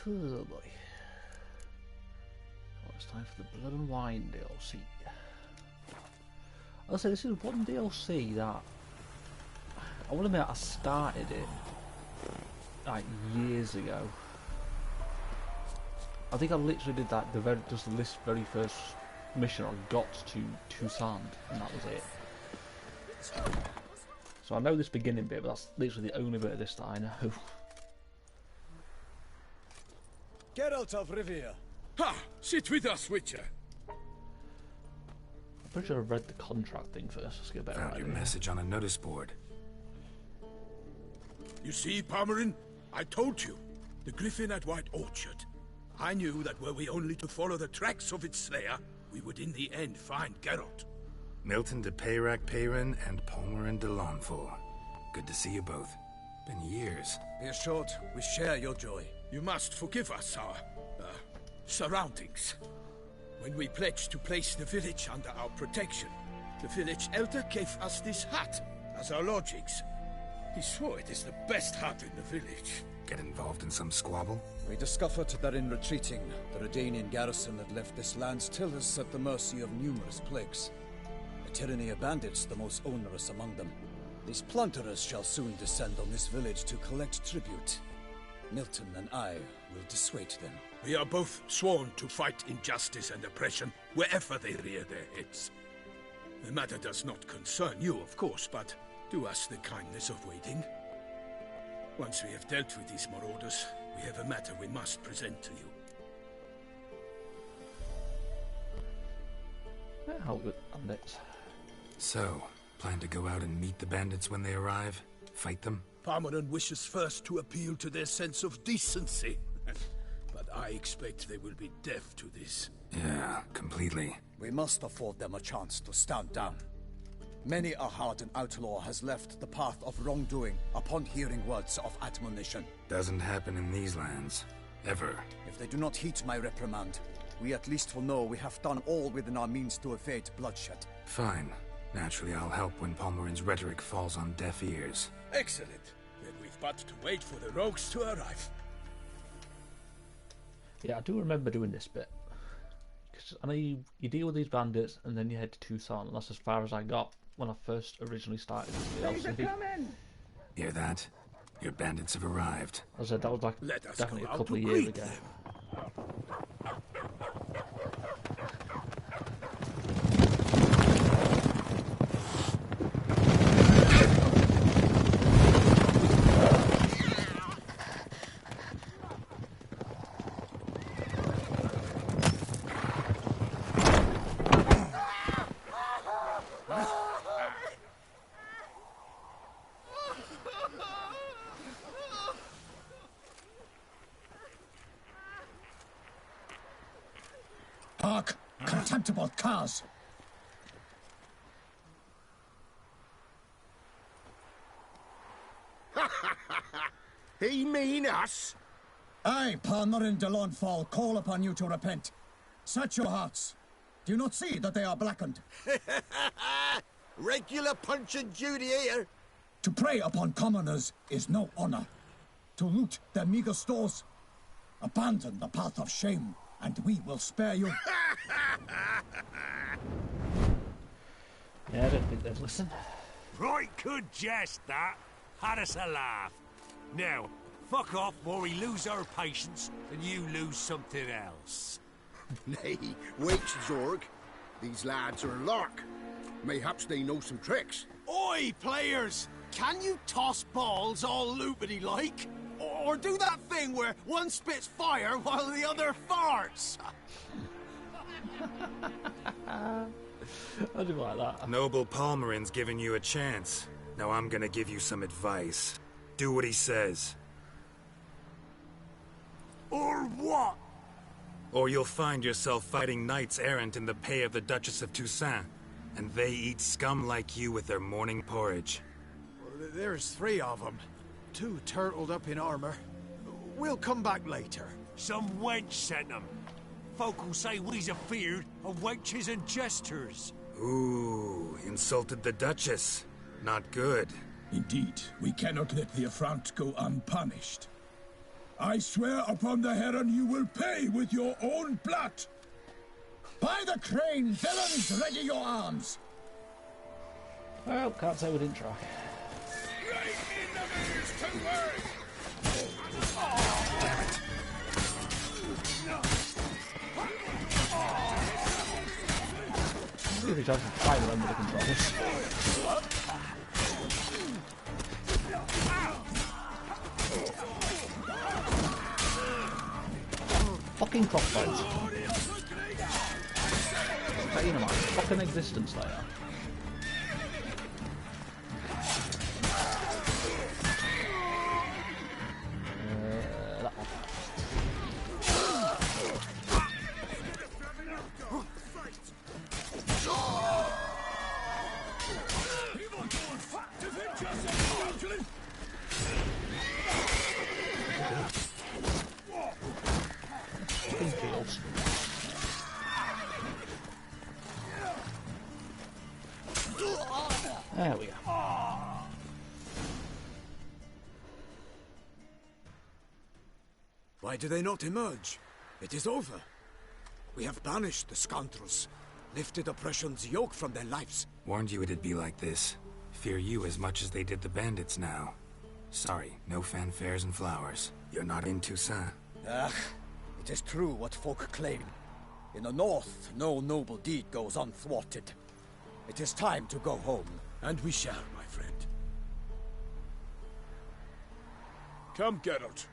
Oh boy. Oh, it's time for the Blood and Wine DLC. I'll say this is one DLC that I will admit I started it like years ago. I think I literally did that just this very first mission. I got to Toussaint and that was it. So I know this beginning bit, but that's literally the only bit of this that I know. Geralt of Rivia. Ha! Sit with us, Witcher. I'm pretty sure I read the contract thing first. Let's get a better Found idea. your message on a notice board. You see, Palmerin? I told you. The Griffin at White Orchard. I knew that were we only to follow the tracks of its slayer, we would in the end find Geralt. Milton de Peyrac-Peyran and Palmerin de Launfal. Good to see you both. Been years. Be assured, we share your joy. You must forgive us our surroundings. When we pledged to place the village under our protection, the village elder gave us this hut as our lodgings. He swore it is the best hut in the village. Get involved in some squabble? We discovered that in retreating, the Redanian garrison had left this land still is at the mercy of numerous plagues. The tyranny of bandits, the most onerous among them. These plunderers shall soon descend on this village to collect tribute. Milton and I will dissuade them. We are both sworn to fight injustice and oppression wherever they rear their heads. The matter does not concern you, of course, but do us the kindness of waiting. Once we have dealt with these marauders, we have a matter we must present to you. How good bandits. So, plan to go out and meet the bandits when they arrive? Fight them? Palmerin wishes first to appeal to their sense of decency. But I expect they will be deaf to this. Yeah, completely. We must afford them a chance to stand down. Many a hardened outlaw has left the path of wrongdoing upon hearing words of admonition. Doesn't happen in these lands. Ever. If they do not heed my reprimand, we at least will know we have done all within our means to evade bloodshed. Fine. Naturally, I'll help when Palmerin's rhetoric falls on deaf ears. Excellent. Then we've but to wait for the rogues to arrive. Yeah, I do remember doing this bit. Because I know you deal with these bandits and then you head to Toussaint, and that's as far as I got when I first originally started this DLC. Hear that? Your bandits have arrived. As I said, that was like Let us definitely go a out couple to of years greet ago. them. Hark! Contemptible curs! He mean us? I, Palmerin de Launfal, call upon you to repent. Search your hearts. Do you not see that they are blackened? Regular Punch and Judy here. To prey upon commoners is no honor. To loot their meager stores, abandon the path of shame, and we will spare you. Yeah, I don't think they'd listen. Right good jest, that. Had us a laugh. Now, fuck off or we lose our patience and you lose something else. Nay, wait, Zorg. These lads are a lark. Mayhaps they know some tricks. Oi, players! Can you toss balls all loopity-like? Or do that thing where one spits fire while the other farts? I do like that. Noble Palmerin's giving you a chance. Now I'm gonna give you some advice. Do what he says. Or what? Or you'll find yourself fighting knights errant in the pay of the Duchess of Toussaint. And they eat scum like you with their morning porridge. There's 3 of them. 2 turtled up in armor. We'll come back later. Some wench sent them. Folk will say we's afeard of wenches and jesters. Ooh, insulted the Duchess. Not good. Indeed, we cannot let the affront go unpunished. I swear upon the heron you will pay with your own blood. By the crane, villains, ready your arms. Well, can't say we didn't try. Really trying to try and remember the controls. Fucking crossbows. But you know what? Fucking existence they are. That one. Fucking fields. There we go. Why do they not emerge? It is over. We have banished the scoundrels, lifted oppression's yoke from their lives. Warned you it'd be like this. Fear you as much as they did the bandits now. Sorry, no fanfares and flowers. You're not in Toussaint. Ah, it is true what folk claim. In the north, no noble deed goes unthwarted. It is time to go home. And we shall, my friend. Come, Geralt.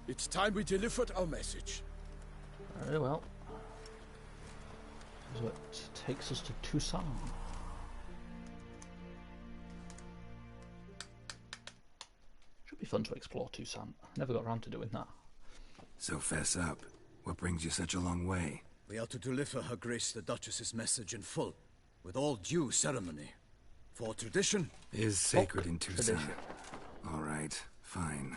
It's time we delivered our message. Very well. This is what takes us to Toussaint. Should be fun to explore Toussaint. Never got around to doing that. So fess up. What brings you such a long way? We are to deliver Her Grace the Duchess's message in full, with all due ceremony. For tradition is sacred in Toussaint. Tradition. All right, fine.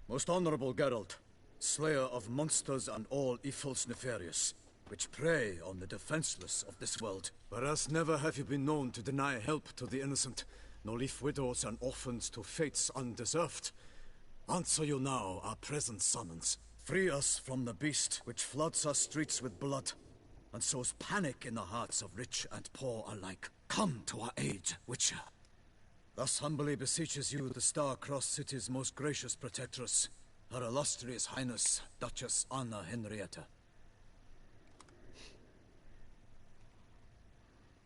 Most honorable Geralt, slayer of monsters and all evils nefarious, which prey on the defenseless of this world. Whereas never have you been known to deny help to the innocent, nor leave widows and orphans to fates undeserved. Answer you now our present summons. Free us from the beast which floods our streets with blood, and sows panic in the hearts of rich and poor alike. Come to our aid, Witcher. Thus humbly beseeches you the Star-Crossed City's most gracious protectress, Her Illustrious Highness, Duchess Anna Henrietta.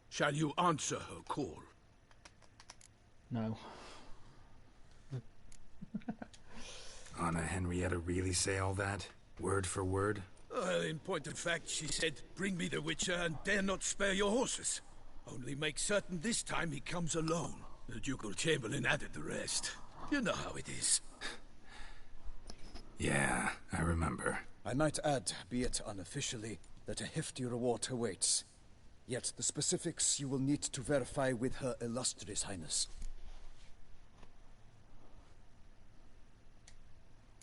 Shall you answer her call? No. Anna Henrietta really say all that? Word for word? Well, in point of fact, she said, bring me the Witcher and dare not spare your horses. Only make certain this time he comes alone. The Ducal Chamberlain added the rest. You know how it is. Yeah, I remember. I might add, be it unofficially, that a hefty reward awaits. Yet the specifics you will need to verify with Her Illustrious Highness.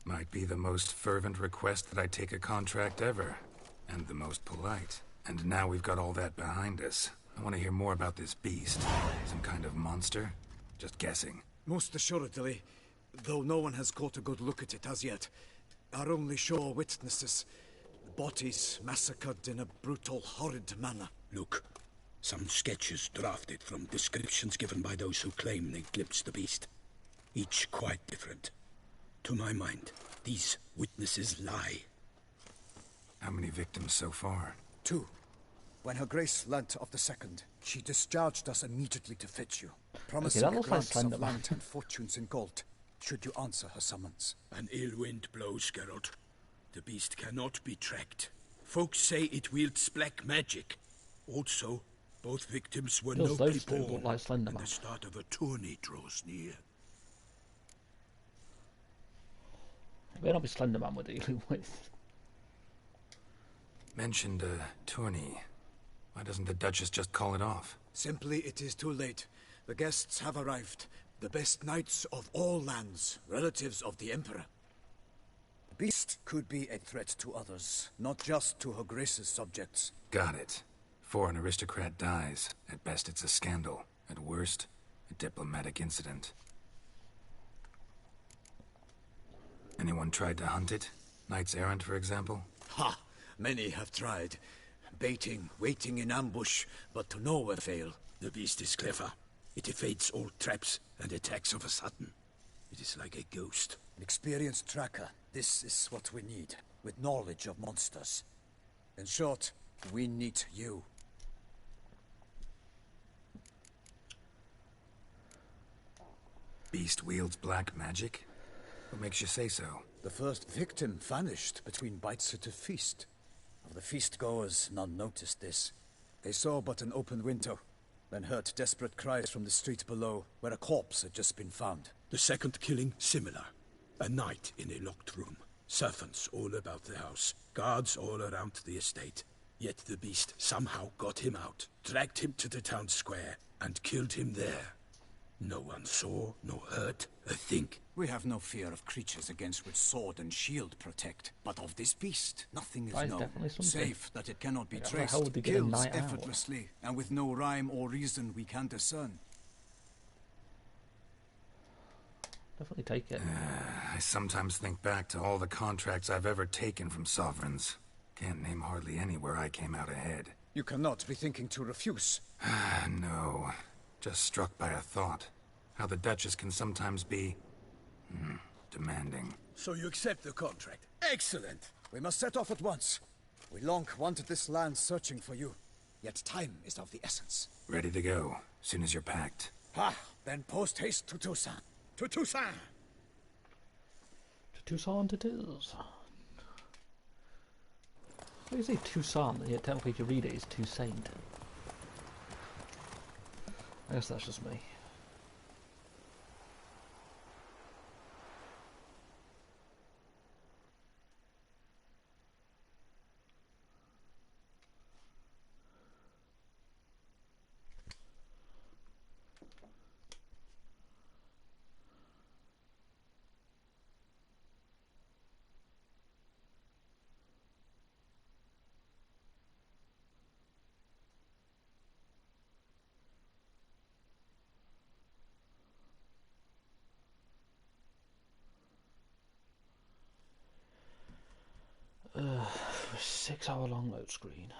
Might be the most fervent request that I take a contract ever. And the most polite. And now we've got all that behind us. I want to hear more about this beast. Some kind of monster? Just guessing. Most assuredly, though no one has caught a good look at it as yet. Our only sure witnesses. Bodies massacred in a brutal, horrid manner. Look, some sketches drafted from descriptions given by those who claim they glimpsed the beast. Each quite different. To my mind, these witnesses lie. How many victims so far? 2. When Her Grace learnt of the second, she discharged us immediately to fetch you, promising that looks like grants of Slenderman. land and fortunes in gold, should you answer her summons. An ill wind blows, Geralt. The beast cannot be tracked. Folks say it wields black magic. Also, both victims were Those nobly two look born, like and Slenderman. the start of a tourney draws near. It may not be Slenderman we're dealing with. Mentioned a tourney. Why doesn't the Duchess just call it off? Simply, it is too late. The guests have arrived. The best knights of all lands, relatives of the Emperor. The beast could be a threat to others, not just to Her Grace's subjects. Got it. Before an aristocrat dies, at best it's a scandal. At worst, a diplomatic incident. Anyone tried to hunt it? Knights errant, for example? Ha! Many have tried. Baiting, waiting in ambush, but to no avail. The beast is clever. It evades all traps and attacks of a sudden. It is like a ghost. An experienced tracker. This is what we need, with knowledge of monsters. In short, we need you. Beast wields black magic? What makes you say so? The first victim vanished between bites at a feast. Of the feast-goers, none noticed this. They saw but an open window, then heard desperate cries from the street below, where a corpse had just been found. The second killing, similar. A knight in a locked room. Servants all about the house. Guards all around the estate. Yet the beast somehow got him out, dragged him to the town square, and killed him there. No one saw, nor heard a thing. We have no fear of creatures against which sword and shield protect. But of this beast, nothing is That is known. definitely something. Save that it cannot be Like, how traced, would they get a kills night owl? effortlessly, and with no rhyme or reason we can discern. Definitely take it. I sometimes think back to all the contracts I've ever taken from sovereigns. Can't name hardly any where I came out ahead. You cannot be thinking to refuse. No. Just struck by a thought. How the Duchess can sometimes be... demanding. So you accept the contract. Excellent! We must set off at once. We long wanted this land searching for you. Yet time is of the essence. Ready to go, soon as you're packed. Ha! Then post-haste to Toussaint. To Toussaint! To Toussaint it is. What do you say Toussaint? Yeah, technically if you read it, it's Toussaint. I guess that's just me. A 6-hour long load screen.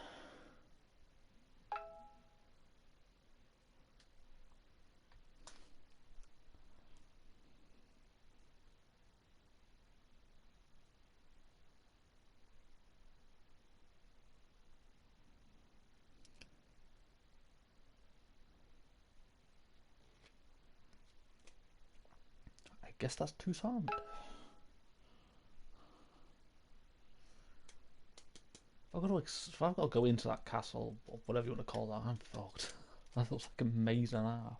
I guess that's Toussaint. If I've got to go into that castle, or whatever you want to call that, I'm fucked. That looks like a maze and a half.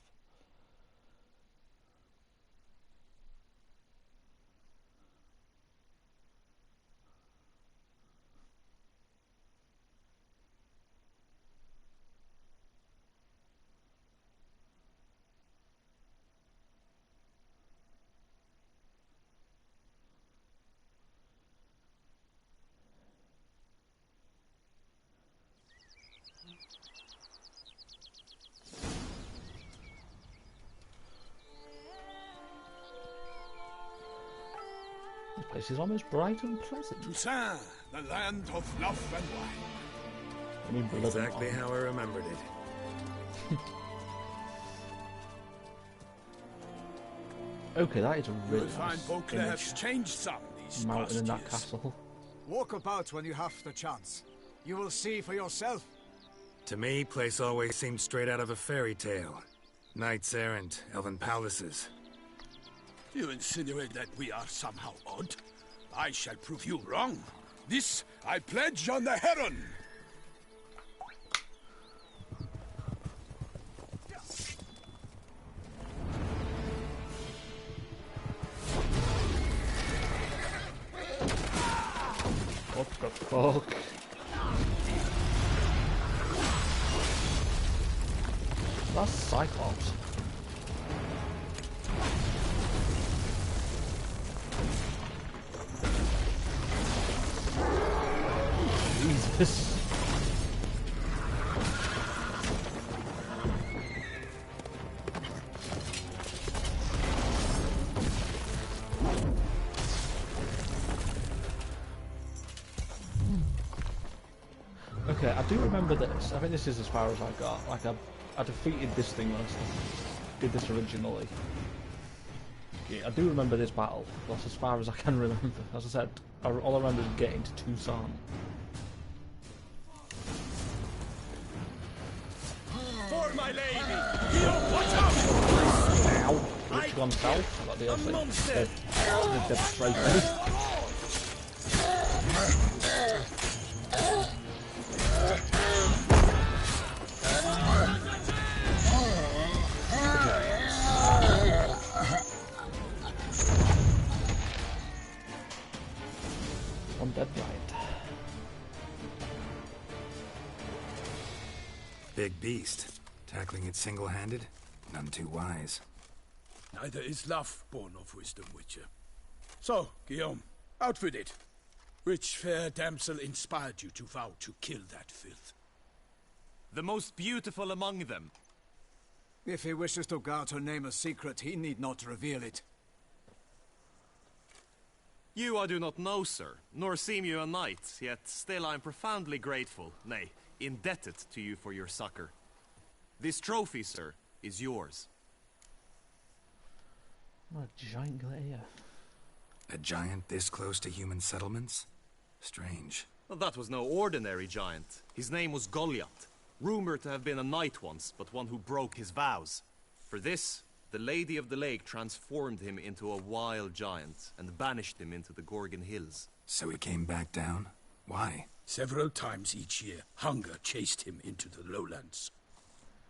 This place is almost bright and pleasant. Toussaint, the land of love and wine. I mean, blood and Exactly wine. how I remembered it. Okay, that is a You really will find nice Beauclair has image. changed some these Mountain past in that years. castle. Walk about when you have the chance. You will see for yourself. To me, place always seemed straight out of a fairy tale. Knights errant, elven palaces. You insinuate that we are somehow odd? I shall prove you wrong. This I pledge on the Heron. What the fuck? That's Cyclops. Jesus. Okay, I do remember this. I think this is as far as I got. Like, I defeated this thing when I did this originally. Okay, I do remember this battle. That's as far as I can remember. As I said, all I remember is getting to Toussaint. For my lady! Guillaume, watch out! Ow! Which gone south? I got the DLC. The trophy. Undead Giant. Big beast. Tackling it single-handed? None too wise. Neither is love born of wisdom, Witcher. So, Guillaume, out with it. Which fair damsel inspired you to vow to kill that filth? The most beautiful among them. If he wishes to guard her name a secret, he need not reveal it. You I do not know, sir, nor seem you a knight, yet still I am profoundly grateful, nay, indebted to you for your succor. This trophy, sir, is yours. What a giant glare. A giant this close to human settlements? Strange. Well, that was no ordinary giant. His name was Goliath, rumored to have been a knight once, but one who broke his vows. For this, the Lady of the Lake transformed him into a wild giant and banished him into the Gorgon Hills. So he came back down? Why? Several times each year, hunger chased him into the lowlands.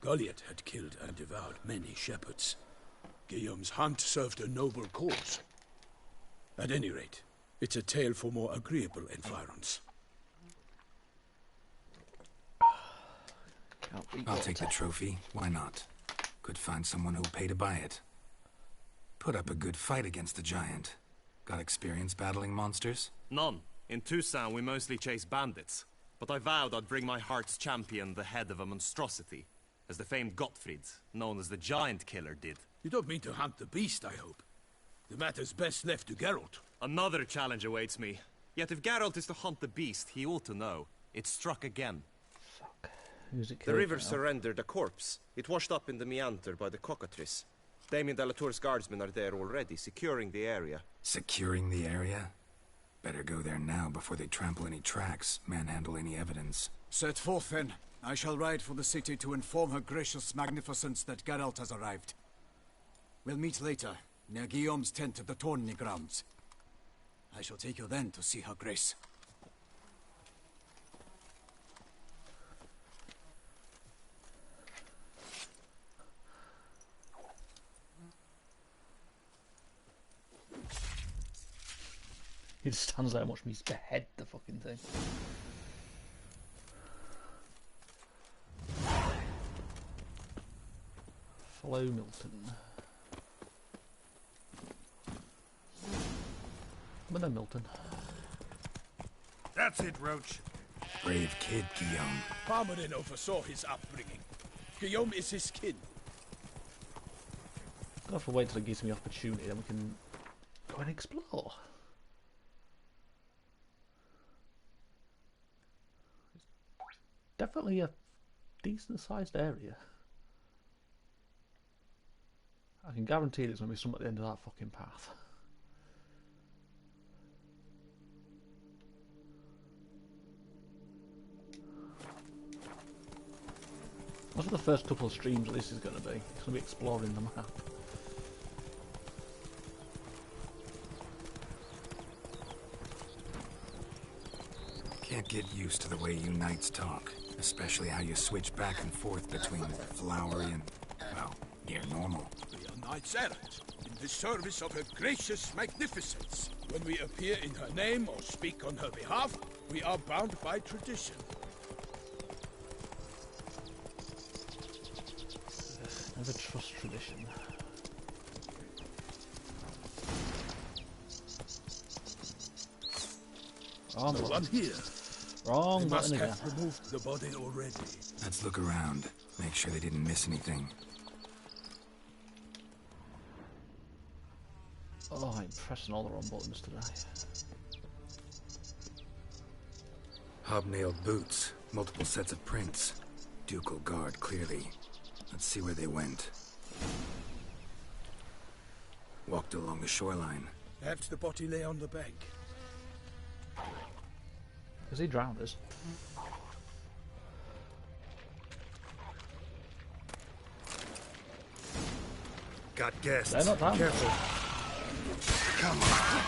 Goliath had killed and devoured many shepherds. Guillaume's hunt served a noble cause. At any rate, it's a tale for more agreeable environs. I'll take the trophy. Why not? Could find someone who'll pay to buy it. Put up a good fight against the giant. Got experience battling monsters? None. In Toussaint we mostly chase bandits. But I vowed I'd bring my heart's champion the head of a monstrosity, as the famed Gottfried, known as the Giant Killer, did. You don't mean to hunt the beast, I hope. The matter's best left to Geralt. Another challenge awaits me. Yet if Geralt is to hunt the beast, he ought to know. It struck again. Fuck. Who's it The killed river now? surrendered a corpse. It washed up in the meander by the cockatrice. Damien de la Tour's guardsmen are there already, securing the area. Securing the area? Better go there now before they trample any tracks, manhandle any evidence. Set forth then. I shall ride for the city to inform her gracious magnificence that Geralt has arrived. We'll meet later, near Guillaume's tent at the tourney grounds. I shall take you then to see her grace. He just stands there and watches me behead the fucking thing. Follow Milton. But no Milton. That's it, Roach. Brave kid, Guillaume. Palmerin oversaw his upbringing. Guillaume is his kin. I'll have to wait till it gives me opportunity, then we can go and explore. Definitely a decent sized area. I can guarantee there's going to be some at the end of that fucking path. Those are the first couple of streams that this is going to be. It's going to be exploring the map. Can't get used to the way you knights talk. Especially how you switch back and forth between flowery and, well, near normal. We are knights errant, in the service of her gracious magnificence. When we appear in her name or speak on her behalf, we are bound by tradition. Never trust tradition. Wrong No button. one here. Wrong They must button again. have removed the body already. Let's look around. Make sure they didn't miss anything. Oh, I'm pressing all the wrong buttons today. Hobnailed boots. Multiple sets of prints. Ducal guard, clearly. Let's see where they went. Walked along the shoreline. Perhaps the body lay on the bank. Because he drowned us. Got guests. They're not drowned. Careful. Come on.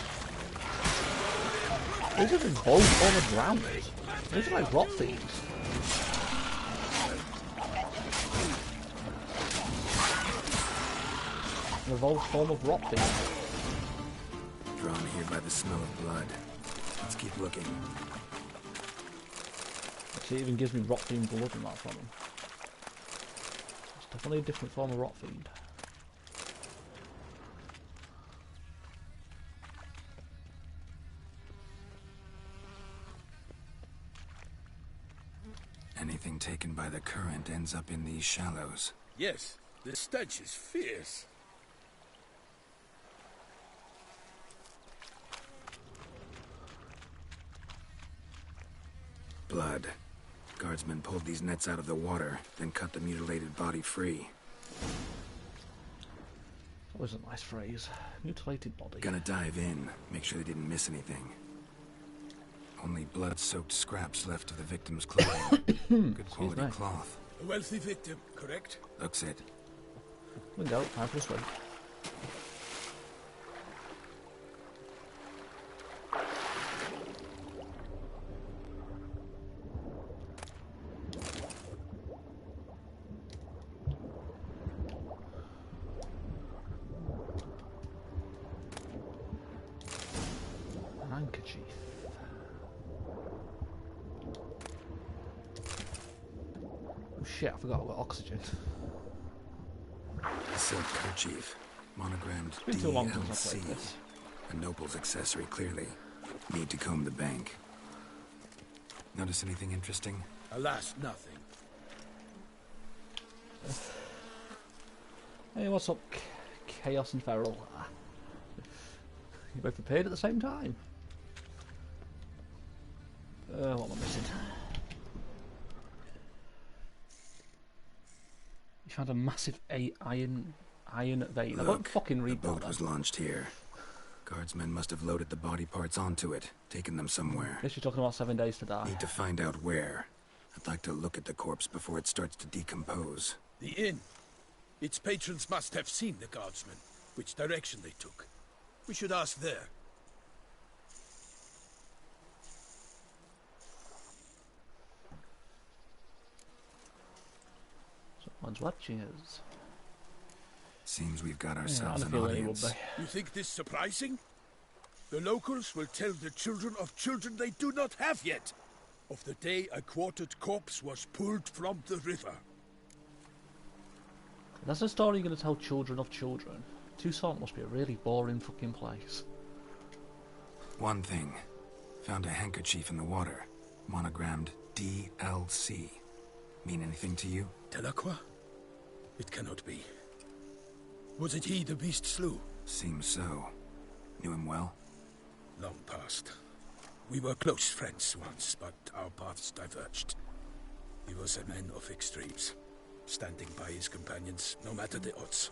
These are involved form of drowners. These are like rot thieves. An evolved form of rot thieves. Drawn here by the smell of blood. Let's keep looking. Actually, it even gives me rot fiend blood and that from them. It's definitely a different form of rot fiend. Anything taken by the current ends up in these shallows. Yes, the stench is fierce. Blood. Guardsmen pulled these nets out of the water, then cut the mutilated body free. Always a nice phrase. Mutilated body. Gonna dive in, make sure they didn't miss anything. Only blood-soaked scraps left of the victim's clothing. Good quality cloth. A wealthy victim, correct? Looks it. We go, time for a swim. An handkerchief. Oh shit, I forgot I've got oxygen. A silk kerchief, monogrammed It's been too long since I DLC. played this. A noble's accessory, clearly. Need to comb the bank. Notice anything interesting? Alas, nothing. Hey, what's up, Chaos and Feral? You both prepared at the same time. What am I missing? You found a massive iron vein. I don't fucking read the boat that. was launched here. Guardsmen must have loaded the body parts onto it, taken them somewhere. Guess you're talking about 7 days to die. Need to find out where. I'd like to look at the corpse before it starts to decompose. The inn. Its patrons must have seen the guardsmen, which direction they took. We should ask there. Someone's watching us. Seems we've got ourselves I an feel it would audience. be. You think this surprising? The locals will tell the children of children they do not have yet, of the day a quartered corpse was pulled from the river. That's a story you're going to tell children of children. Toussaint must be a really boring fucking place. One thing. Found a handkerchief in the water. Monogrammed DLC. Mean anything to you? Delacroix? It cannot be. Was it he the beast slew? Seems so. Knew him well? Long past. We were close friends once, but our paths diverged. He was a man of extremes, standing by his companions, no matter the odds.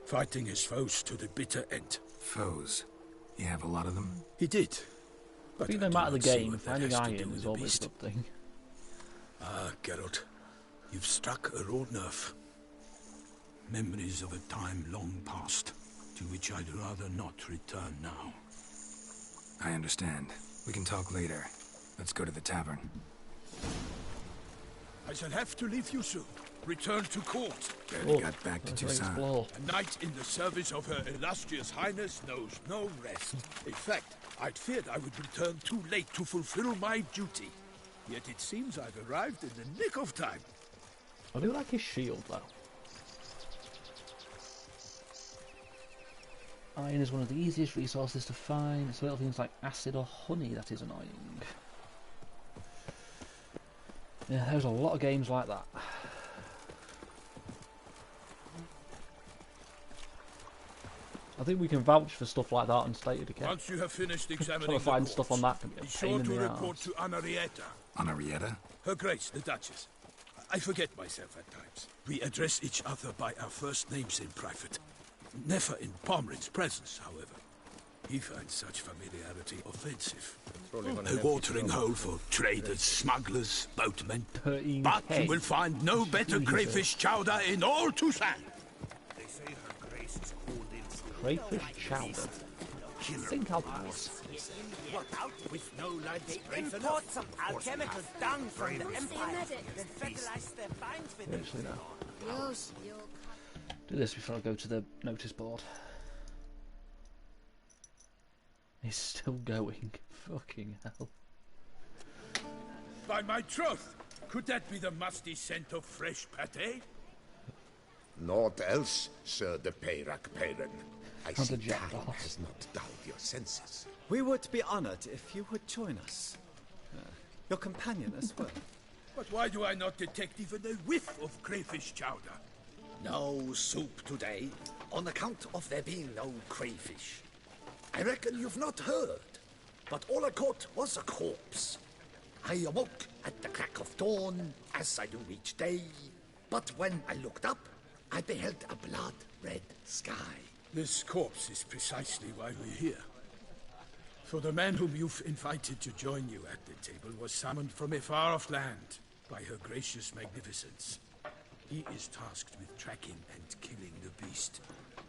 Fighting his foes to the bitter end. Foes? You have a lot of them? He did. I think no matter the game, finding iron is always a good thing. Ah, Geralt. You've struck a raw nerve. Memories of a time long past, to which I'd rather not return now. I understand. We can talk later. Let's go to the tavern. I shall have to leave you soon. Return to court. Barely got back to Toussaint. A knight in the service of Her Illustrious Highness knows no rest. In fact, I'd feared I would return too late to fulfill my duty. Yet it seems I've arrived in the nick of time. I do like his shield, though. Iron is one of the easiest resources to find. It's little things like acid or honey that is annoying. Yeah, there's a lot of games like that. I think we can vouch for stuff like that on State of Decay. Once you have finished examining Trying to find the stuff corpse, on that can be a be pain sure in to the report arse. to Anarietta. Anarietta? Her Grace, the Duchess. I forget myself at times. We address each other by our first names in private. Never in Pomrin's presence, however. He finds such familiarity offensive. A watering hole for traders, smugglers, boatmen. But you will find no better crayfish chowder in all Toussaint. They say Her Grace is called in Crayfish chowder. Think I'll pause. What out with no light They import some alchemical dung from the Empire, then fertilize their vines with it. Actually, no. Do this before I go to the notice board. He's still going. Fucking hell. By my troth, could that be the musty scent of fresh pate? Naught else, Sir de Peyrac Peyran. I Not see a jet time boss. has not dulled your senses. We would be honored if you would join us. Your companion as well. But why do I not detect even a whiff of crayfish chowder? No soup today, on account of there being no crayfish. I reckon you've not heard, but all I caught was a corpse. I awoke at the crack of dawn, as I do each day, but when I looked up, I beheld a blood-red sky. This corpse is precisely why we're here. For the man whom you've invited to join you at the table was summoned from a far-off land by her gracious magnificence. He is tasked with tracking and killing the beast.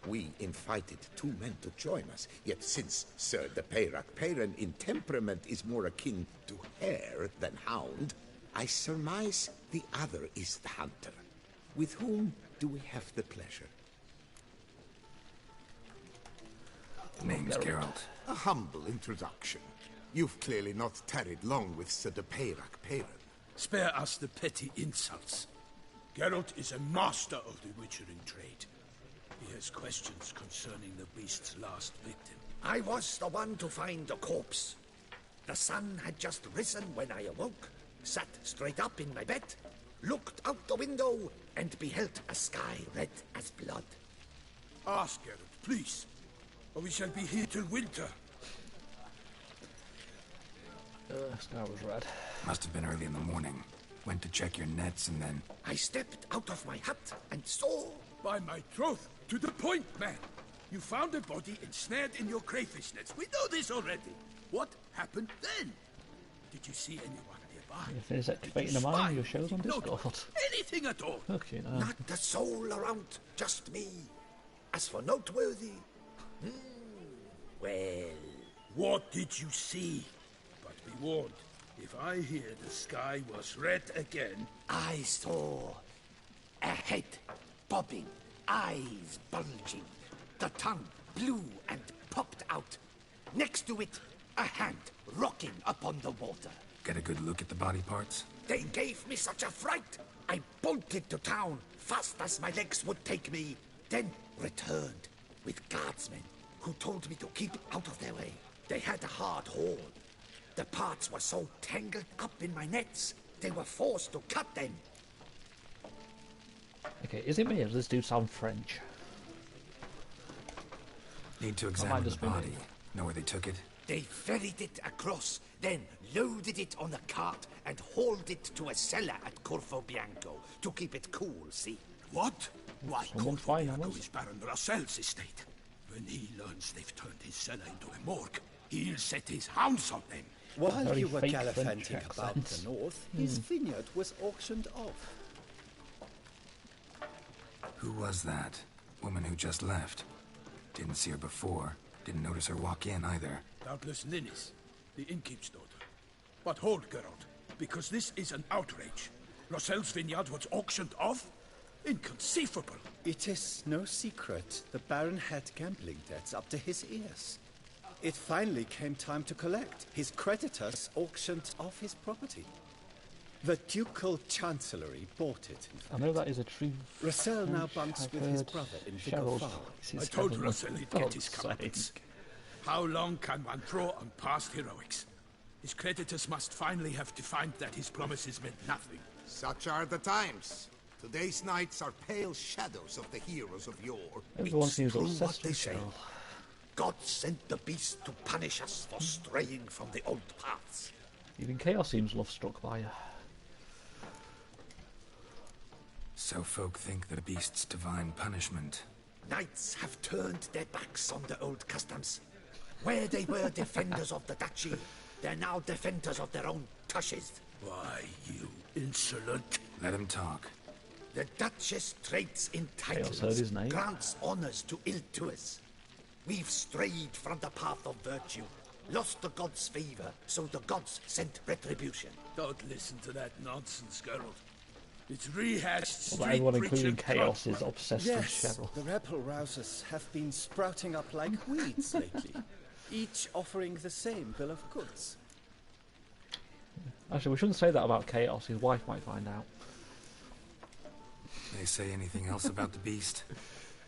We invited 2 men to join us, yet since Sir de Peyrac Peyran in temperament is more akin to hare than hound, I surmise the other is the hunter. With whom do we have the pleasure? Name's Geralt. A humble introduction. You've clearly not tarried long with Sir de Peyrac Peyran. Spare us the petty insults. Geralt is a master of the witchering trade. He has questions concerning the beast's last victim. I was the one to find the corpse. The sun had just risen when I awoke, sat straight up in my bed, looked out the window, and beheld a sky red as blood. Ask Geralt, please, or we shall be here till winter. Sky was red. Must have been early in the morning. Went to check your nets and then... I stepped out of my hut and saw... By my troth, to the point, man. You found a body ensnared in your crayfish nets. We know this already. What happened then? Did you see anyone nearby? If there's activating the mind, your show's on Discord. Anything at all? Okay, no. Not a soul around, just me. As for noteworthy... well... What did you see? But be warned, if I hear the sky was red again... I saw a head bobbing, eyes bulging, the tongue blue and popped out. Next to it, a hand rocking upon the water. Get a good look at the body parts? They gave me such a fright. I bolted to town fast as my legs would take me, then returned with guardsmen who told me to keep out of their way. They had a hard hold. The parts were so tangled up in my nets, they were forced to cut them. Okay, is it me or does this dude sound French? Need to examine the body. Know where they took it? They ferried it across, then loaded it on a cart and hauled it to a cellar at Corvo Bianco to keep it cool, see? What? Why, Someone Corvo fine, Bianco almost. is Baron Rossel's estate. When he learns they've turned his cellar into a morgue, he'll set his hounds on them. While Very you were fake gallivanting French about accent. the north, his vineyard was auctioned off. Who was that? Woman who just left. Didn't see her before. Didn't notice her walk in either. Doubtless Ninnis, the innkeep's daughter. But hold, Geralt, because this is an outrage. Rossel's vineyard was auctioned off? Inconceivable. It is no secret the Baron had gambling debts up to his ears. It finally came time to collect. His creditors auctioned off his property. The Ducal Chancellery bought it, in fact. I know that is a true. Rossel now French. bunks I've with his heard brother in Cheryl's Vico voices I told heavenly. Rossel he'd For get his God's comeuppance. sake. How long can one throw on past heroics? His creditors must finally have to find that his promises meant nothing. Such are the times. Today's knights are pale shadows of the heroes of yore. Everyone seems true what obsessed they with say. Cheryl. God sent the beast to punish us for straying from the old paths. Even Chaos seems love struck by her. So folk think the beast's divine punishment. Knights have turned their backs on the old customs. Where they were defenders of the duchy, they're now defenders of their own tushes. Why, you insolent... Let him talk. The Duchess trades in Chaos heard his titles, name. grants honors to ill-doers. We've strayed from the path of virtue, lost the gods' favor, so the gods sent retribution. Don't listen to that nonsense, Geralt. It's rehashed Well, street everyone, preach including and Chaos, trot. is obsessed Yes, with Cheryl. the rebel rousers have been sprouting up like weeds lately, each offering the same bill of goods. Actually, we shouldn't say that about Chaos. His wife might find out. They say anything else about the beast?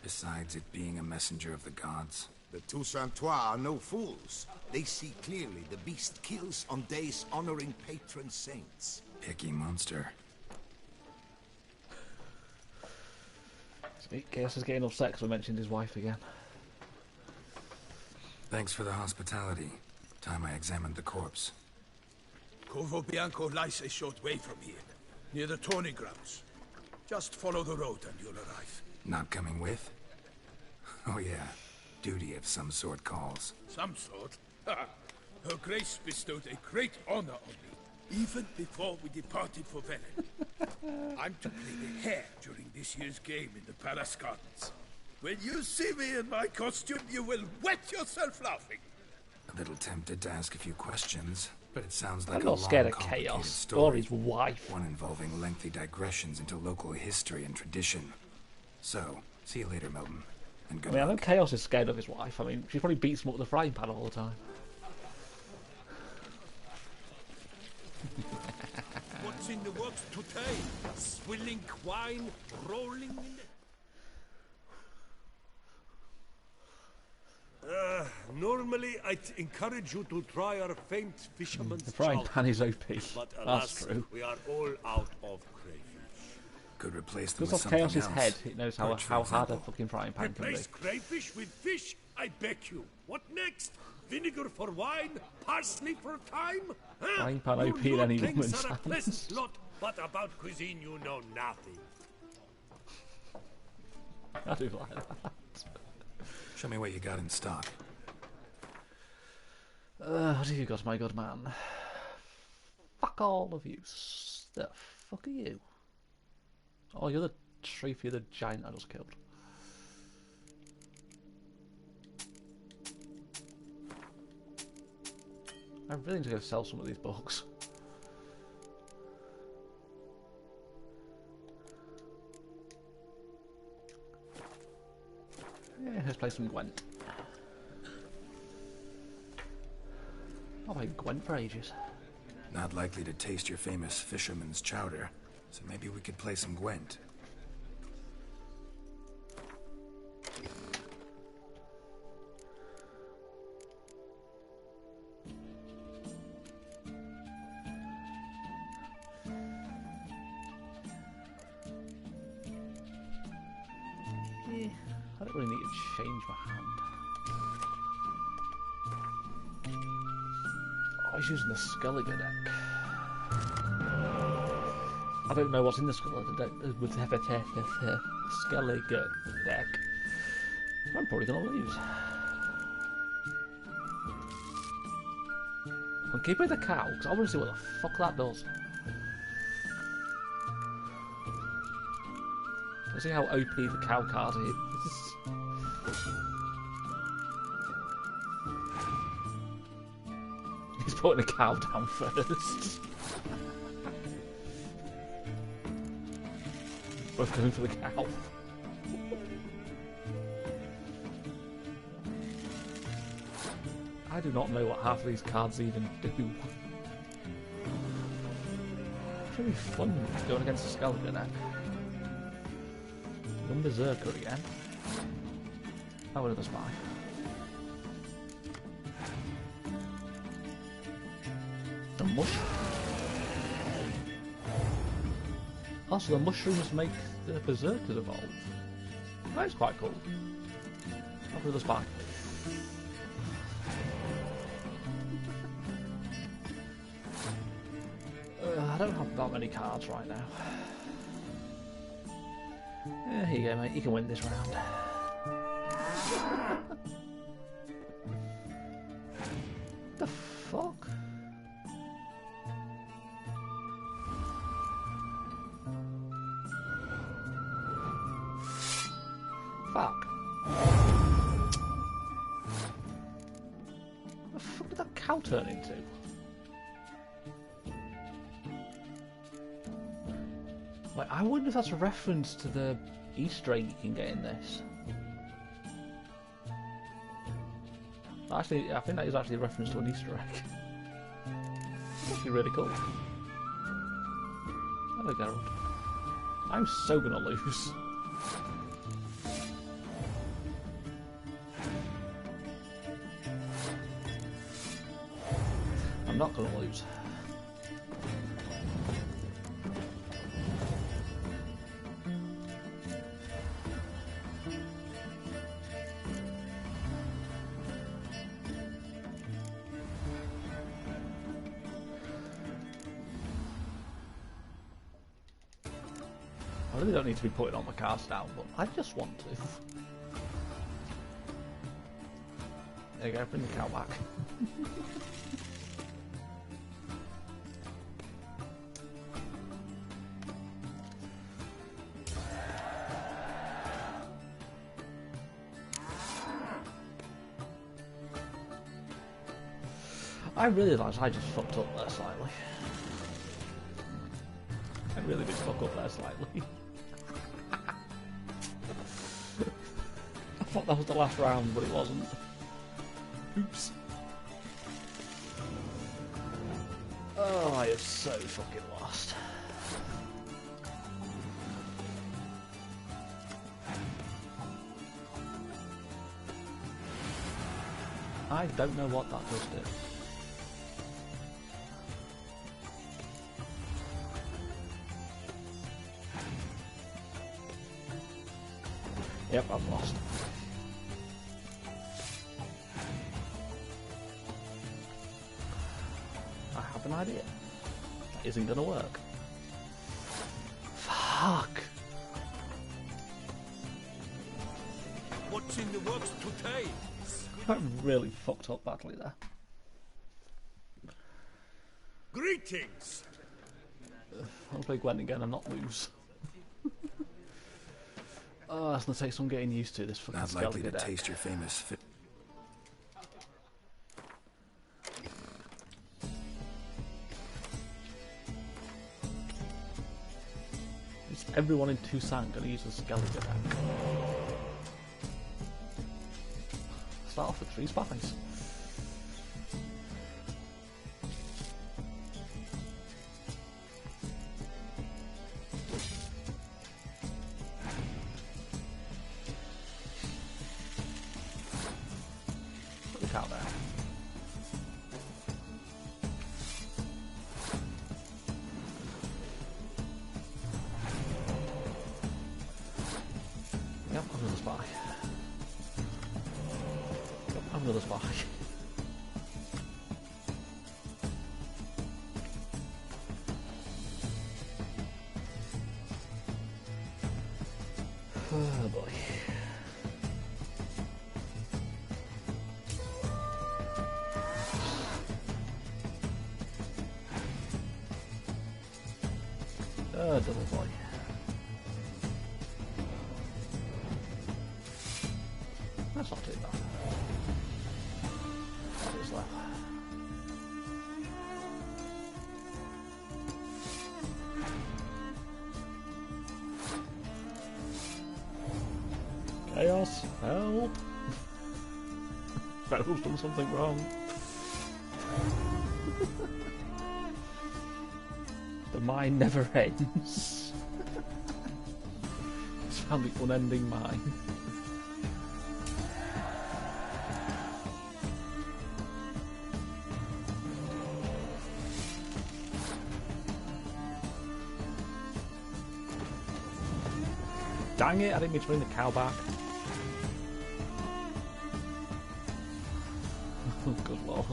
Besides it being a messenger of the gods? The Toussaintois are no fools. They see clearly the beast kills on days honoring patron saints. Picky monster. Chaos is getting upset because we mentioned his wife again. Thanks for the hospitality. Time I examined the corpse. Corvo Bianco lies a short way from here, near the tourney grounds. Just follow the road and you'll arrive. Not coming with? Oh yeah, duty of some sort calls. Some sort? Her Grace bestowed a great honor on me, even before we departed for Velen. I'm to play the hare during this year's game in the Palace Gardens. When you see me in my costume, you will wet yourself laughing. A little tempted to ask a few questions, but it sounds like I'm a not long, scared of complicated Chaos story. or his wife. One involving lengthy digressions into local history and tradition. So, see you later, Milton. And I good mean, I know luck. Chaos is scared of his wife. I mean, she probably beats him up with the frying pan all the time. What's in the works today? Swilling wine, rolling in the... Normally, I'd encourage you to try our famed fisherman's The frying chowder. pan is OP. But That's alas, true. we are all out of crayfish. Could replace them Because with off something Chaos's else. head, it knows how Perch, for hard a example. fucking frying pan can be. Replace crayfish with fish? I beg you. What next? Vinegar for wine? Parsley for thyme? Huh? Frying pan You OP in any lordlings woman's are a pleasant hands. lot, but about cuisine you know nothing. I do like that. Show me what you got in stock. What have you got, my good man? Fuck all of you. The fuck are you? Oh, you're the tree for the giant I just killed. I really need to go sell some of these books. Yeah, let's play some Gwent. I've played Gwent for ages. Not likely to taste your famous fisherman's chowder, so maybe we could play some Gwent. Yeah, I don't really need to change my hand. Oh, he's using the Skellige deck. I don't know what's in the Skellige deck. With the Skellige deck, I'm probably gonna lose. I'm keeping the cow because I want to see what the fuck that does. Let's see how OP the cow card is. He's putting a cow down first. Both going for the cow. I do not know what half of these cards even do. It's really fun going against the Skellige deck. Young Berserker again. Oh, another spy. The mush. Also, the mushrooms make the Berserkers evolve. That's quite cool. Off with the spy. I don't have that many cards right now. Yeah, here you go, mate. You can win this round. The fuck? Fuck. What the fuck did that cow turn into? Like, I wonder if that's a reference to the Easter egg you can get in this. Actually, I think that is actually a reference to an Easter egg. It's actually really cool. Hello, Geralt. I'm so gonna lose. I'm not gonna lose. I really don't need to be putting all my cards down, but I just want to. There you go, bring the cow back. I realised I just fucked up there slightly. I really did fuck up there slightly. I thought that was the last round, but it wasn't. Oops. Oh, I have so fucking lost. I don't know what that does do. Yep, I've lost. I have an idea. That isn't gonna work. Fuck! What's in the works today? I really fucked up badly there. Greetings! I'll play Gwent again and not lose. Oh, that's gonna take some getting used to, this fucking Not likely to deck. taste your famous fit. Is everyone in Toussaint gonna use the Skellige deck? Start off with 3 spies. Look out there. Yep, another spy. Yep, another spy. Oh boy. Double boy. That's not too bad. That is low. Chaos, help! Battle's done something wrong. The mine never ends. It's found the unending mine. Dang it, I didn't mean to bring the cow back. Oh, good lord.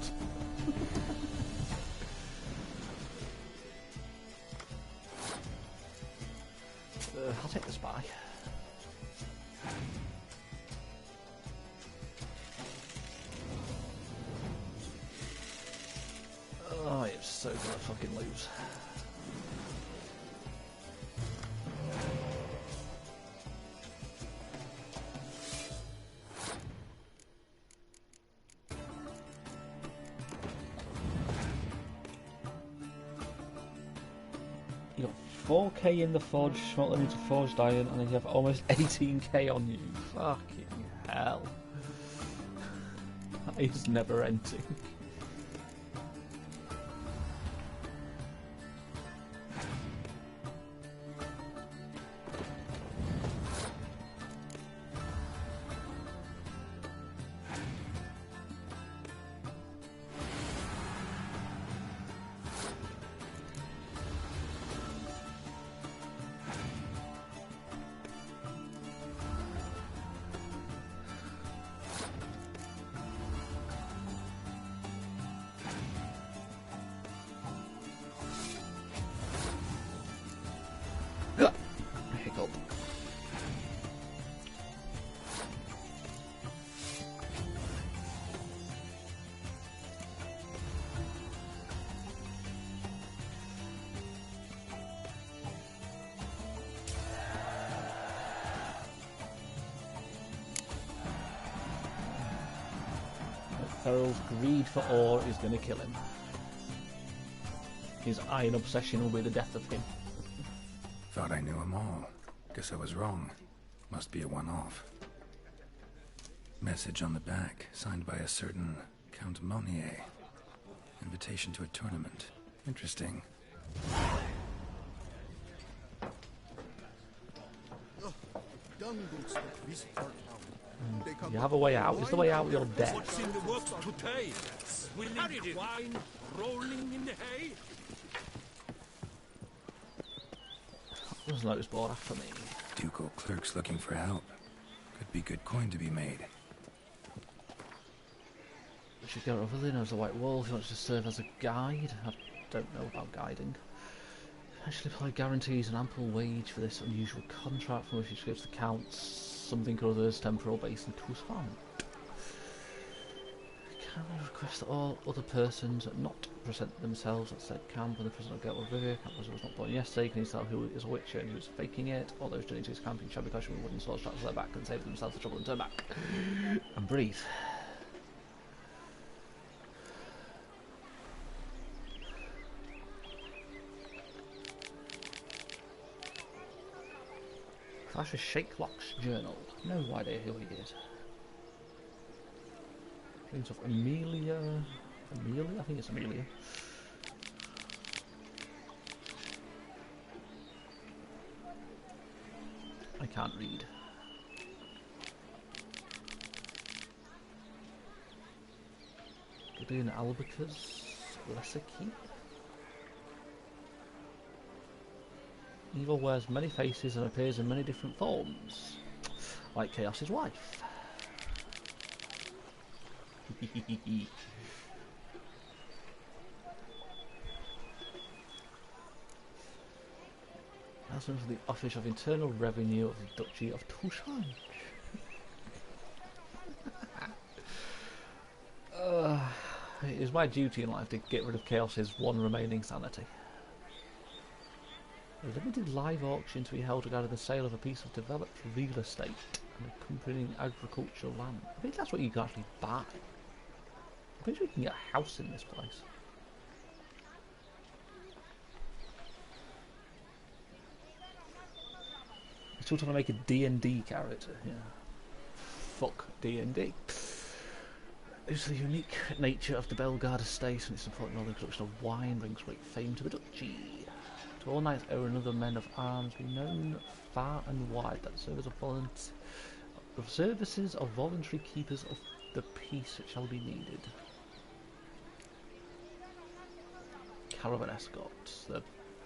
I'll take the spy. gonna fucking lose. You got 4k in the forge, smelting into forged iron, and then you have almost 18k on you. Fucking hell. That is never ending. Hiccup. Ferrell's greed for ore is going to kill him. His iron obsession will be the death of him. Thought I knew them all. Guess I was wrong. Must be a one-off. Message on the back, signed by a certain Count Monnier. Invitation to a tournament. Interesting. You have a way out. Is the way out your death? What's in the works today? Swilling wine, rolling in the hay. There's no sport after me. Ducal clerks looking for help. Could be good coin to be made. We should go over there as the White Wolf. He wants to serve as a guide. I don't know about guiding. Actually, apply guarantees an ample wage for this unusual contract from which he gives the Count something or other's temporal base in Toussaint. Can I request that all other persons not present themselves at said camp when the prisoner get over here? Camp was not born yesterday. Can you tell who is a witcher and who is faking it? All those journeying to his camping shall be questioned with wooden swords strapped to their back and save themselves the trouble and turn back. And breathe. Flash is Shakelock's journal. No idea who he is. Dreams of Amelia. Amelia? I think it's Amelia. I can't read. Gideon Albaca's Lesser Keep. Evil wears many faces and appears in many different forms, like Chaos's wife. Announcement of the Office of Internal Revenue of the Duchy of Toussaint. It is my duty in life to get rid of Chaos's one remaining sanity. A limited live auction to be held regarding the sale of a piece of developed real estate and accompanying agricultural land. I think that's what you can actually buy. I'm pretty sure you can get a house in this place. I'm still trying to make a D&D character, yeah. Fuck D&D. It's the unique nature of the Bellegarde estate and its important role in the production of wine brings great fame to the duchy. To all knights errant and other men of arms be known far and wide that services of voluntary keepers of the peace shall be needed. Caravan escorts, the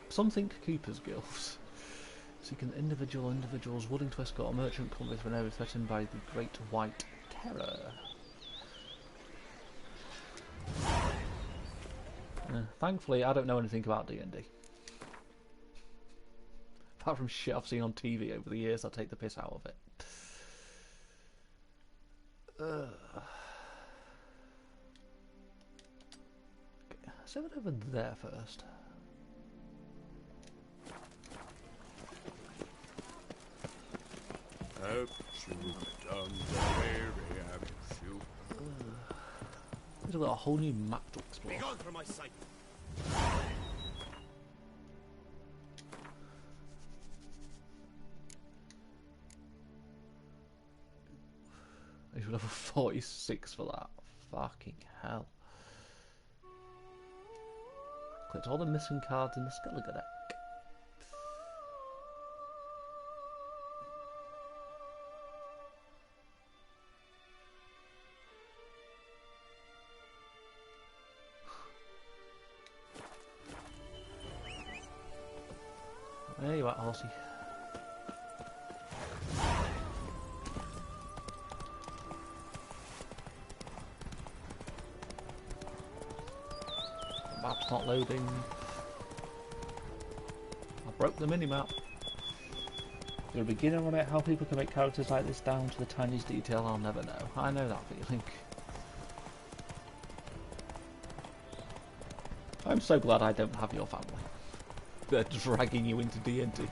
something keepers guilds. Seeking individuals willing to escort a merchant convoys when area threatened by the Great White Terror. Thankfully, I don't know anything about D&D. Apart from shit I've seen on TV over the years, I take the piss out of it. save it over there first. We've got a whole new map to explore. Begone from my sight. He's level 46 for that. Fucking hell. Collect all the missing cards in the Skellige deck. There you are, horsey. Map's not loading. I broke the mini-map. You're a beginner on it. How people can make characters like this down to the tiniest detail, I'll never know. I know that feeling. I'm so glad I don't have your family. They're dragging you into D&D.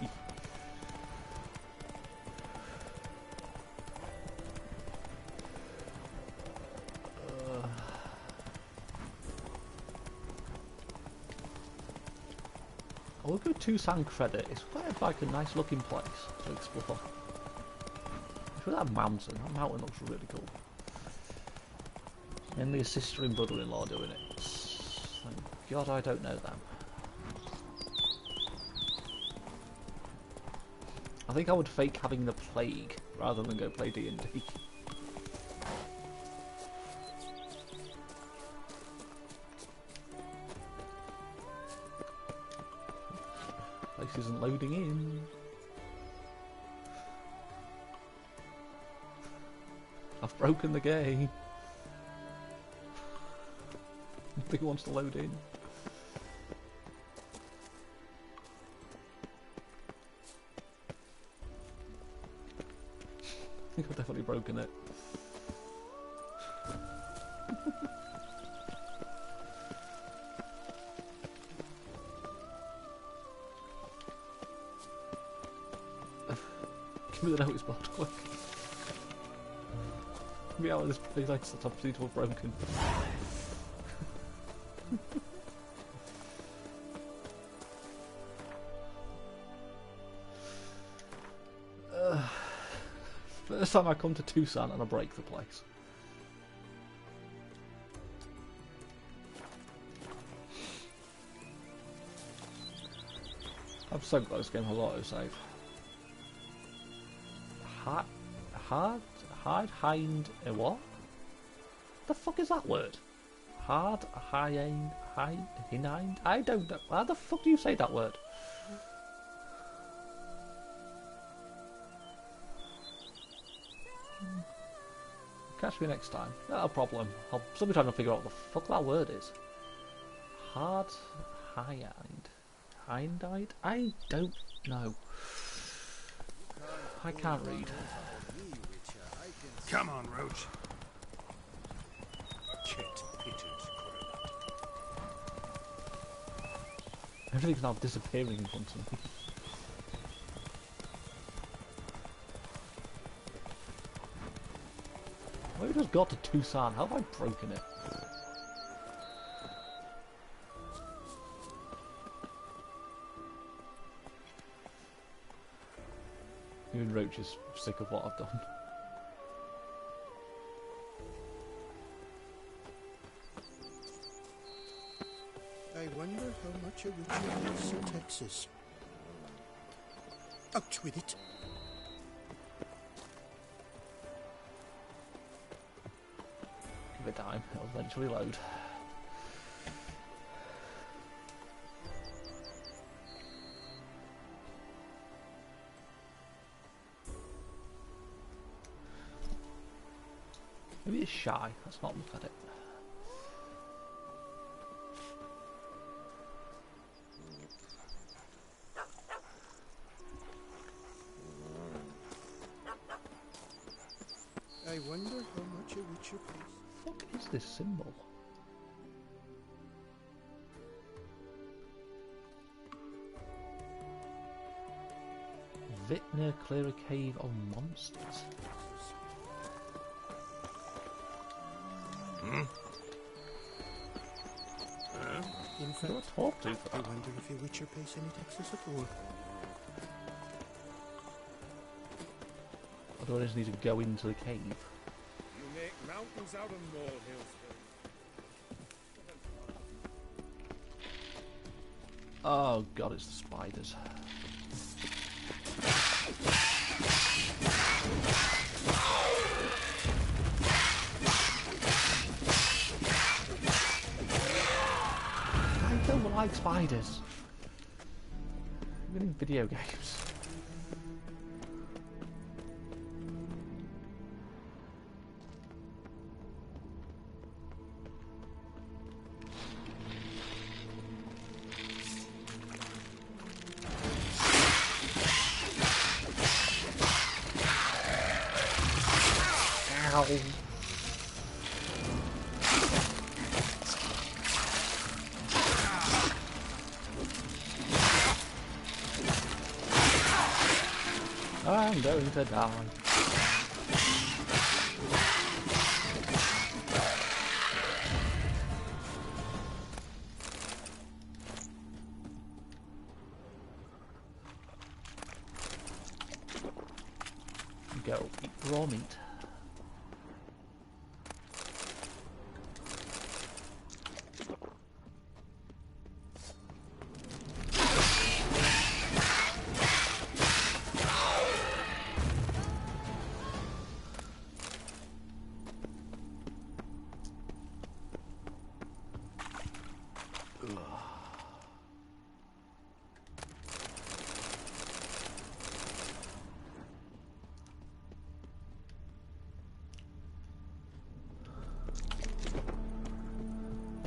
I will give Tucson credit. It's quite like a nice looking place to explore. Especially that mountain. That mountain looks really cool. Mainly a sister and brother-in-law doing it. Thank God I don't know them. I think I would fake having the plague rather than go play D&D. Place isn't loading in. I've broken the game. Nothing wants to load in. I think I've definitely broken it. Give me the notice board quick. Get me out of this place, like I've seemed to have broken. First time I come to Tucson and I break the place. I'm so glad this game has autosave. Hind, what? The fuck is that word? Hind. I don't know. How the fuck do you say that word? Catch me next time. Not a problem. I'll still be trying to figure out what the fuck that word is. Hindite? I don't know. I can't read. Come on, Roach. Everything's now disappearing in front of me. We just got to Tucson. How have I broken it? Even Roach is sick of what I've done. I wonder how much a ritual is in Texas. Out with it. Give it time, it'll eventually load. Maybe it's shy, let's not look at it. I wonder how much a ritual is. What is this symbol? Vitner clear a cave of monsters. In fact, I wonder if your Witcher pays any taxes at all. Or do I just need to go into the cave? You make mountains out of molehills. Oh god, it's the spiders. I don't like spiders. Even in video games. I'm going to die. Go eat raw meat.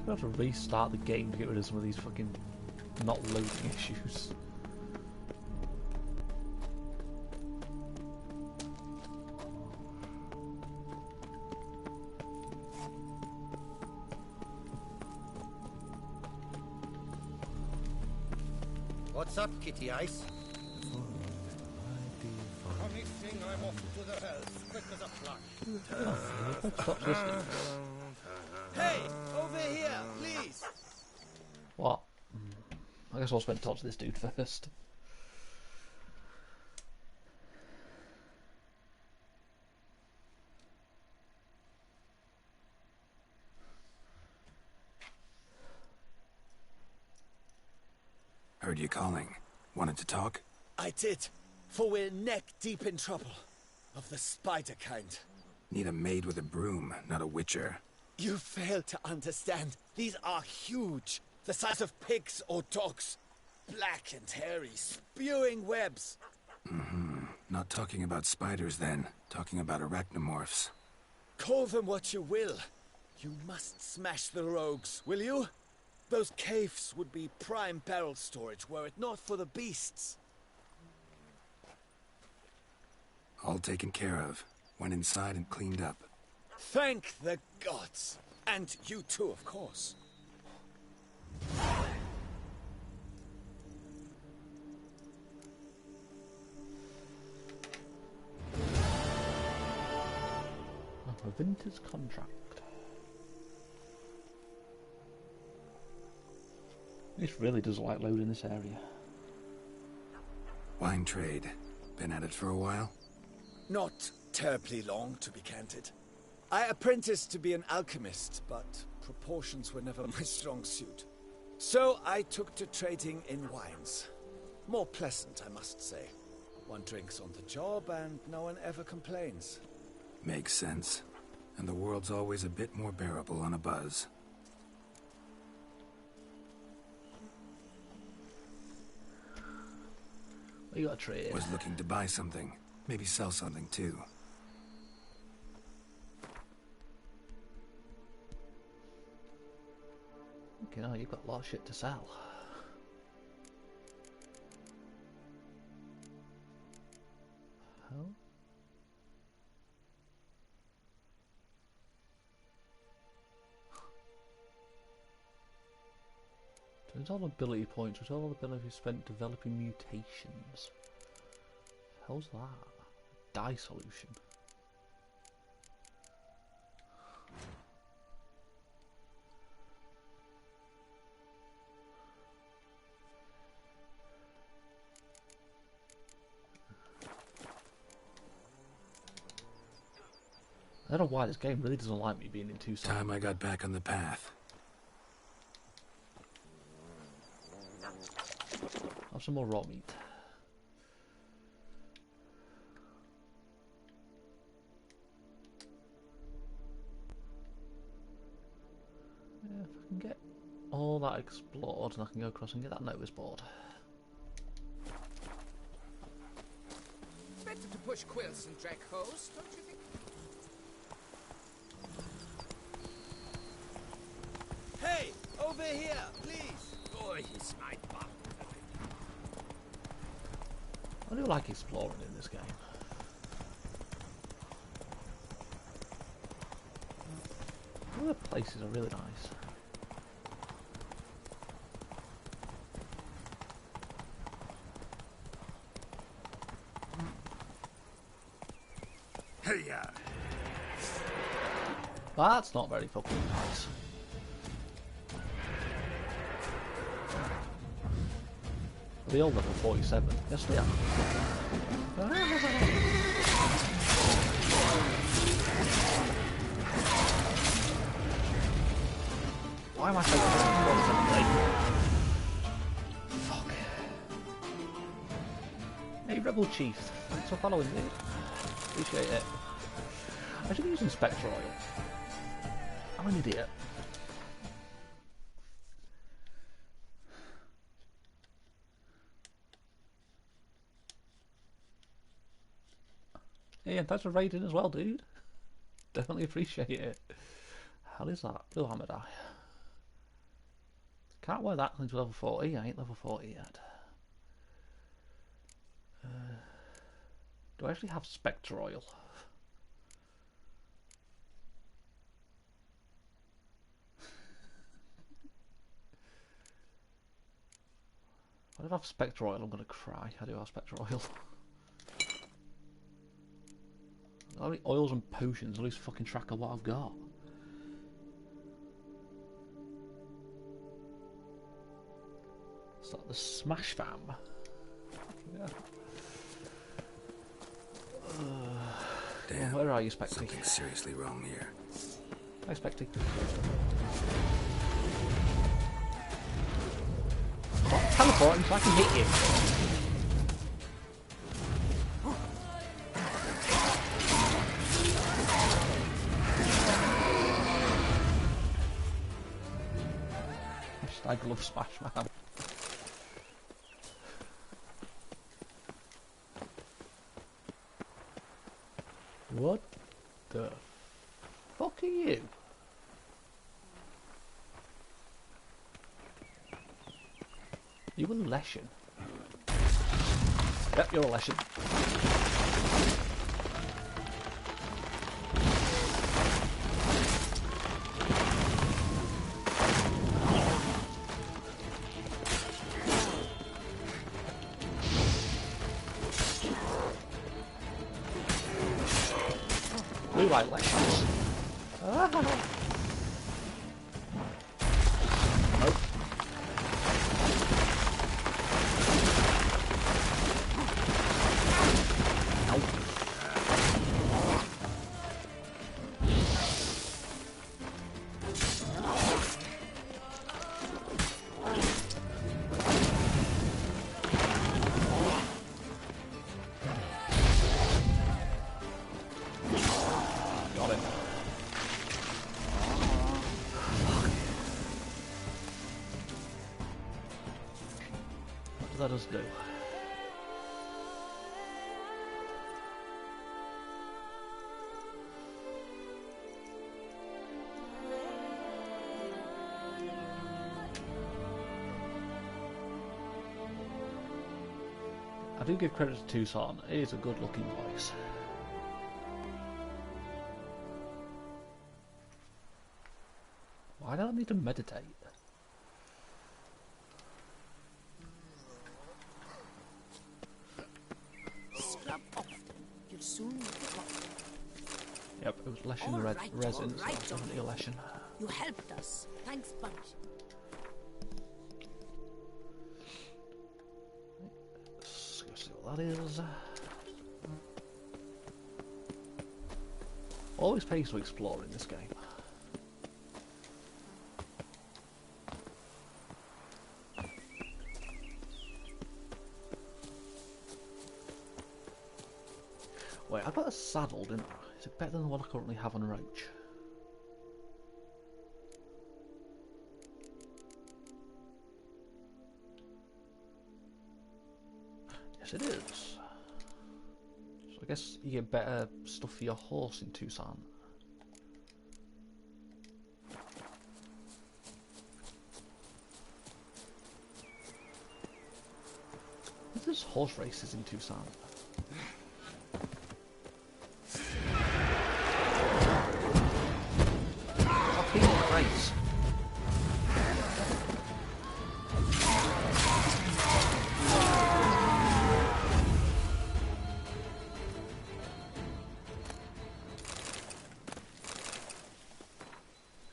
I have to restart the game to get rid of some of these fucking not loading issues. What's up, Kitty Ice? Promising I'm off to the hells, quick as a flash. Stop listening. Hey, over here, please. What? I guess I'll spend to talk to this dude first. Heard you calling. Wanted to talk? I did, for we're neck deep in trouble. Of the spider kind. Need a maid with a broom, not a witcher. You fail to understand. These are huge. The size of pigs or dogs. Black and hairy, spewing webs. Not talking about spiders then. Talking about arachnomorphs. Call them what you will. You must smash the rogues, will you? Those caves would be prime barrel storage were it not for the beasts. All taken care of. Went inside and cleaned up. Thank the gods. And you too, of course. A vintage contract. This really does like loading this area. Wine trade. Been at it for a while? Not terribly long, to be candid. I apprenticed to be an alchemist, but proportions were never my strong suit. So I took to trading in wines. More pleasant, I must say. One drinks on the job and no one ever complains. Makes sense. And the world's always a bit more bearable on a buzz. What you got a trade? Was looking to buy something. Maybe sell something too. Okay, now you've got a lot of shit to sell. Hell? Total ability points, total ability spent developing mutations. hell's that? Dye solution. I don't know why this game really doesn't like me being in two sides. Time I got back on the path. Have some more raw meat. Yeah, if I can get all that explored, and I can go across and get that notice board. Better to push quills and drag hose, don't you think? Hey, over here, please. Oh, he's my bum. I do like exploring in this game. All the places are really nice. Hey, yeah. That's not very fucking nice. Are they all level 47? Yes, they are. Why am I taking this? Fuck. Hey, Rebel Chief. Thanks for following me. Appreciate it. I should be using Spectre Oil. I'm an idiot. Hey, and thanks for raiding as well, dude. Definitely appreciate it. Hell is that? Blue Hammer die. Can't wear that into level 40. I ain't level 40 yet. Do I actually have Spectre Oil? If I have Spectre Oil, I'm gonna cry. I do have Spectre Oil. All the oils and potions, I lose fucking track of what I've got. It's like the Smash Fam. Yeah. Damn. Where are you, Spectre? Something's seriously wrong here. Hi, Spectre. Stop teleporting so I can hit you. I love Smash Man. What the fuck are you? You a Leshen? Yep, you're a Leshen. Blue light Leshens. Ah. Nope. Got it. What does that just do? I do give credit to Tucson. It is a good looking voice. Why do I need to meditate? Scrub Yep, it was Leshen resin, so definitely a Leshen. You helped us. Thanks, bunch. Let's go see what that is. Always pays to explore in this game. Wait, I got a saddle, didn't I? Is it better than the one I currently have on Roach? Yes, it is. So I guess you get better stuff for your horse in Toussaint. There's horse races in Toussaint. Race.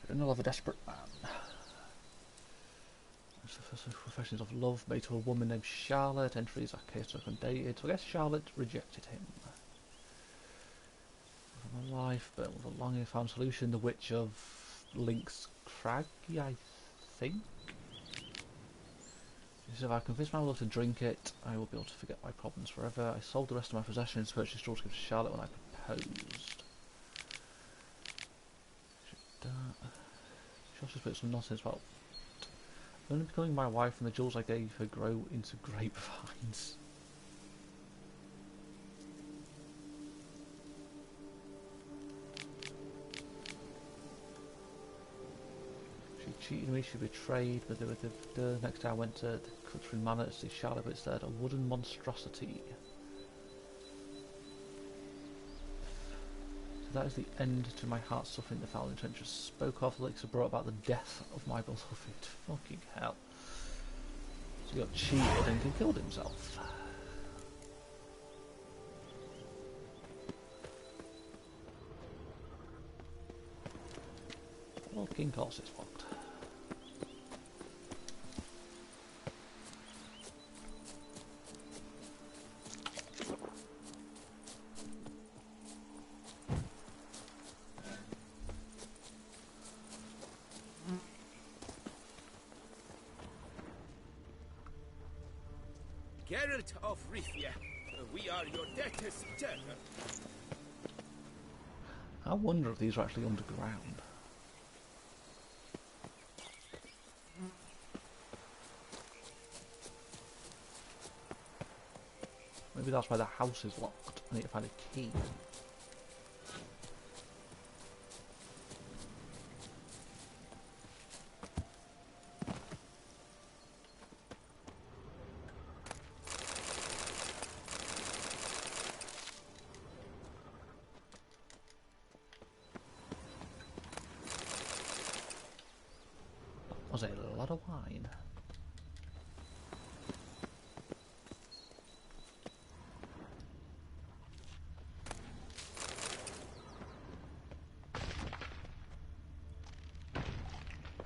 Journal of a Desperate Man. It's the first Professions of Love made to a woman named Charlotte. Entries are case undated, so I guess Charlotte rejected him. My life, but with a longing found solution, the Witch of Link's Craggy, I think. He said, if I convince my love to drink it, I will be able to forget my problems forever. I sold the rest of my possessions to purchase straw to give to Charlotte when I proposed. She also put some nonsense about only becoming my wife and the jewels I gave her grow into grapevines. Cheated me, she betrayed, but the next day I went to the Cutrin Manor to see Charlotte, but instead a wooden monstrosity. So that is the end to my heart suffering the foul intentions spoke of. Elixir brought about the death of my beloved. Fucking hell. So he got cheated and he killed himself. Well, King Horse is locked. Geralt of Rithia, we are your debtors, Turner. I wonder if these are actually underground. Maybe that's why the house is locked. I need to find a key. Was a lot of wine.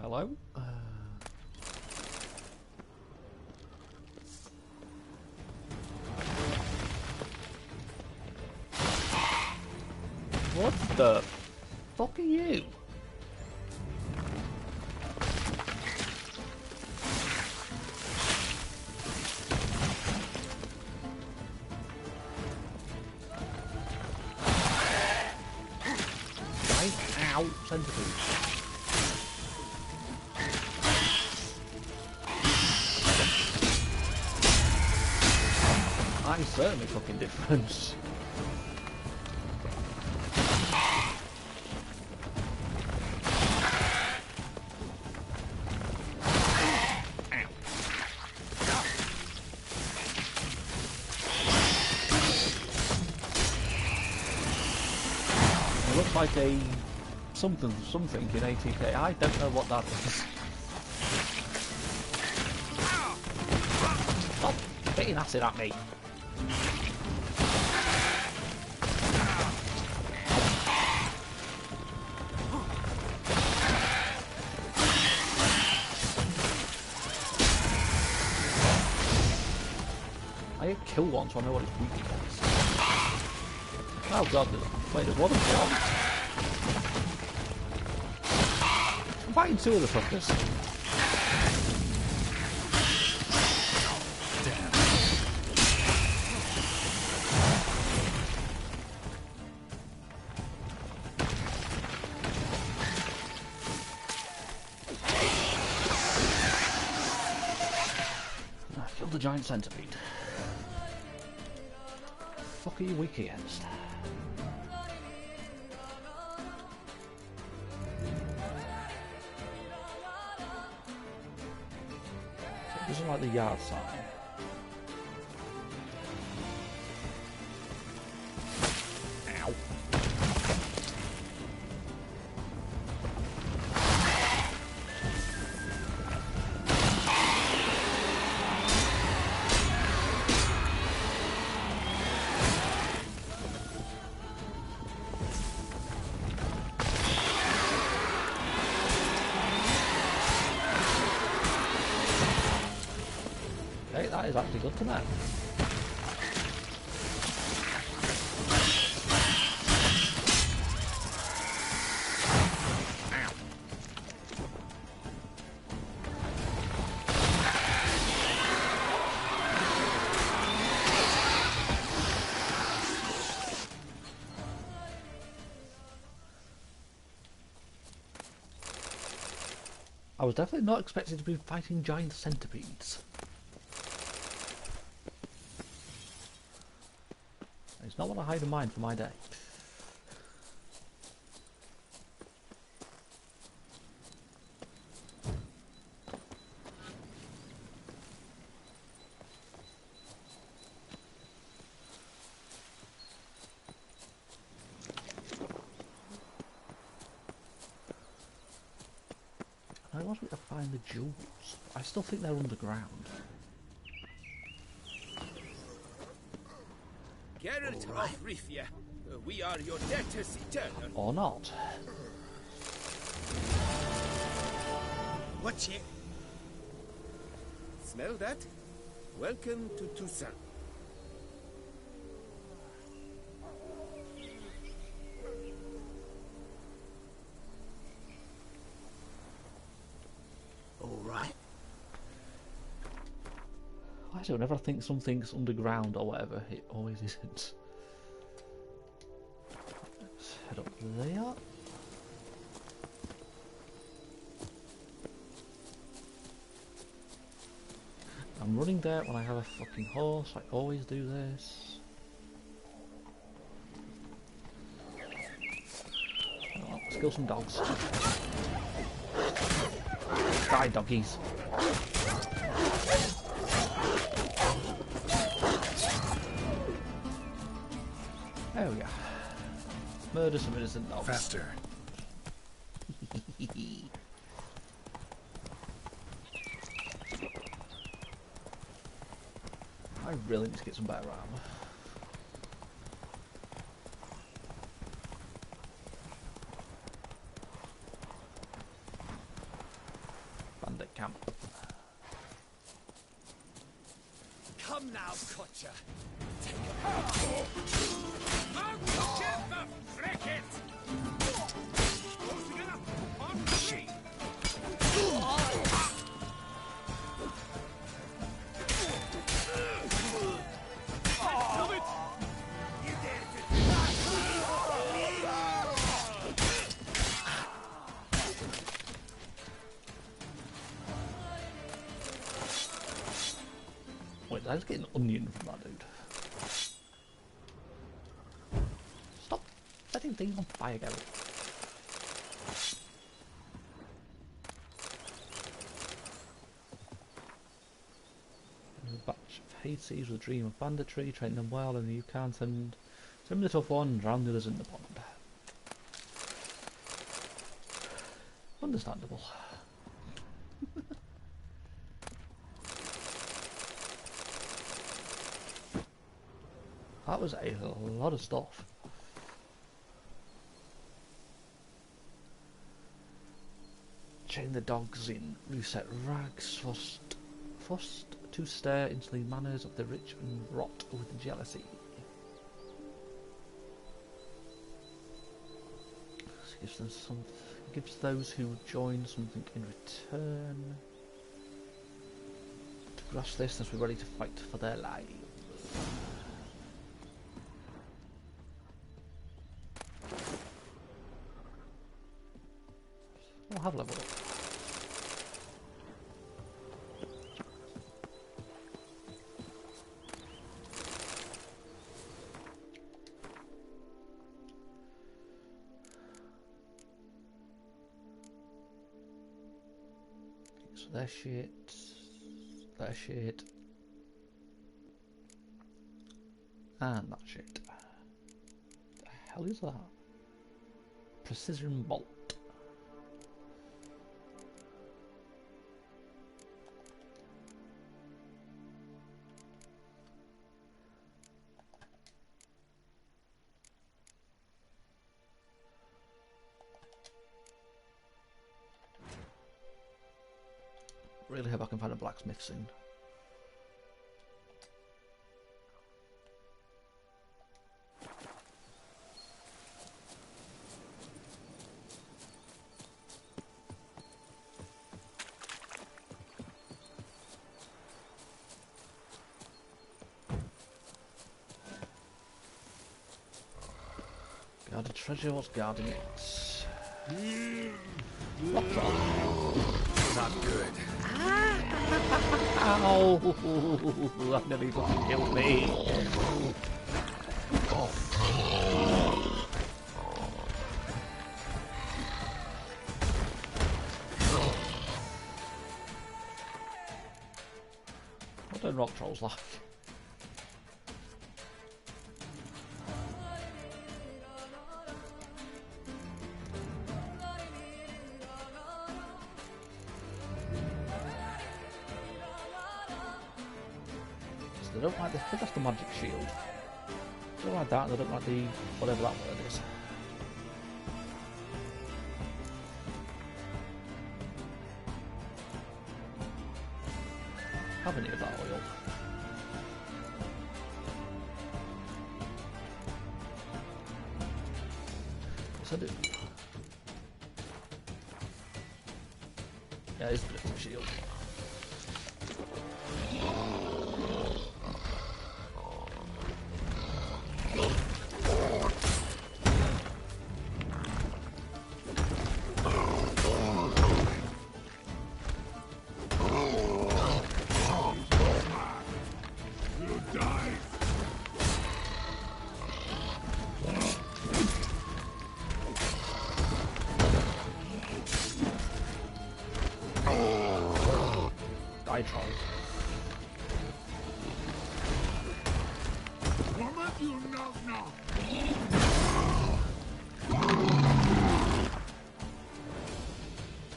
Hello? What the fuck are you? Ow, centipede. That is certainly fucking different. It looks like a something in ATK. I don't know what that is. Stop spitting acid at me. kill one so I know what it's weak against. Oh god, there's more than one. I'm fighting two of the fuckers. The giant centipede. Fuck are you weak against? It doesn't like the yard sign. Ow. That is actually good to know. I was definitely not expecting to be fighting giant centipedes. It's not what I hide in mind for my day. I wasn't to find the jewels. I still think they're underground. Geralt of Rivia, we are your debtors eternal. Or not. Watch it. Smell that? Welcome to Toussaint. All right. Why is it whenever I think something's underground or whatever, it always isn't? Let's head up there. I'm running there when I have a fucking horse, I always do this. Oh, let's kill some dogs. Die, doggies. There we go. Murder some innocent dogs. Faster. I really need to get some better armor. Bandit camp. Come now, Kutcher. Wait, did I just get an onion from that dude? Stop setting things on fire, Gary. A batch of Hades with a dream of banditry, train them well, and you can send the tough one and drown the others in the pond. Understandable. That was a lot of stuff. Chain the dogs in reset rags, Forced to stare into the manners of the rich and rot with jealousy. Gives them some. Gives those who join something in return. To grasp this, as we're ready to fight for their lives. I'll have leveled up. So they're shit. They're shit. And that shit. The hell is that? Precision bolt. Really hope I can find a blacksmith soon. Guarded treasure, what's guarding it? What's up? Not good. Ow! That nearly fucking killed me. What do rock trolls like? They don't like the, I think that's the magic shield. They don't like that, they don't like the, whatever that word is. Have any of that oil. Yes I do. Yeah, it's a bit of a shield.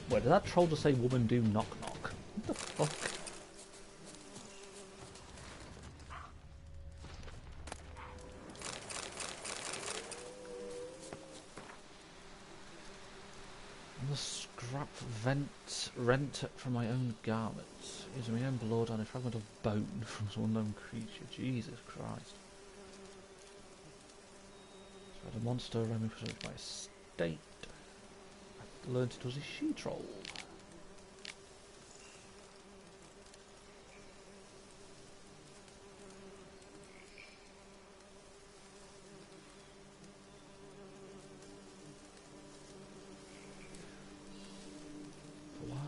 Wait, did that troll just say woman do knock knock? What the fuck? The scrap rent from my own garments. Using my own blood and a fragment of bone from some unknown creature. Jesus Christ. So I had a monster around me preserved by estate. I learned it was a she-troll.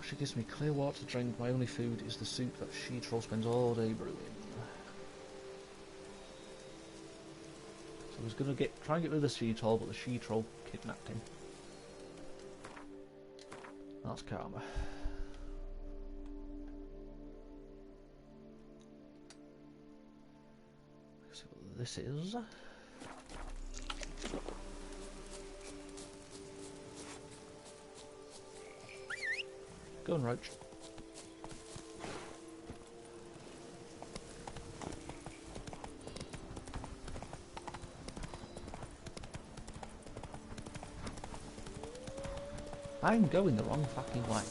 She gives me clear water to drink. My only food is the soup that she-troll spends all day brewing. So I was going to try and get rid of the she-troll, but the she-troll kidnapped him. That's karma. Let's see what this is. Go on, Roach. I'm going the wrong fucking way.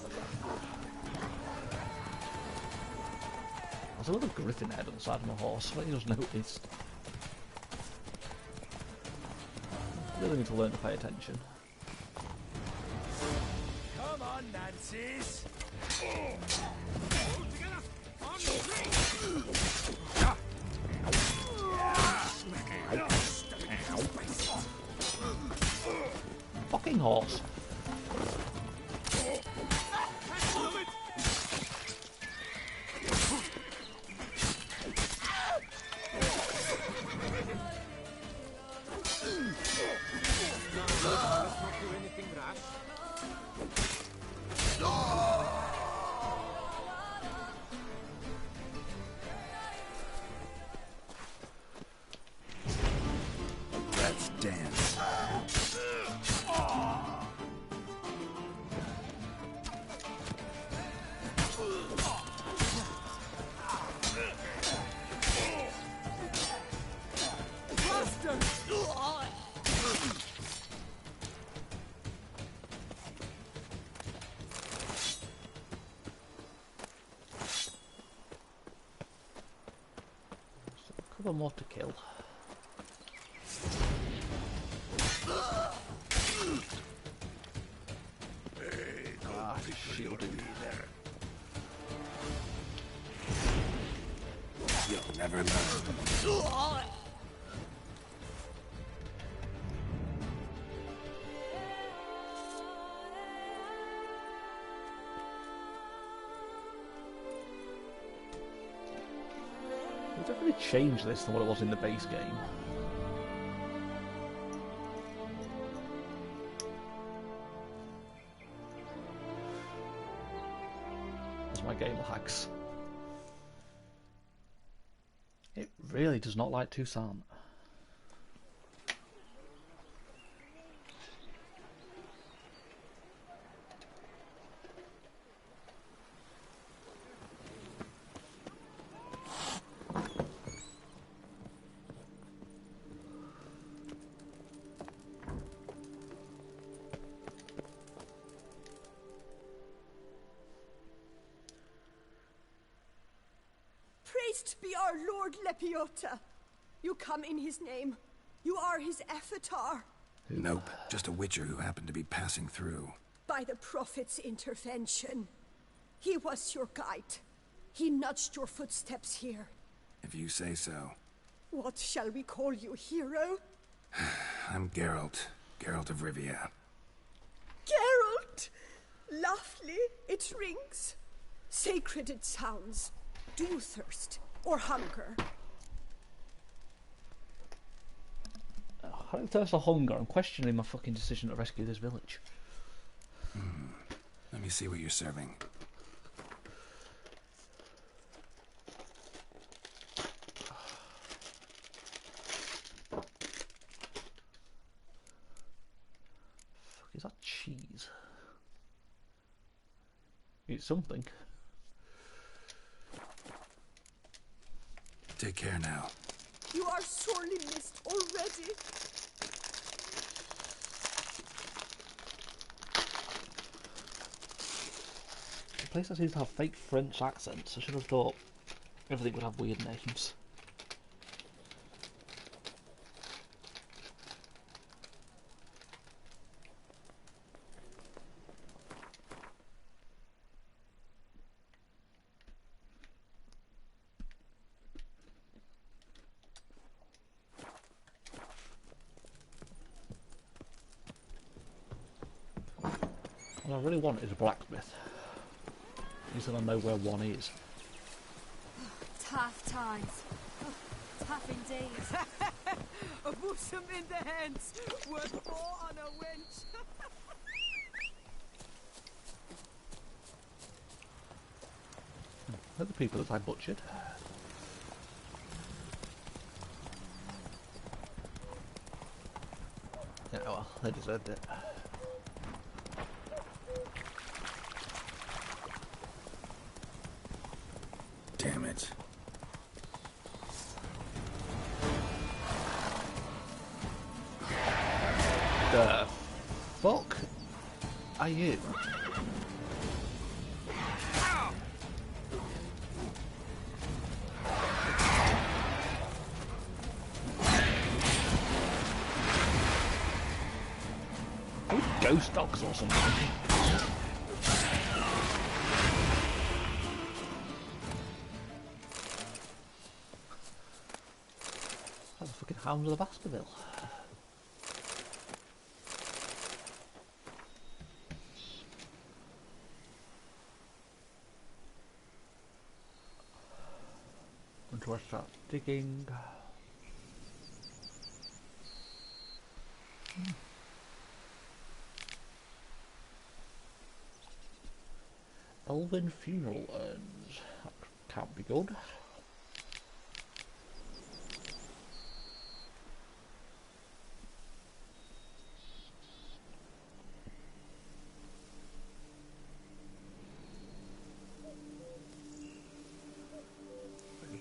There's a little griffin head on the side of my horse. I just noticed. Really need to learn to pay attention. Come on, Nancy's. Fucking horse. Let's dance. A couple more to kill. Shielded. You'll never learn. They've definitely changed this than what it was in the base game. My game lags. It really does not like Toussaint. Praised be our Lord Lepiota. You come in his name. You are his avatar. Nope, just a witcher who happened to be passing through. By the prophet's intervention. He was your guide. He nudged your footsteps here. If you say so. What shall we call you, hero? I'm Geralt. Geralt of Rivia. Geralt! Lovely, it rings. Sacred it sounds. Do thirst or hunger. I don't thirst or hunger. I'm questioning my fucking decision to rescue this village. Let me see what you're serving. Fuck, is that cheese? It's something. Take care now. You are sorely missed already. The place that seems to have fake French accents. I should have thought everything would have weird names. What I really want is a blacksmith. You said I know where one is. Tough times. Oh, tough indeed. A bosom in the hands, worth more on a wench. They're the people that I butchered. Yeah, well, they deserved it. Damn it. The fuck are you? ghost dogs or something. That's the fucking Hounds of the Baskerville. And do I start digging? Elven funeral urns. That can't be good.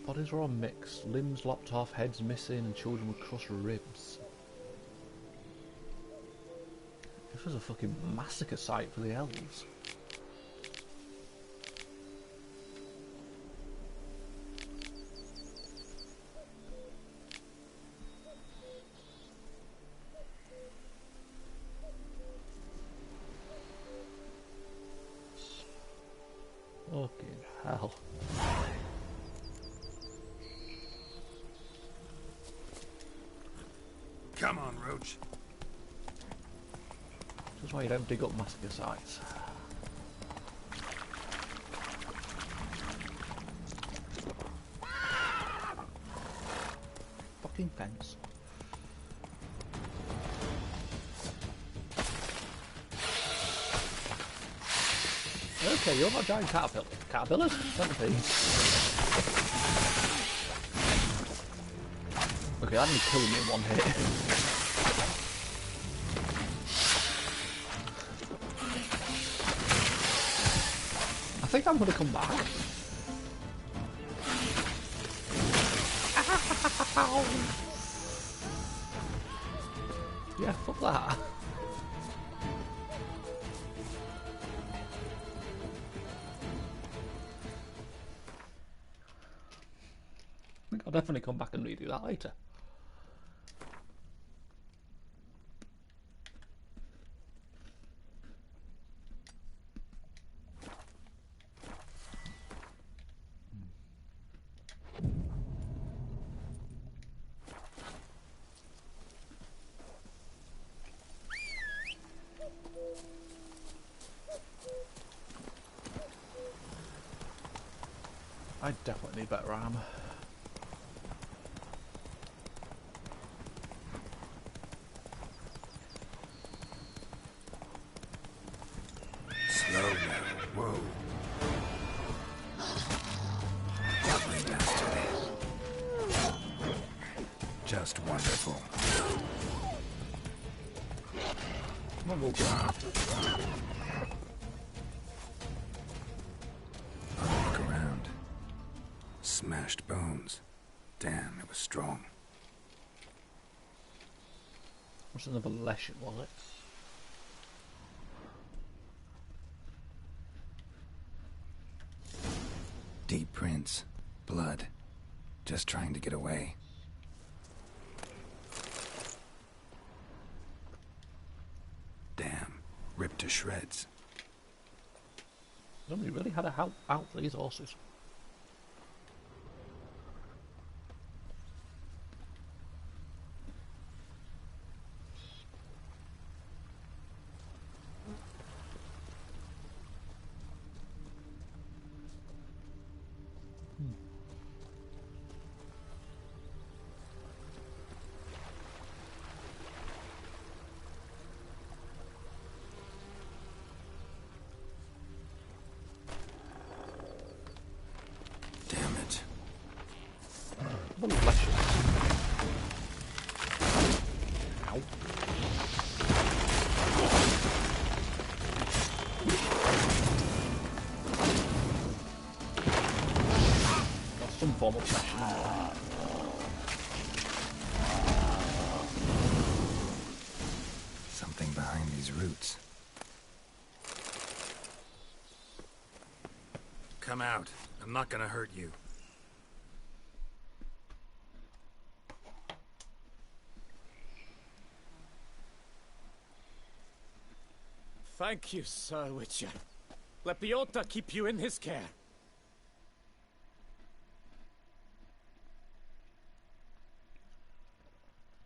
Bodies are all mixed, limbs lopped off, heads missing, and children with crushed ribs. This was a fucking massacre site for the elves. Fucking hell. Come on, Roach. This is why you don't dig up massacre sites. Fucking fence. Okay, you're not giant caterpillar. Caterpillars? Centipedes. Okay, that didn't kill me in one hit. I think I'm gonna come back. Yeah, fuck that. I'll definitely come back and redo that later. I definitely need better armor. Slow now. Whoa. Lovely master. Just wonderful. I'll look around. Smashed bones. Damn, it was strong. What's another lesson, was it? Deep prints. Blood. Just trying to get away. Damn. Ripped to shreds. Nobody really had a help out for these horses. Some form of fashion. Something behind these roots. Come out. I'm not gonna hurt you. Thank you, Sir Witcher. Let Biota keep you in his care.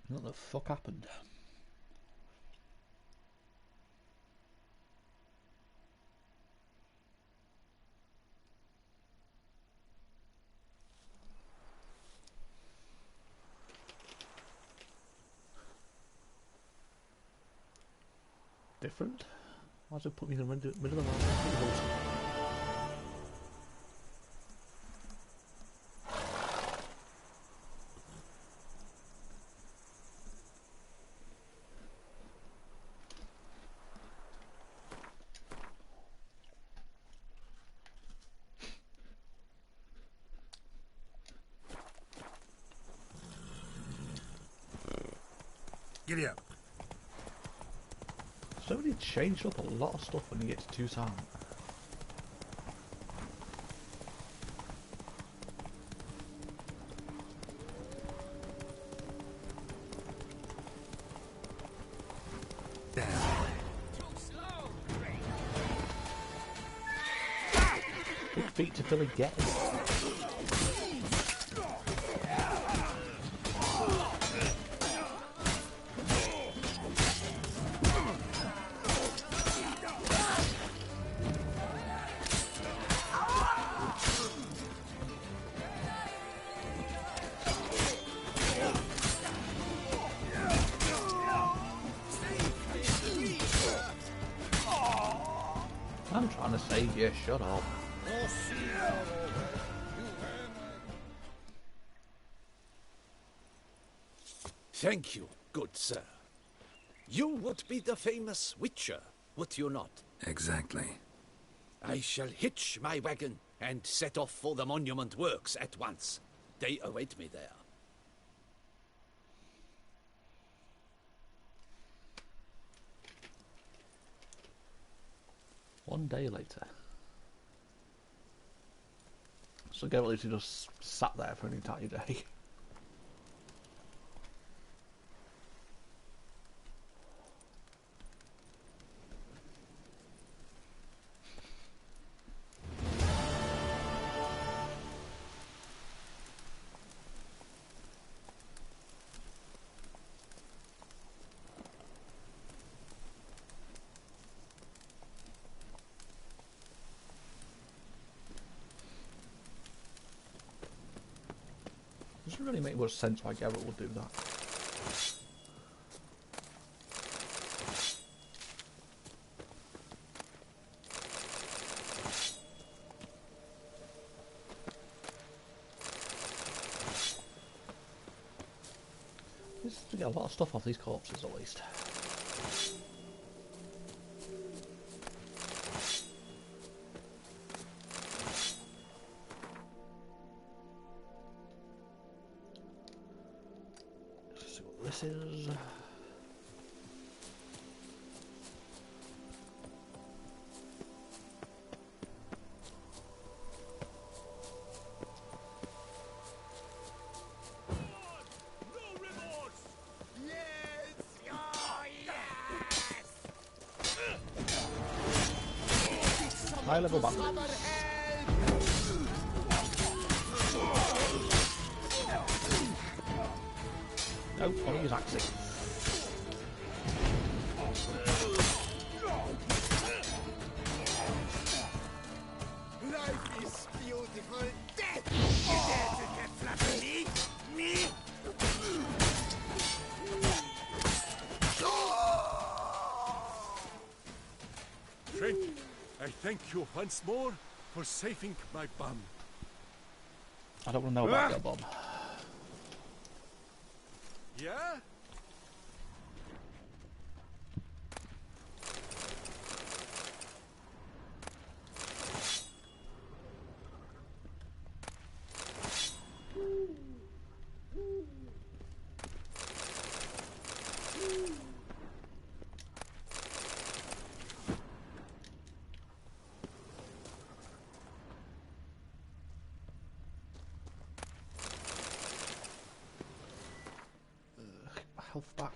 What the fuck happened? Different? Why does it put me in the middle of the road? Giddy up. Somebody changed up a lot of stuff when you get to Tucson. Big feet to Philly get. I'm trying to save you, shut up. Thank you, good sir. You would be the famous Witcher, would you not? Exactly. I shall hitch my wagon and set off for the monument works at once. They await me there. One day later. So Geralt literally just sat there for an entire day. Doesn't really make much sense why Geralt would do that. Just to get a lot of stuff off these corpses at least. This is high level battle. Nope, I'll use Axie. Life is beautiful. Death! You dare to get flat me? Me? Trent, I thank you once more for saving my bum. I don't want to know about your bomb. Yeah? Health back.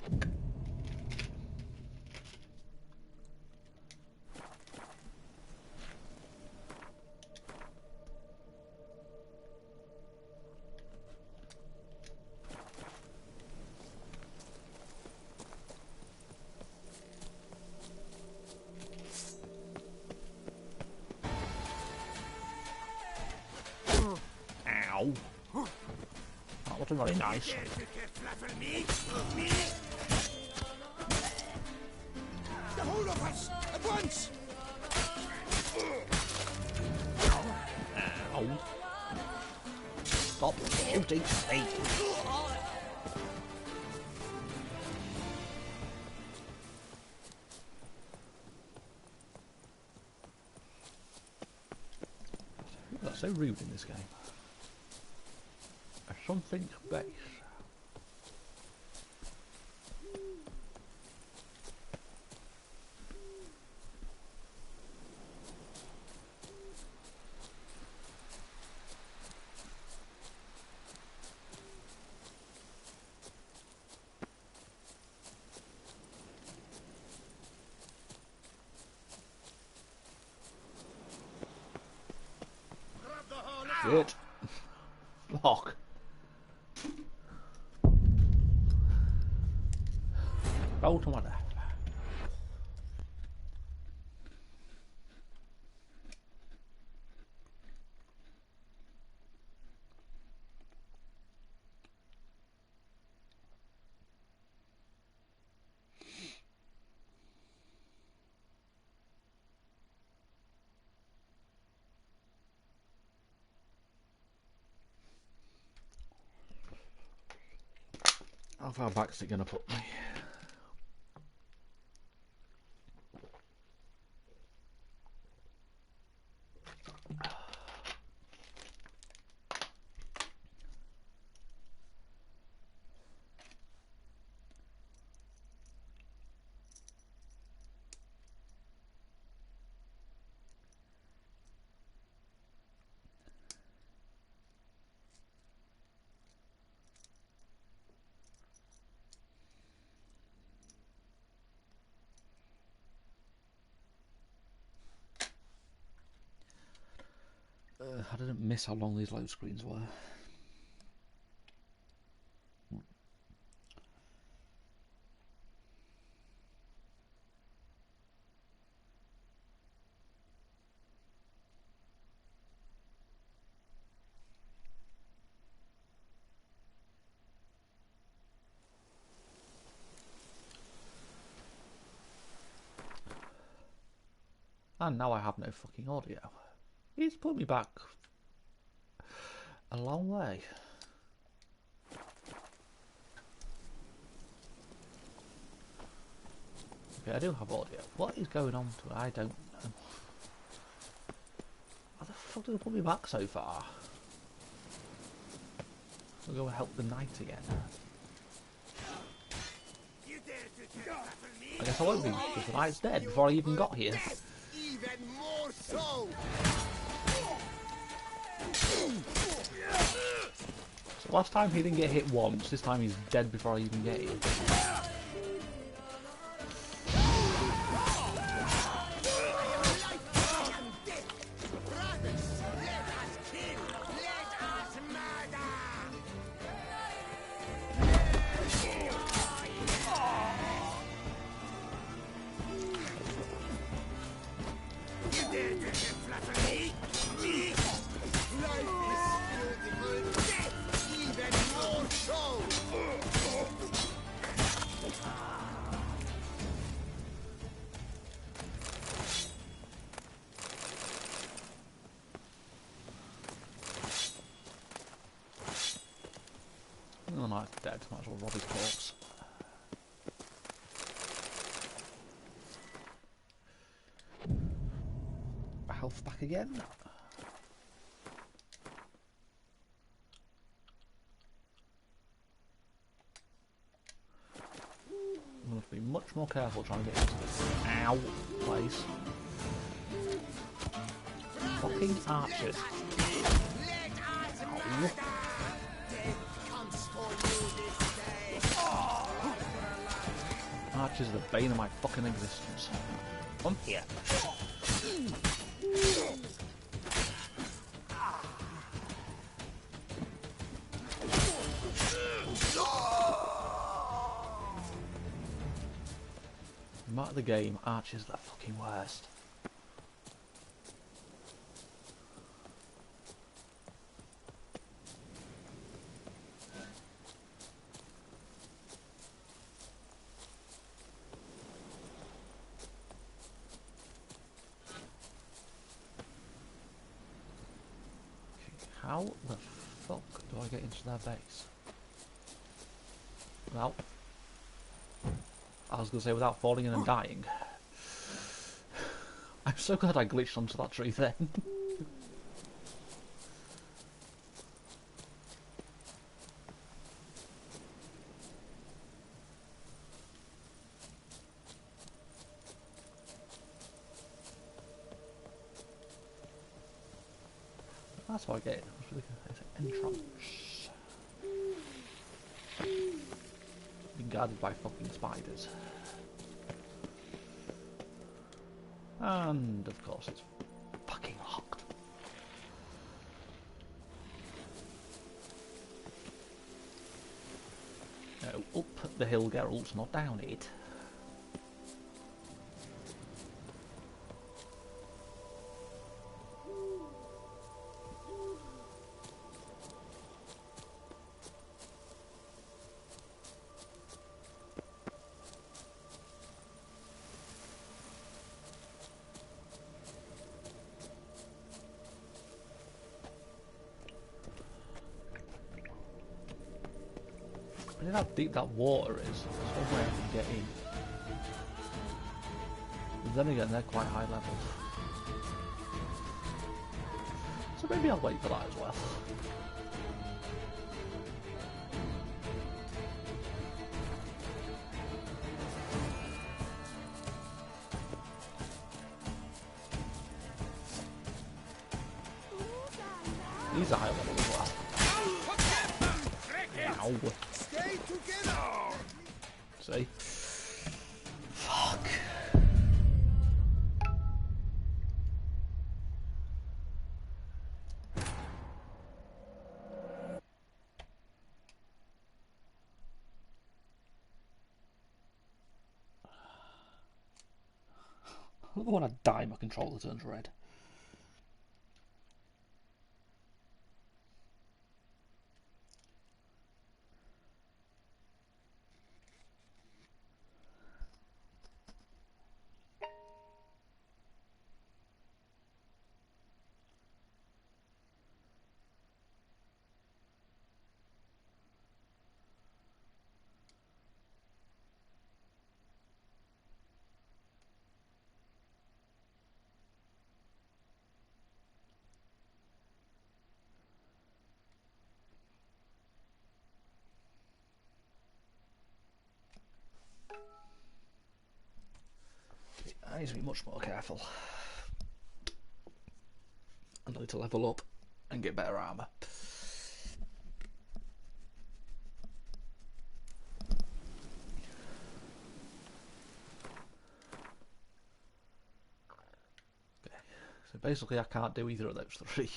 Ow. That wasn't very nice. The whole of us at once! Ow. Stop shooting me. That's so rude in this game. Something base. Shit. Fuck. Go to my left. How far back's it gonna put me? I didn't miss how long these load screens were. And now I have no fucking audio. He's put me back a long way. Okay, I do have audio. What is going on to it? I don't know. How the fuck did they put me back so far? I'll go help the knight again. I guess I won't be, because the knight's dead before I even got here. Even more so! So last time he didn't get hit once, this time he's dead before I even get here. Oh no, it's dead. Might as well rob his corpse. Health back again. I must be much more careful trying to get into this ow place. Fucking archers. Ow. Archers are the bane of my fucking existence. Come here. No matter the game, archers are the fucking worst. How the fuck do I get into their base? Well, I was going to say without falling in and dying. I'm so glad I glitched onto that tree then. That's how I get it. It's really good. It's an entrance. Being guarded by fucking spiders. And of course it's fucking locked. No, up the hill, Geralt, not down it. I don't know how deep that water is. There's no way I can get in. But then again, they're quite high level. So maybe I'll wait for that as well. These are high level as well. Ow. Stay together. See? Fuck. When I die, my controller turns red. I need to be much more careful. I need to level up and get better armour. Okay, so basically I can't do either of those three.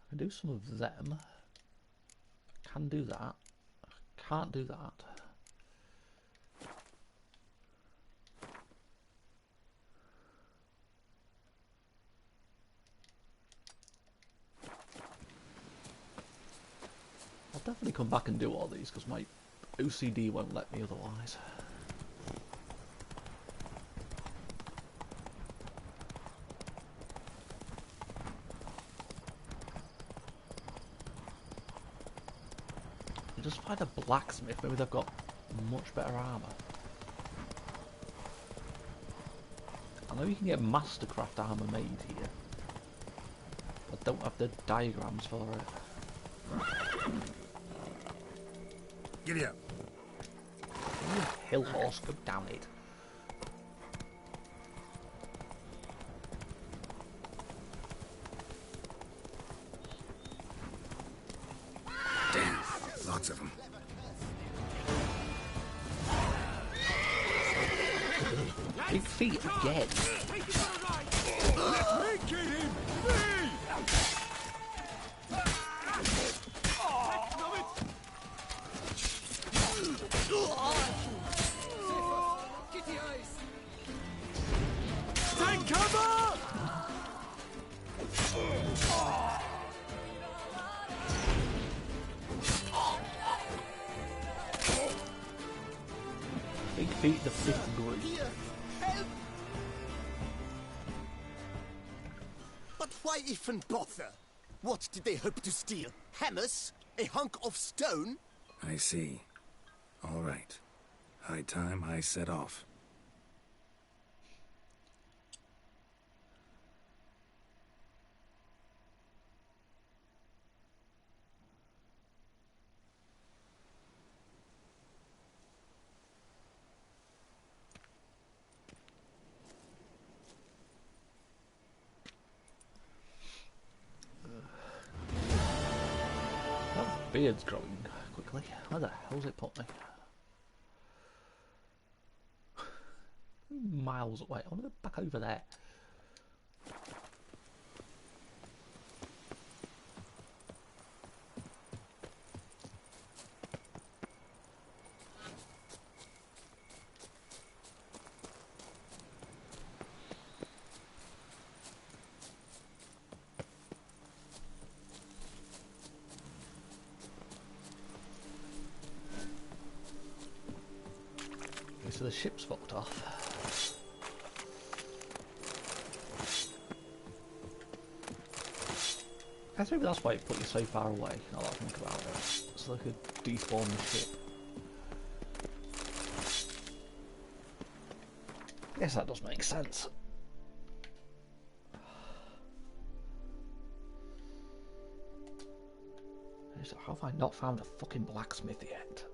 I can do some of them. I can do that. Can't do that. I'll definitely come back and do all these because my OCD won't let me otherwise. Just find a blacksmith, maybe they've got much better armour. I know you can get Mastercraft armour made here. I don't have the diagrams for it. Giddy up. You hill horse, go down it. Lots of them. Big feet again. Take cover! Big feet the 5th degree. Why even bother? What did they hope to steal? Hammers? A hunk of stone? I see. All right. High time I set off. Beard's growing quickly. Where the hell's it put me? Miles away. I want to go back over there. So the ship's fucked off. I guess maybe that's why it put you so far away, now that I think about it. So they could despawn the ship. I guess that does make sense. How have I not found a fucking blacksmith yet?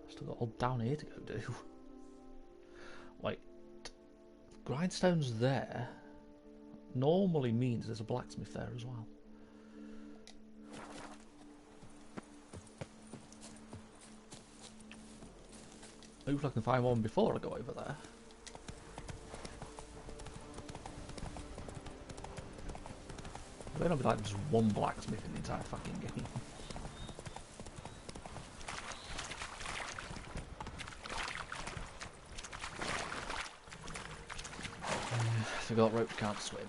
Still got all down here to go do. Wait, grindstones there normally means there's a blacksmith there as well. Hopefully I can find one before I go over there. There will be like just one blacksmith in the entire fucking game. Forgot rope can't swim.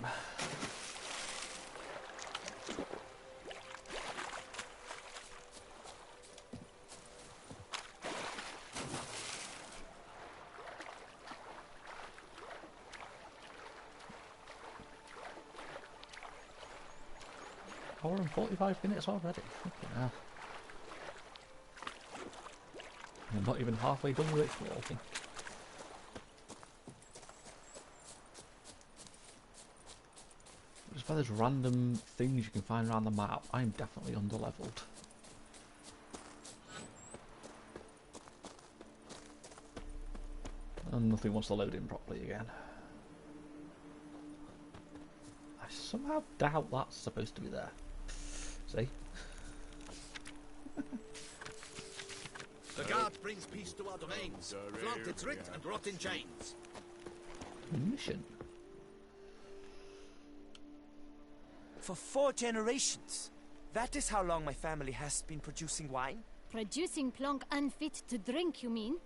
Hour and 45 minutes already. Fucking hell. I'm not even halfway done with exploring. Just by those random things you can find around the map, I'm definitely underleveled. And nothing wants to load in properly again. I somehow doubt that's supposed to be there. See? The guard brings peace to our domains. Flaunt its writ and rot in chains. Mission. For 4 generations. That is how long my family has been producing wine. Producing plonk unfit to drink, you mean?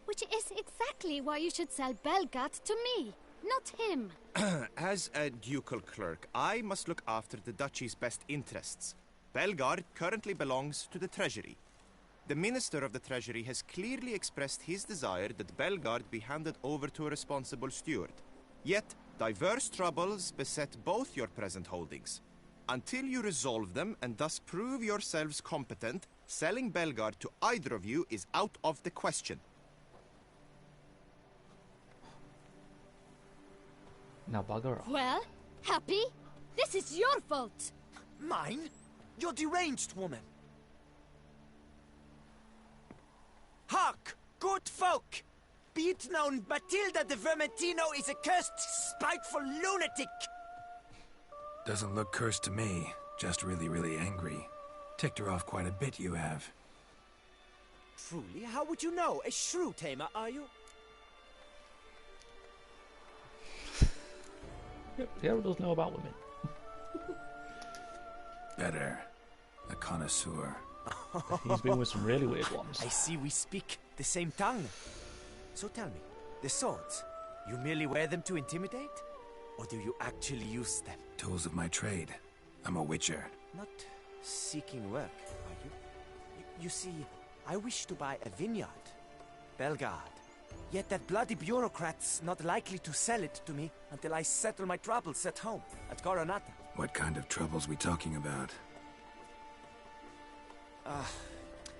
Which is exactly why you should sell Belgard to me, not him. As a ducal clerk, I must look after the duchy's best interests. Belgard currently belongs to the treasury. The minister of the treasury has clearly expressed his desire that Belgard be handed over to a responsible steward. Yet, diverse troubles beset both your present holdings. Until you resolve them and thus prove yourselves competent, selling Belgard to either of you is out of the question. Now bugger off. Well, happy? This is your fault. Mine? You're deranged, woman. Hark, good folk! Be it known, Matilda de Vermentino is a cursed, spiteful lunatic! Doesn't look cursed to me, just really, really angry. Ticked her off quite a bit, you have. Truly, how would you know? A shrew tamer, are you? Yep, the hero does know about women. Better. A connoisseur. He's been with some really weird ones. I see we speak the same tongue. So tell me, the swords, you merely wear them to intimidate? Or do you actually use them? Tools of my trade. I'm a witcher. Not seeking work, are you? You see, I wish to buy a vineyard. Belgard, Yet that bloody bureaucrat's not likely to sell it to me until I settle my troubles at home, at Coronata. What kind of troubles we talking about?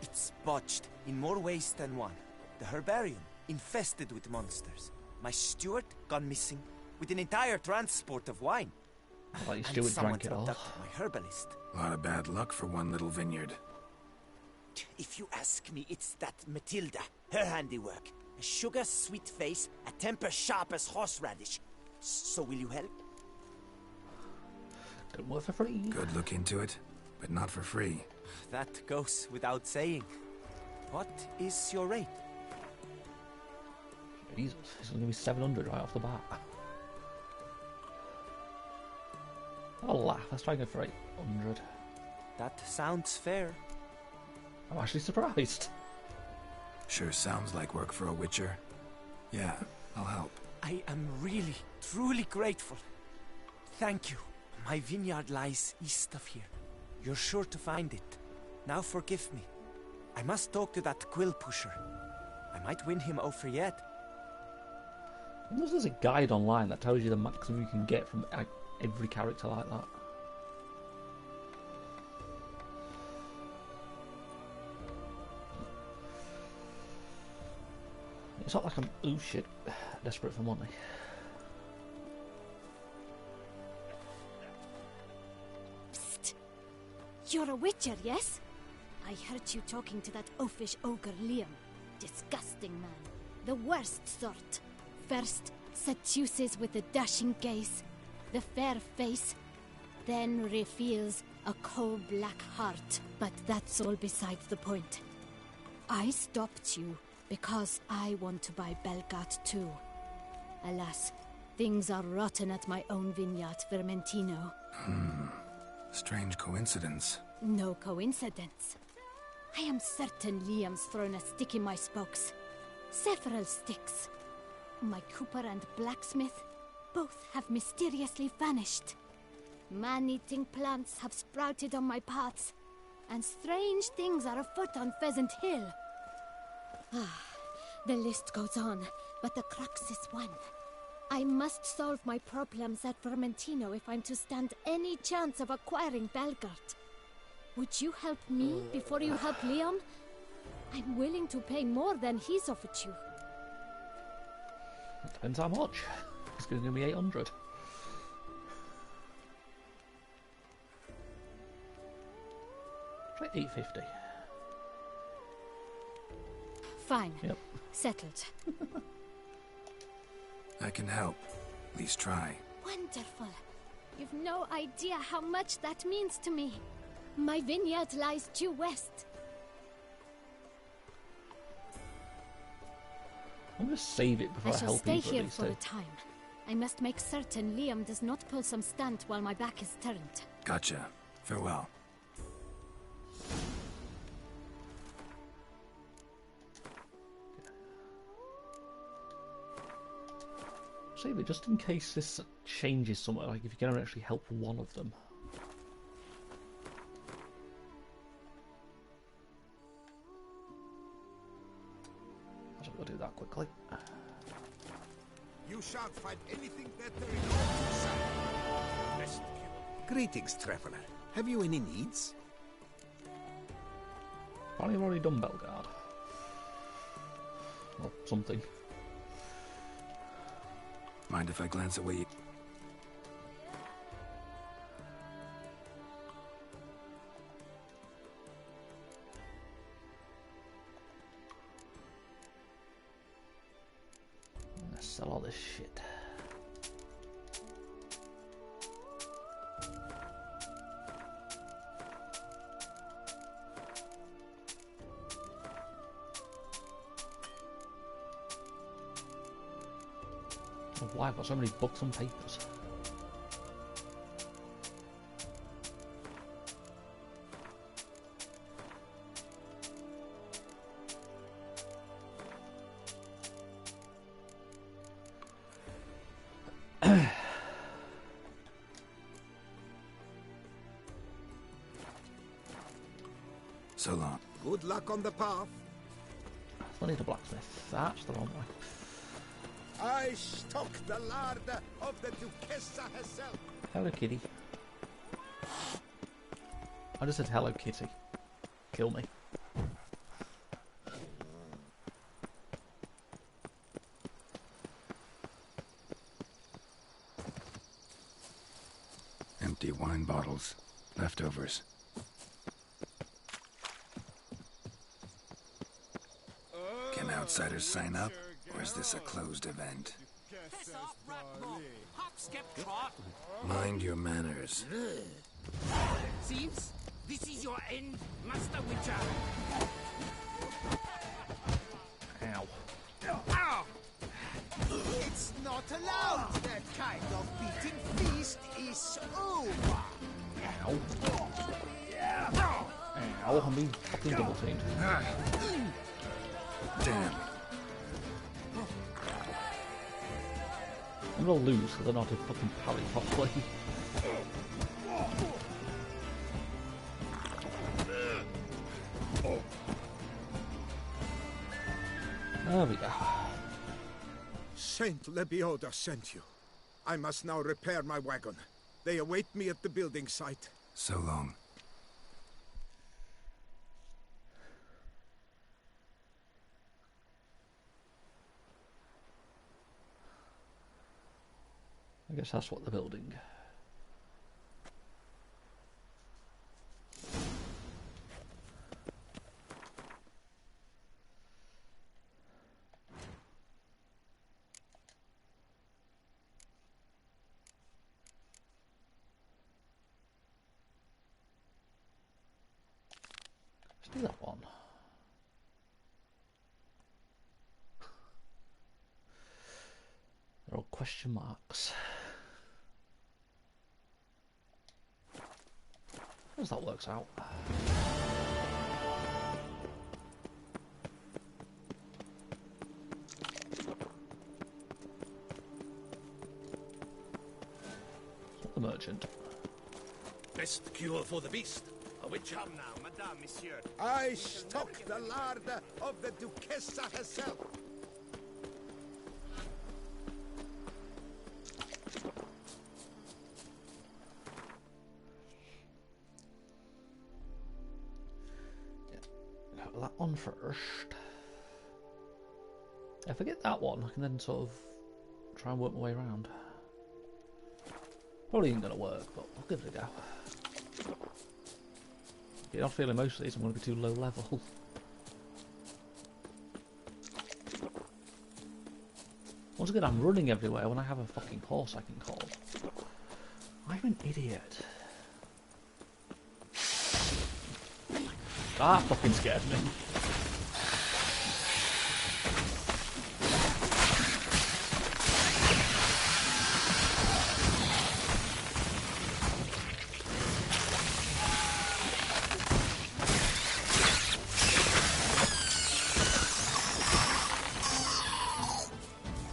It's botched in more ways than one. The herbarium, infested with monsters. My steward gone missing, with an entire transport of wine. Like your And steward someone drank it all. abducted my herbalist. A lot of bad luck for one little vineyard. If you ask me, it's that Matilda, her handiwork. A sugar-sweet face, a temper sharp as horseradish. So will you help? Don't work for free. Could look into it, but not for free. That goes without saying. What is your rate? Jesus, it's going to be 700 right off the bat. I'll laugh. Let's try and go for 800. That sounds fair. I'm actually surprised. Sure sounds like work for a witcher. Yeah, I'll help. I am really, truly grateful. Thank you. My vineyard lies east of here. You're sure to find it. Now forgive me. I must talk to that quill pusher. I might win him over yet. I wonder if there's a guide online that tells you the maximum you can get from every character like that. It's not like I'm, oh shit, desperate for money. Psst. You're a witcher, yes? I heard you talking to that oafish ogre Liam. Disgusting man. The worst sort. First, seduces with a dashing gaze, the fair face, then reveals a coal-black heart. But that's all beside the point. I stopped you because I want to buy Belgard too. Alas, things are rotten at my own vineyard, Vermentino. Strange coincidence. No coincidence. I am certain Liam's thrown a stick in my spokes. Several sticks. My cooper and blacksmith both have mysteriously vanished. Man-eating plants have sprouted on my paths, and strange things are afoot on Pheasant Hill. The list goes on, but the crux is one. I must solve my problems at Vermentino if I'm to stand any chance of acquiring Belgard. Would you help me before you help Liam? I'm willing to pay more than he's offered you. Depends how much. It's going to be 800. Try 850. Fine. Yep. Settled. I can help. At least try. Wonderful. You've no idea how much that means to me. My vineyard lies due west. I'm going to save it before I shall help stay either here of these for two. a time. I must make certain Liam does not pull some stunt while my back is turned. Gotcha. Farewell. Save it just in case this changes somewhere, like if you can actually help one of them. So we'll do that quickly. You shan't find anything better in all society. Best Greetings, traveler. Have you any needs? Apparently I've already done Belgard. Or something. Mind if I glance away? Let's sell all this shit. Why I've got so many books and papers? So long. Good luck on the path. Still need a blacksmith. That's the wrong way. I stock the lard of the Duchessa herself. Hello, kitty. I just said hello, kitty. Kill me. Empty wine bottles. Leftovers. Can outsiders sign up? Or is this a closed event? Piss off, rat mob. Hop, skip, trot. Mind your manners. Seems this is your end, Master Witcher. Ow. Ow! It's not allowed. That kind of beating feast is over. Ow. Ow, I'm being fucking double teamed. Damn. I'm gonna lose because I don't know how to fucking parry properly. There we go. Saint Lebioda sent you. I must now repair my wagon. They await me at the building site. So long. I guess that's what they're building. Let's do that one. They're all question marks. As that works out. The merchant. Best cure for the beast. A witch. Come now, Madame, Monsieur. I stock the lard of the Duchessa herself. That on first. If I get that one, I can then sort of try and work my way around. Probably ain't gonna work, but I'll give it a go. Yeah, I'm feeling most of these I'm gonna be too low level. Once again, I'm running everywhere when I have a fucking horse I can call. I'm an idiot. That fucking scared me.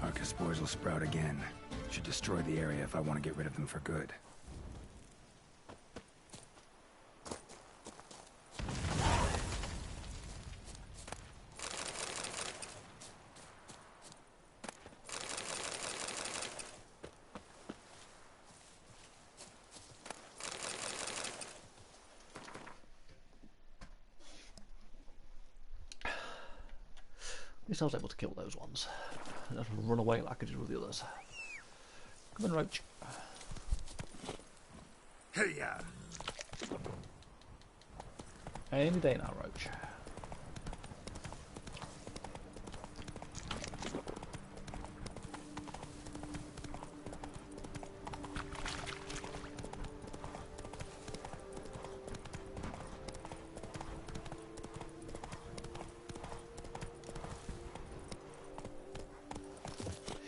Arcus spores will sprout again. Should destroy the area if I want to get rid of them for good. At least I was able to kill those ones. I don't run away like I did with the others. Come on, Roach. Hey, yeah. Any day now, Roach.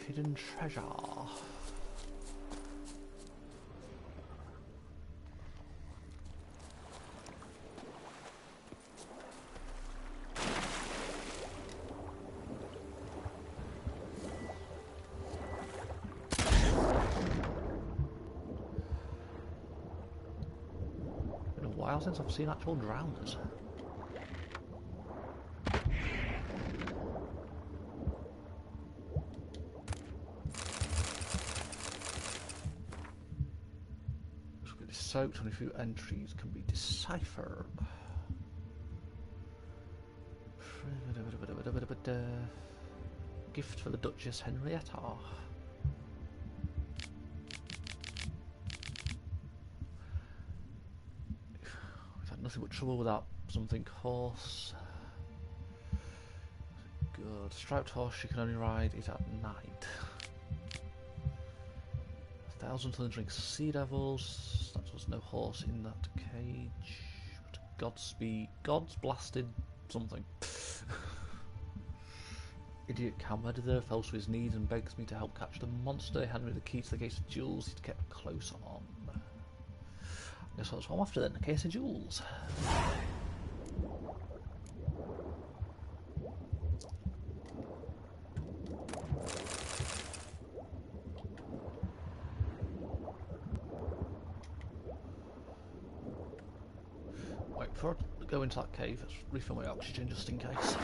Hidden treasure. Been a while since I've seen actual drowners. soaked, only a few entries can be deciphered. Gift for the Duchess Henrietta. We've had nothing but trouble with that something horse. Good. Striped horse she can only ride it at night. 1,000 tons drink sea devils. That was no horse in that cage. But God's blasted something. Idiot Cam editor fell to his knees and begs me to help catch the monster. He handed me the key to the case of jewels he'd kept close on. Guess that's what I'm after then, a case of jewels. Wait, before I go into that cave, let's refill my oxygen just in case.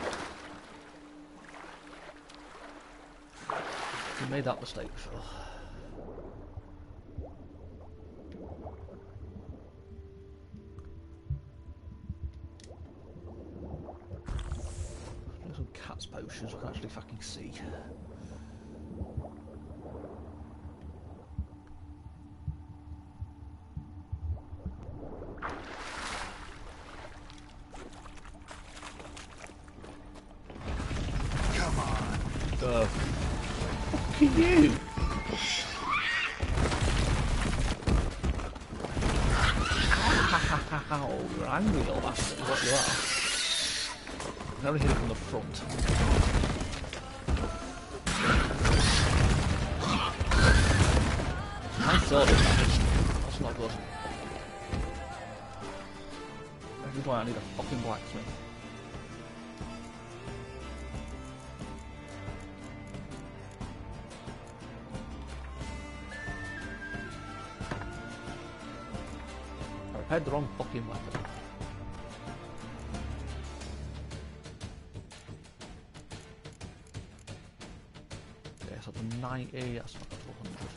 We made that mistake before. There's some cat's potions we can actually fucking see. Come on. Fuck you! Ow, you're angry little bastard, is what you are. I'm only hit it from the front. I thought it damaged. That's not good. This is why I need a fucking blacksmith. I had the wrong fucking weapon. Okay, so the 90, that's not to 100.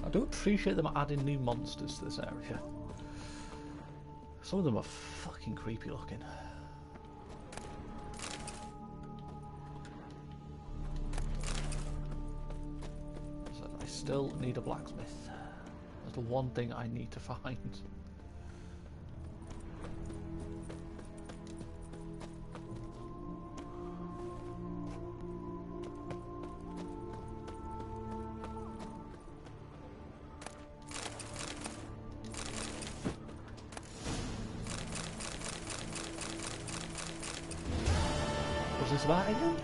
I do appreciate them adding new monsters to this area. Some of them are fucking creepy looking. So I still need a blacksmith. That's the one thing I need to find. Was this that again?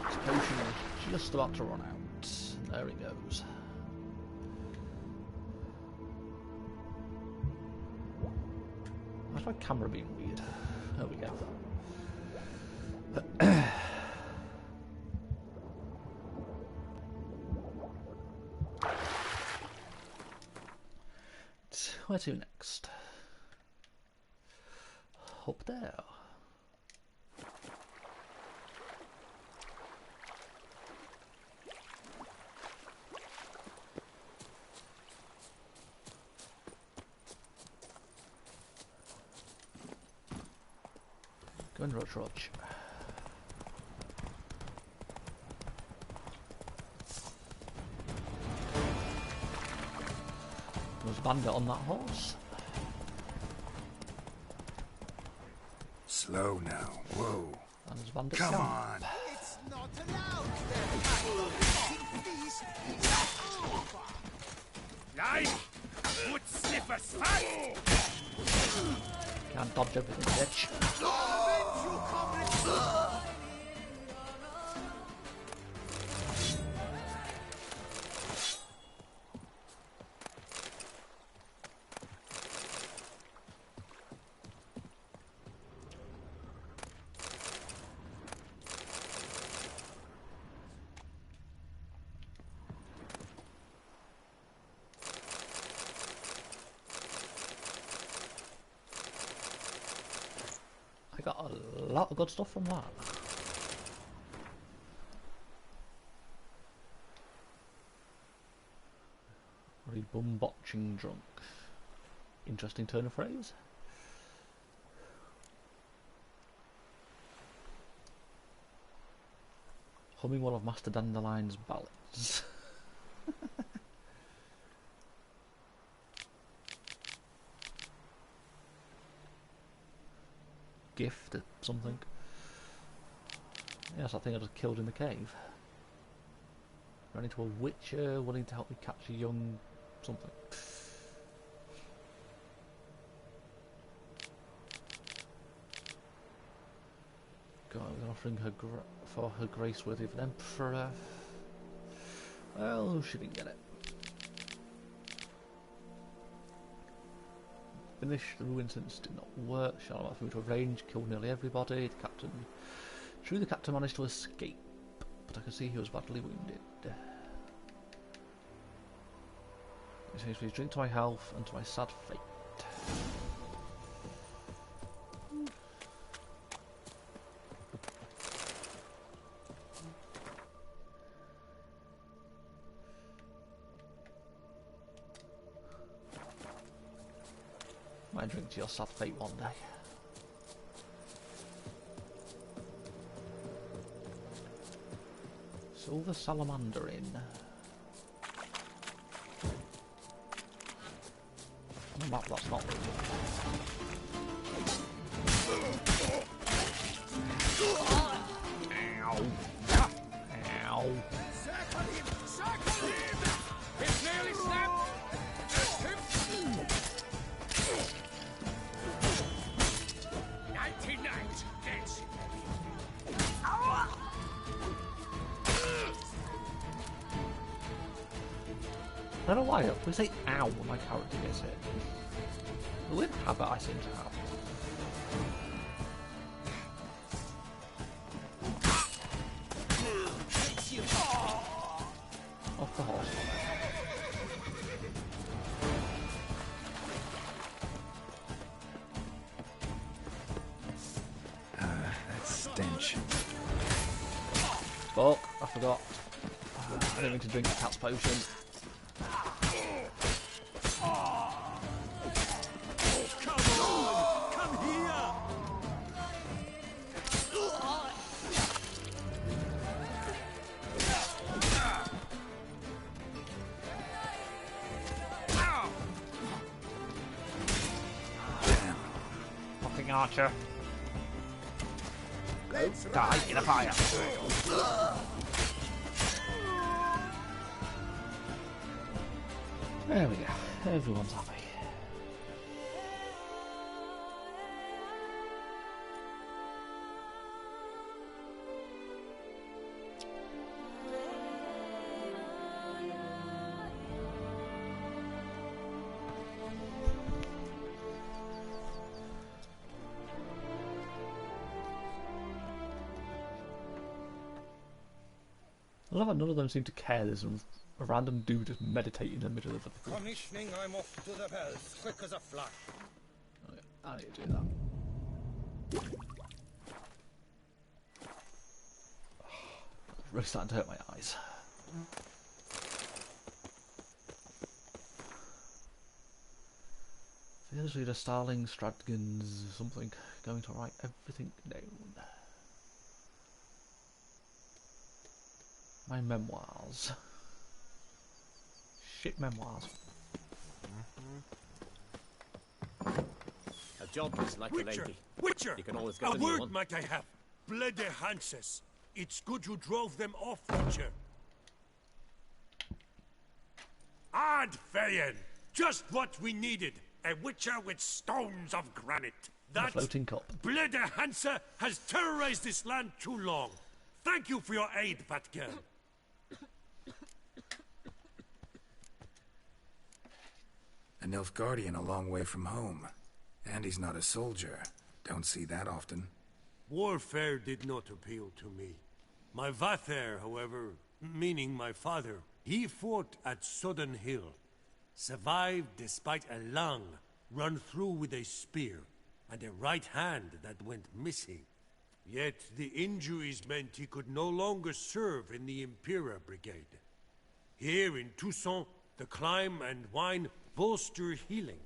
This potion is just about to run out. There it goes. Why's my camera being weird? There we go. Where to next? Up there. Go and Roach Roach. There's a bandit on that horse. Slow now. Whoa. And there's a bandit. Come on. It's not allowed. Life! Foot sniffers fast! Can't dodge everything, bitch. I got a lot of good stuff from that. Rebum-botching drunk. Interesting turn of phrase. Humming one of Master Dandelion's ballads. Gift or something. Yes, I think I just killed in the cave. Ran into a witcher willing to help me catch a young something. God, I was offering her for her grace worthy of an emperor. Well, she didn't get it. Finish the ruin since did not work. Charlotte moved to a range, killed nearly everybody. The captain managed to escape, but I could see he was badly wounded. It seems to be drink to my health and to my sad fate. Might drink to your sad fate one day. Silver Salamander Inn. On the map, that's not really Ow. Ow. It's nearly snapped! 99 dead. I don't know why, we say ow when my character gets hit. The weird habit I seem to have. Off the horse. That stench. Fuck, I forgot. I didn't mean to drink the cat's potion. Archer. Die in a fire. There we go. Everyone's happy. I love how none of them seem to care. There's a random dude just meditating in the middle of the group. Commissioning, I'm off to the bells, quick as a flash. Okay, I need to do that. It's really starting to hurt my eyes. Fears leader Starling Stradgans something going to write everything down. My memoirs. Shit memoirs. A job is like Witcher, a lady. Witcher! You can always get A a new word one. might I have? Bloody Hanses. It's good you drove them off, Witcher. Ad Feyen! Just what we needed. A Witcher with stones of granite. That floating cup. Bleda Hansa has terrorized this land too long. Thank you for your aid, Patgern. A Nilfgaardian a long way from home. And he's not a soldier. Don't see that often. Warfare did not appeal to me. My Vather, however, meaning my father, he fought at Sodden Hill. Survived despite a lung run through with a spear, and a right hand that went missing. Yet the injuries meant he could no longer serve in the Impera Brigade. Here in Toussaint, the climb and wine bolster healing,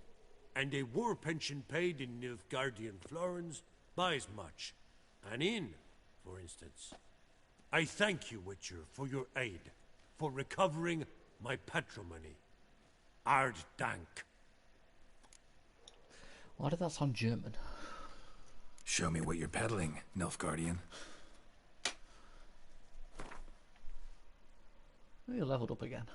and a war pension paid in Nilfgaardian florins buys much. An inn, for instance. I thank you, Witcher, for your aid, for recovering my patrimony. Ard Dank. Why did that sound German? Show me what you're peddling, Nilfgaardian. Oh, you leveled up again.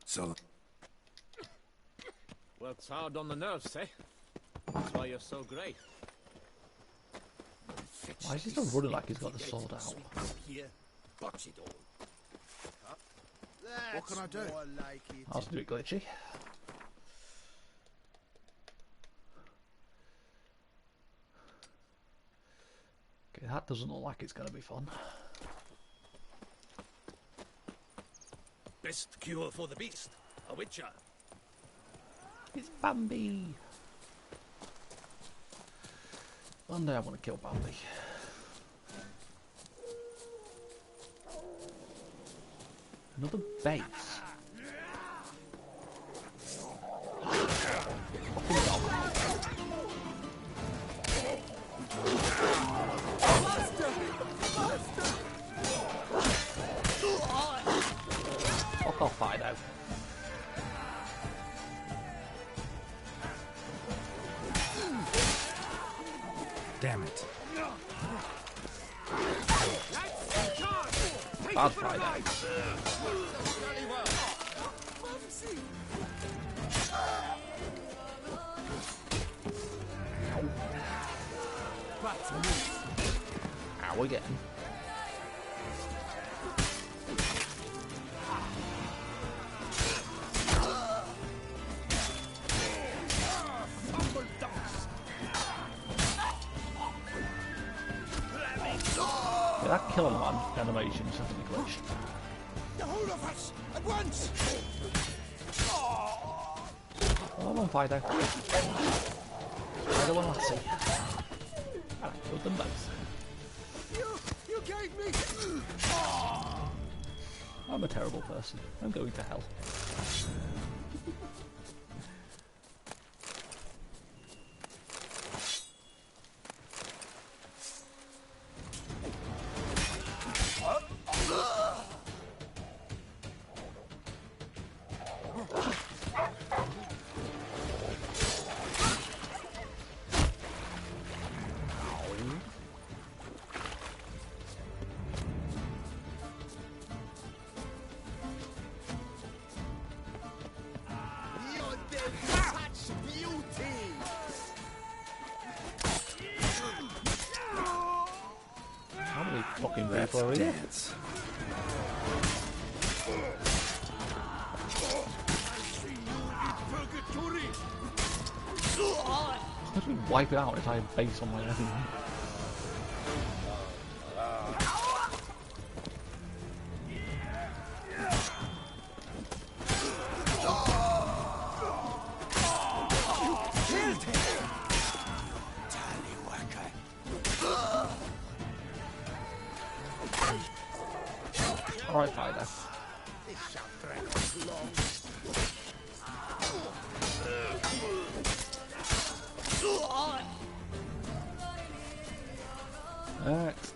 So... Works hard on the nerves, eh? That's why you're so great. Why is he still running like he's got the sword out? Botch it all. What can I do? I'll do it glitchy. Okay, that doesn't look like it's going to be fun. Best cure for the beast, a witcher. It's Bambi. One day I want to kill Bambi. Another base. Fucking dog. Fuck off, Fido. Damn it. Bad Fido. Ow, we're getting. Yeah, that killing one animation is definitely glitched. The whole of us at once. Hold on, Fido. Fido and Lassie. I killed them both. You gave me. I'm a terrible person. I'm going to hell. Fucking people dance. I should wipe it out if I have base on my own. Alright, Fido. This shall drag too long. Next.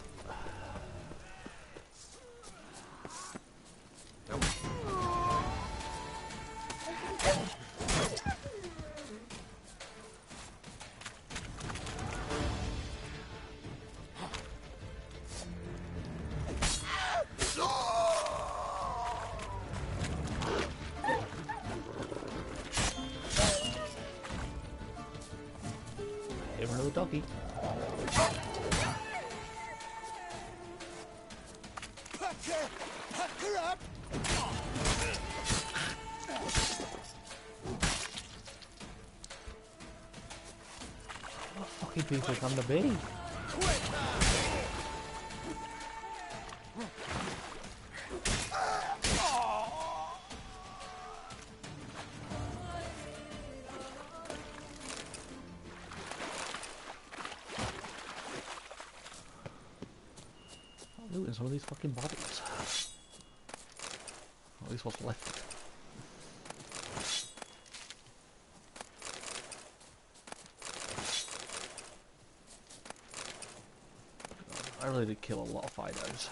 Give her another doggy. Pack her up! What fucking people can there be? I'm looting some of these fucking bodies. At least what's left. I really did kill a lot of Fidos.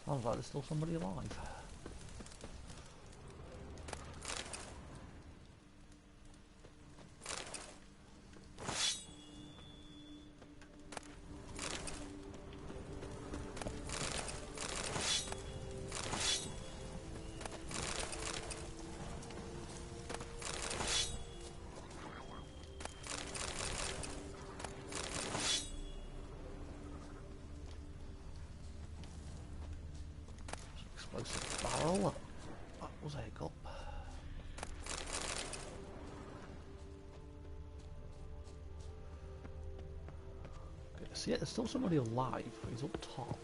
Sounds like there's still somebody alive. Explosive barrel. That was a hiccup. Okay, see, there's still somebody alive. He's up top.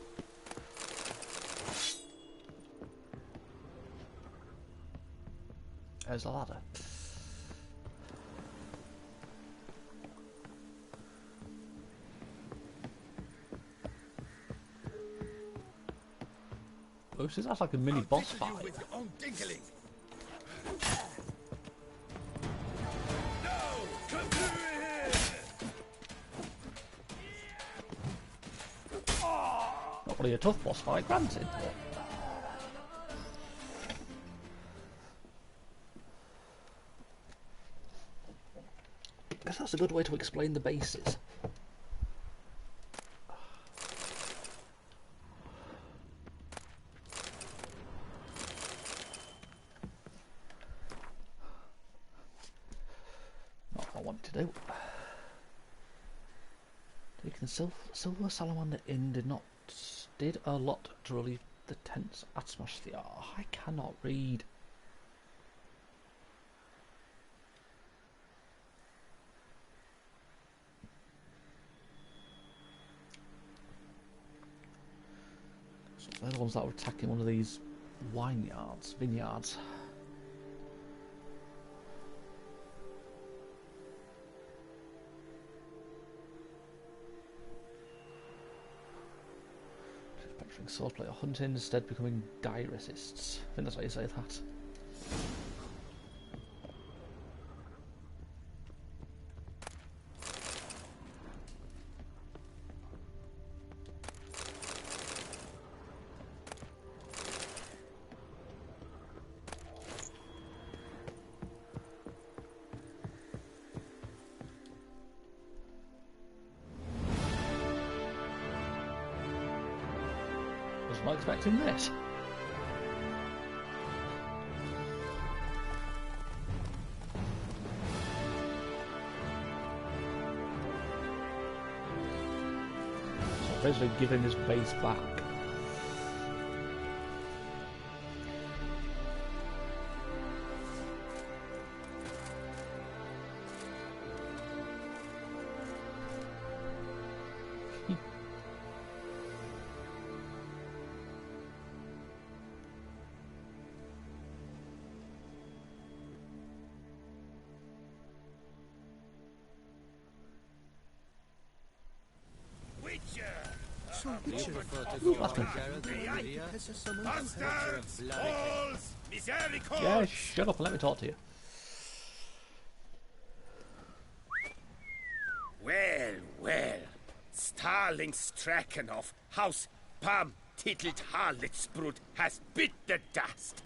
There's the ladder. Oh, so that's like a mini boss fight. Not really a tough boss fight, granted. I guess that's a good way to explain the bases. Taking Silver Salamander Inn did a lot to relieve the tense atmosphere. I cannot read. So they're the ones that were attacking one of these vineyards. Swordplay or hunting, instead becoming die resists. I think that's how you say that. Wasn't expecting this. So basically giving his base back. Yeah, shut up and let me talk to you. Well, Starling Strakenhoff, House Pam Tittled Harlotsbrud has bit the dust.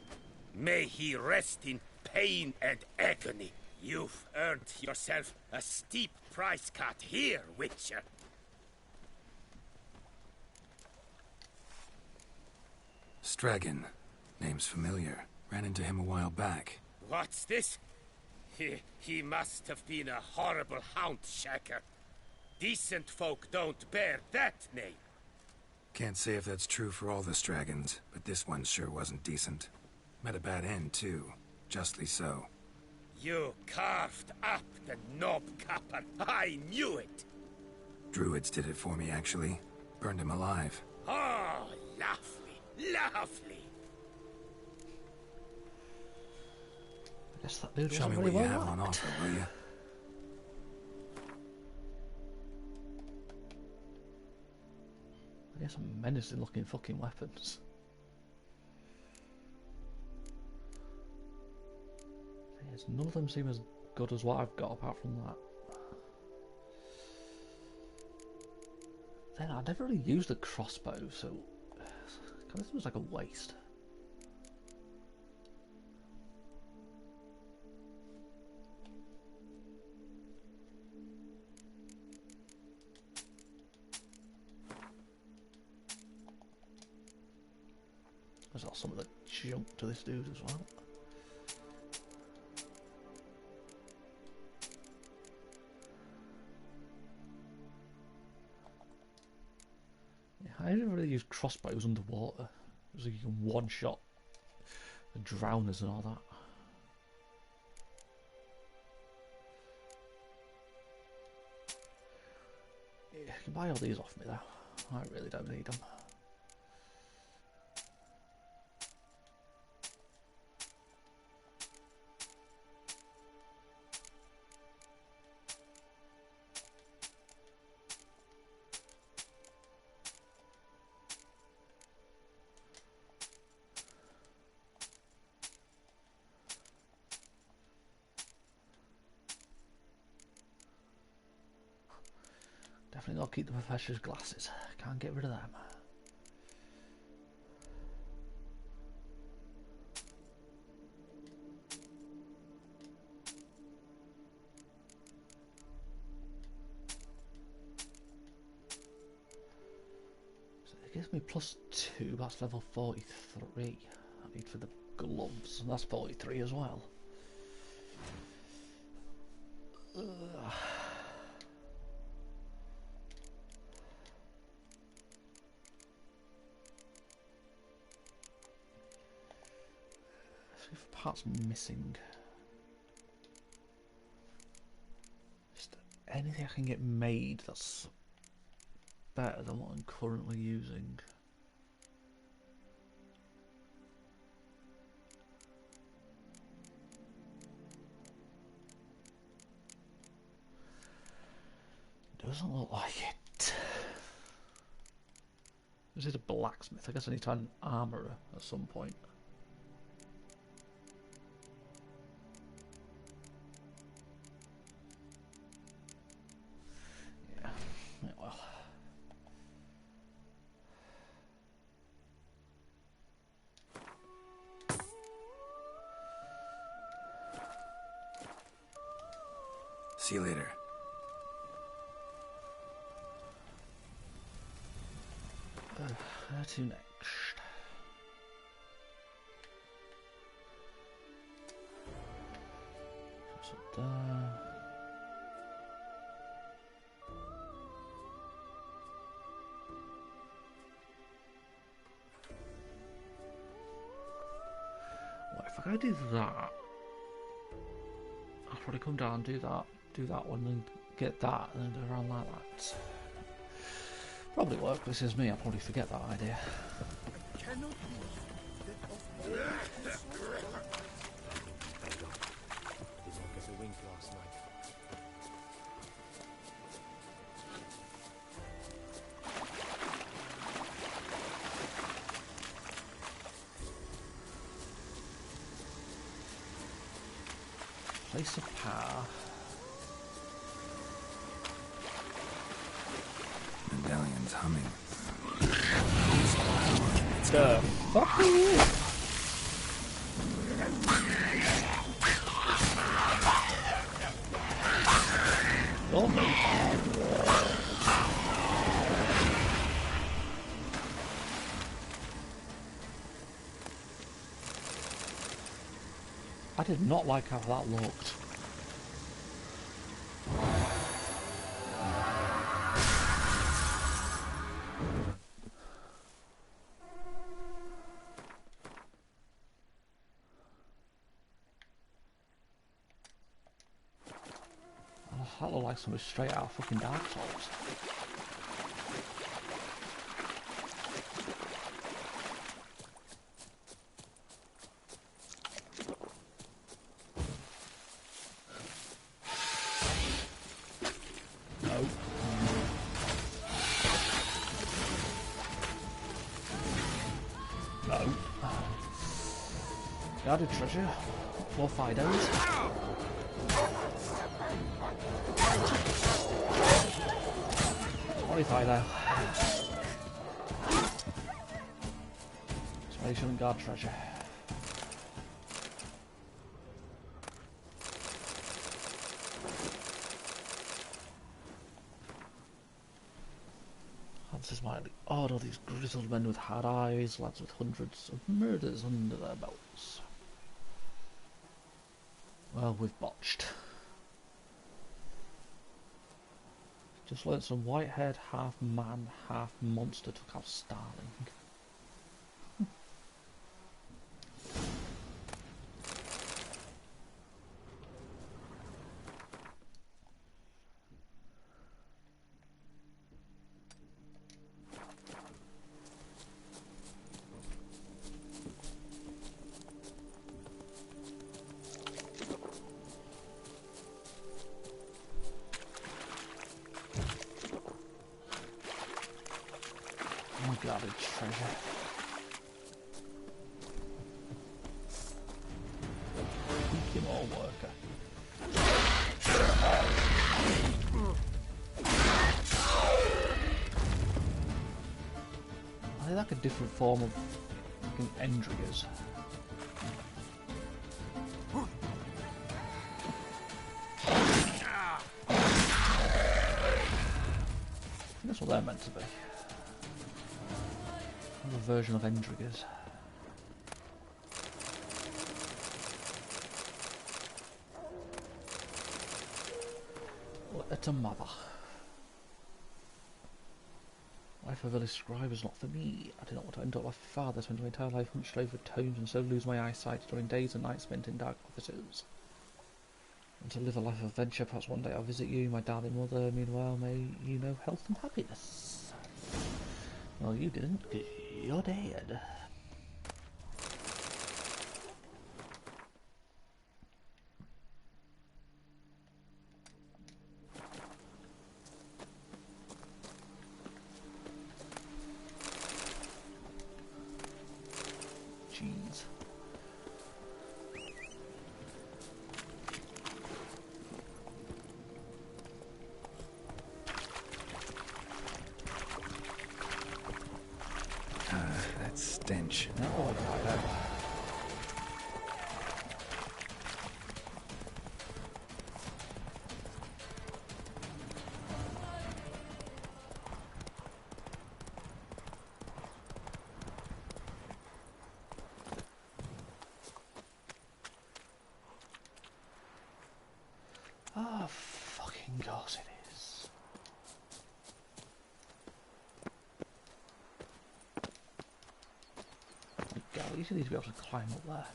May he rest in pain and agony. You've earned yourself a steep price cut here, Witcher. Stragon. Name's familiar. Ran into him a while back. What's this? He must have been a horrible hound shaker. Decent folk don't bear that name. Can't say if that's true for all the Stragons, but this one sure wasn't decent. Met a bad end, too. Justly so. You carved up the knobcapper. I knew it. Druids did it for me, actually. Burned him alive. Oh, lovely, lovely. I guess that dude Show me wasn't what really you well have on liked. offer, will you? I guess some menacing looking fucking weapons. Yes, none of them seem as good as what I've got apart from that. Then I never really used a crossbow, so it kind of seems like a waste. There's also some of the junk to this dude as well. Yeah, I didn't really use crossbows underwater. So you can one-shot the drowners and all that. Yeah, you can buy all these off me though. I really don't need them. Definitely gotta keep the professor's glasses. Can't get rid of them. So it gives me +2, that's level 43. I need for the gloves, and that's 43 as well. Ugh. Parts missing. Just anything I can get made that's better than what I'm currently using. Doesn't look like it. This is a blacksmith. I guess I need to find an armourer at some point. See you later. Where to next? So there. Well, if I do that, I'll probably come down, do that one, and get that, and then do around like that. Probably work. This is me. I'll probably forget that idea. Cannot be that Did not get a wink last night. Place of power. Medallion's humming. The fuck are you? Oh my. I did not like how that looked. That looked like something straight out of fucking Dark Souls. No. Guarded treasure. More Fidos. What if I though? That's why you shouldn't guard treasure. This is mildly odd, all these grizzled men with hard eyes, lads with hundreds of murders under their belts. Well, we've botched. Just learnt some white-haired half-man, half-monster took out Starling. Garbage treasure. Keep him all worker. I think like a different form of fucking Endriggers. That's what they're meant to be. A version of Endriggers. What a mother. Life of a village scribe is not for me. I did not want to end up like my father, spend my entire life hunched over tomes and so lose my eyesight during days and nights spent in dark offices. And to live a life of adventure, perhaps one day I'll visit you, my darling mother. Meanwhile, may you know health and happiness. Well, you didn't. You're dead. Jeez. That stench. Oh, God. Oh, fucking course it is. God, you should need to be able to climb up there.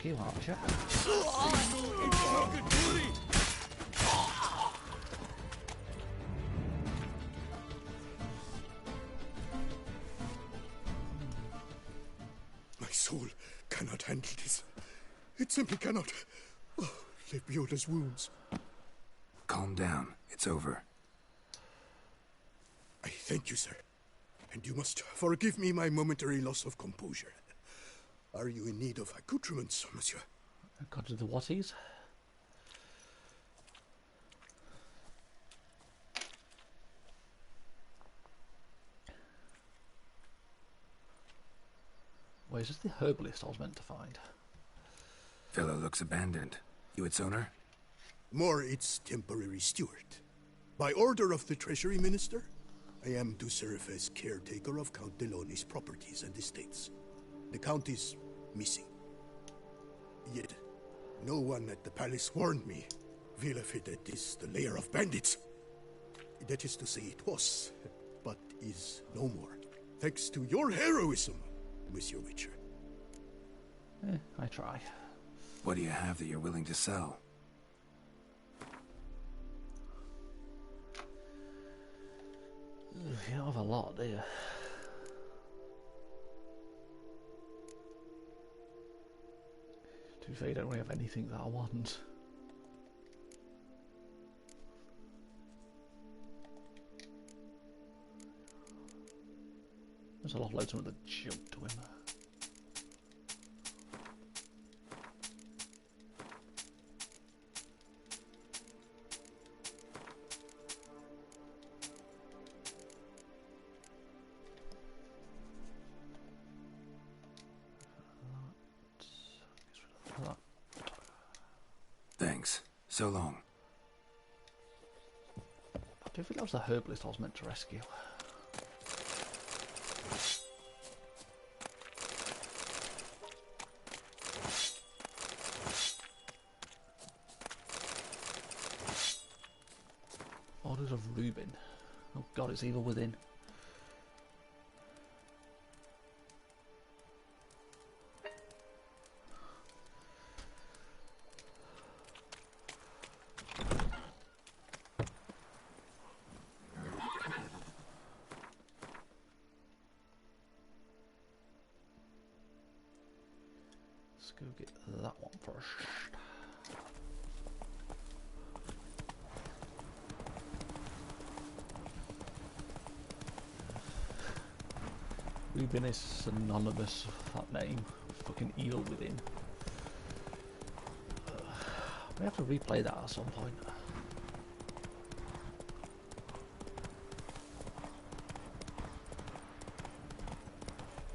You archer. My soul cannot handle this. It simply cannot. Oh, Lebioda's wounds. Calm down. It's over. I thank you, sir. And you must forgive me my momentary loss of composure. Are you in need of accoutrements, monsieur? God of the whaties. Wait, is this the herbalist I was meant to find? Fellow looks abandoned. You its owner? More its temporary steward. By order of the Treasury Minister, I am to serve as caretaker of Count Deloni's properties and estates. The Count is missing. Yet, no one at the palace warned me. Villafedet is the lair of bandits. That is to say it was, but is no more. Thanks to your heroism, Monsieur Witcher. I try. What do you have that you're willing to sell? You don't have a lot, do you? To be fair, you don't really have anything that I want. There's a lot of loads of other junk to him. Thanks. So long. I don't think that was the herbalist I was meant to rescue. Orders of Reuben. Oh god, it's evil within. Let's go get that one first. Reuben is synonymous with that name. Fucking evil within. We have to replay that at some point.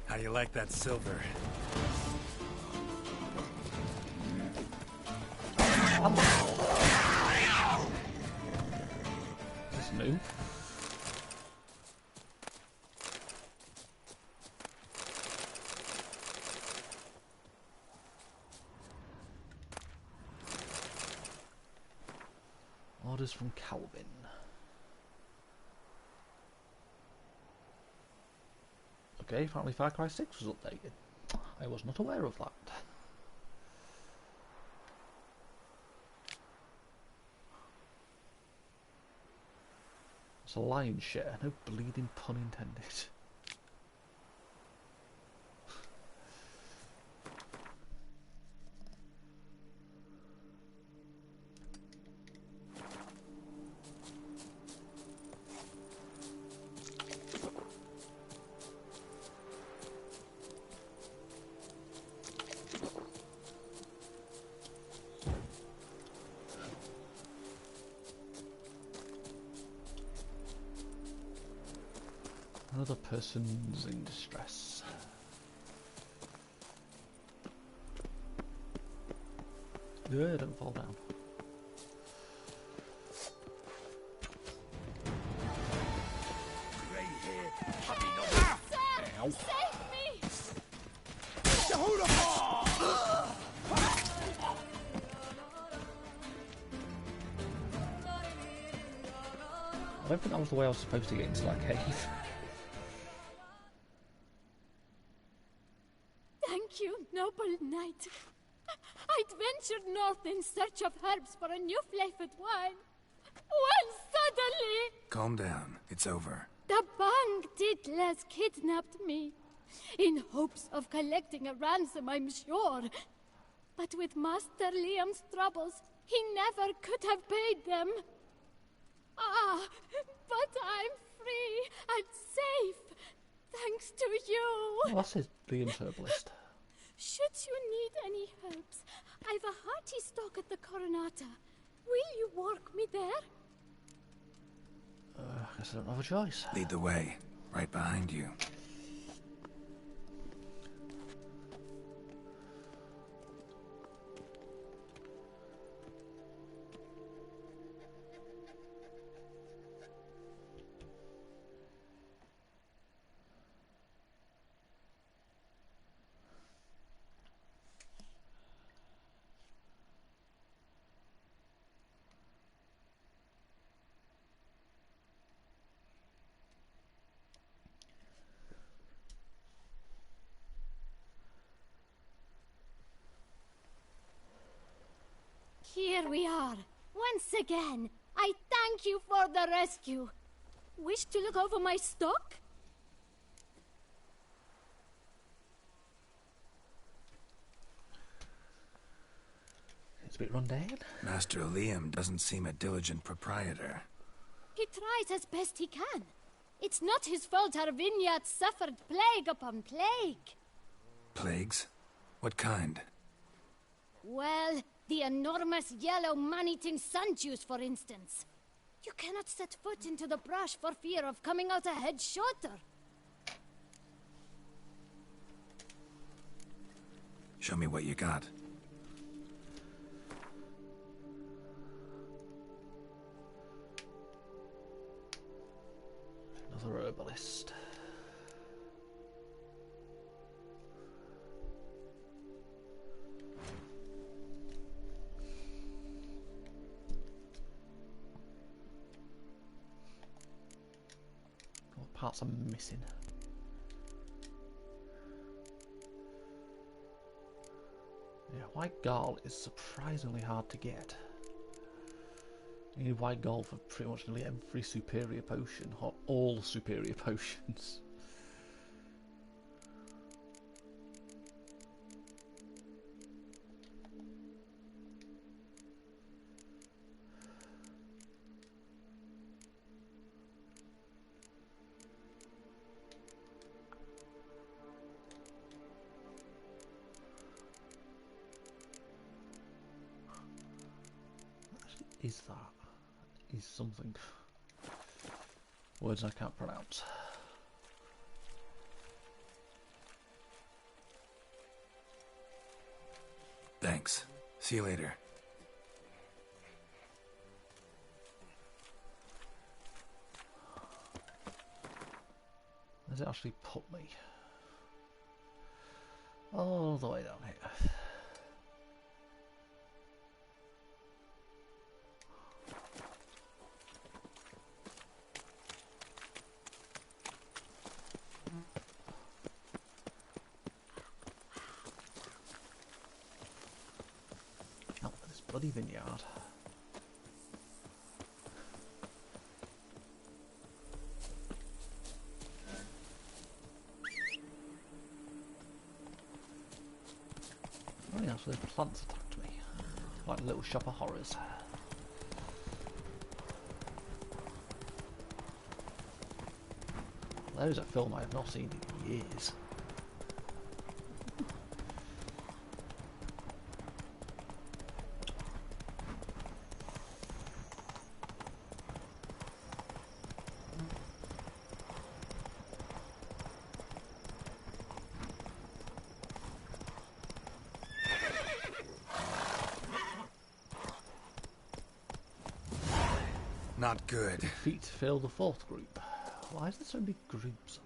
How you like that silver? Is this new? Orders from Calvin. Okay, apparently Far Cry 6 was updated. I was not aware of that. It's a lion's share, no bleeding pun intended. Another person's in distress. Yeah, don't fall down. Ow. Save me! I don't think that was the way I was supposed to get into that cave. Thank you, noble knight. I'd ventured north in search of herbs for a new flavored wine. When suddenly... Calm down. It's over. the Bang Diddlers kidnapped me. In hopes of collecting a ransom, I'm sure. But with Master Liam's troubles, he never could have paid them. Ah, but I'm free and safe, thanks to you. Well, that's his Liam's herbalist. Should you need any herbs, I've a empty stock at the Coronata. Will you work me there? I guess I don't have a choice. Lead the way. Right behind you. Here we are. Once again, I thank you for the rescue. Wish to look over my stock? It's a bit run down. Master Liam doesn't seem a diligent proprietor. He tries as best he can. It's not his fault our vineyard suffered plague upon plague. Plagues? What kind? Well, the enormous yellow man-eating sun-juice, for instance. You cannot set foot into the brush for fear of coming out ahead shorter. Show me what you got. Another herbalist. What parts I'm missing? Yeah, white gall is surprisingly hard to get. You need white gold for pretty much nearly every superior potion, or all superior potions. Actually, is that? Is something. Words I can't pronounce. Thanks. See you later. Does it actually put me all the way down here? Bloody vineyard. Oh yeah, so the plants attacked me. Like Little Shop of Horrors. There's a film I have not seen in years. Not good. Defeat fail the fourth group. Why is there so many groups?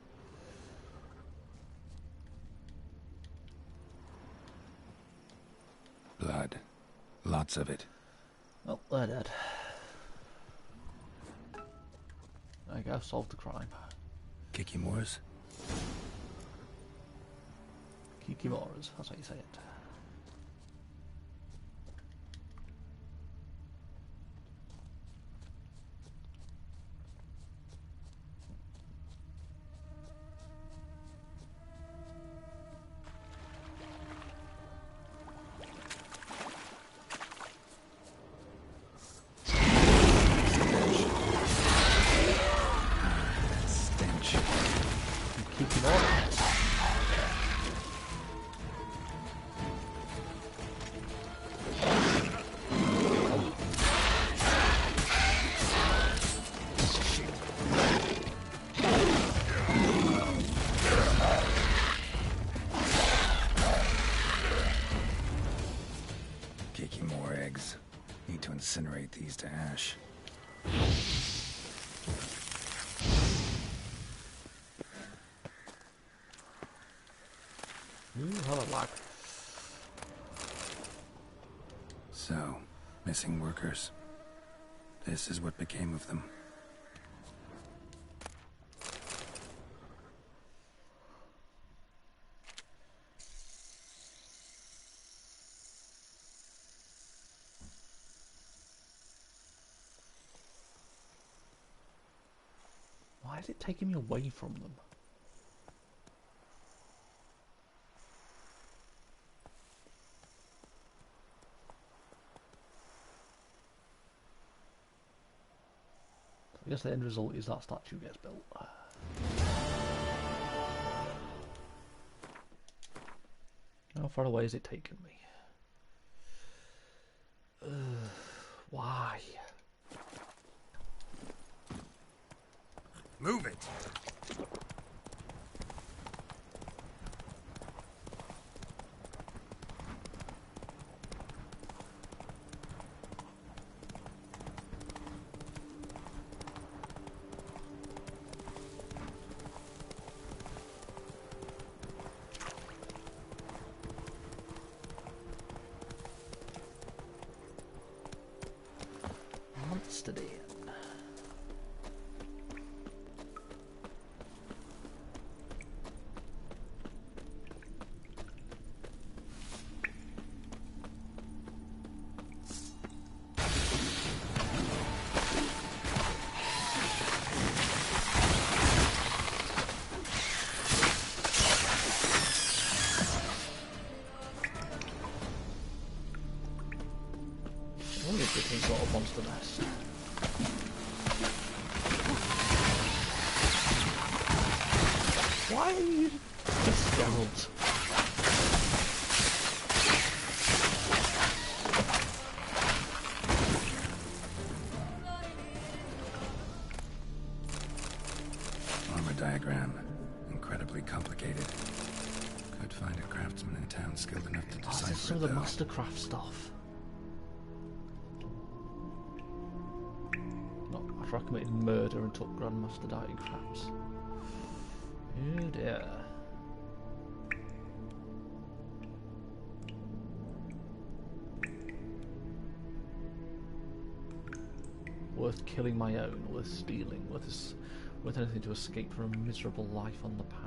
Blood. Lots of it. Well, they're dead. There you go, solved the crime. Kikimores? Kikimoras, that's how you say it. Ooh, hello, lag. So, missing workers. This is what became of them. Why is it taking me away from them? I guess the end result is that statue gets built. How far away is it taking me? Why? Move it! Monster Den. I wonder if this thing's got a monster nest. Why are you just Geralt? Armor diagram. Incredibly complicated. Could find a craftsman in town skilled enough to decipher This is some of the Mastercraft stuff. Not after I committed murder and took Grandmaster diagrams. Oh dear. Worth killing my own, worth stealing, worth anything to escape from a miserable life on the path.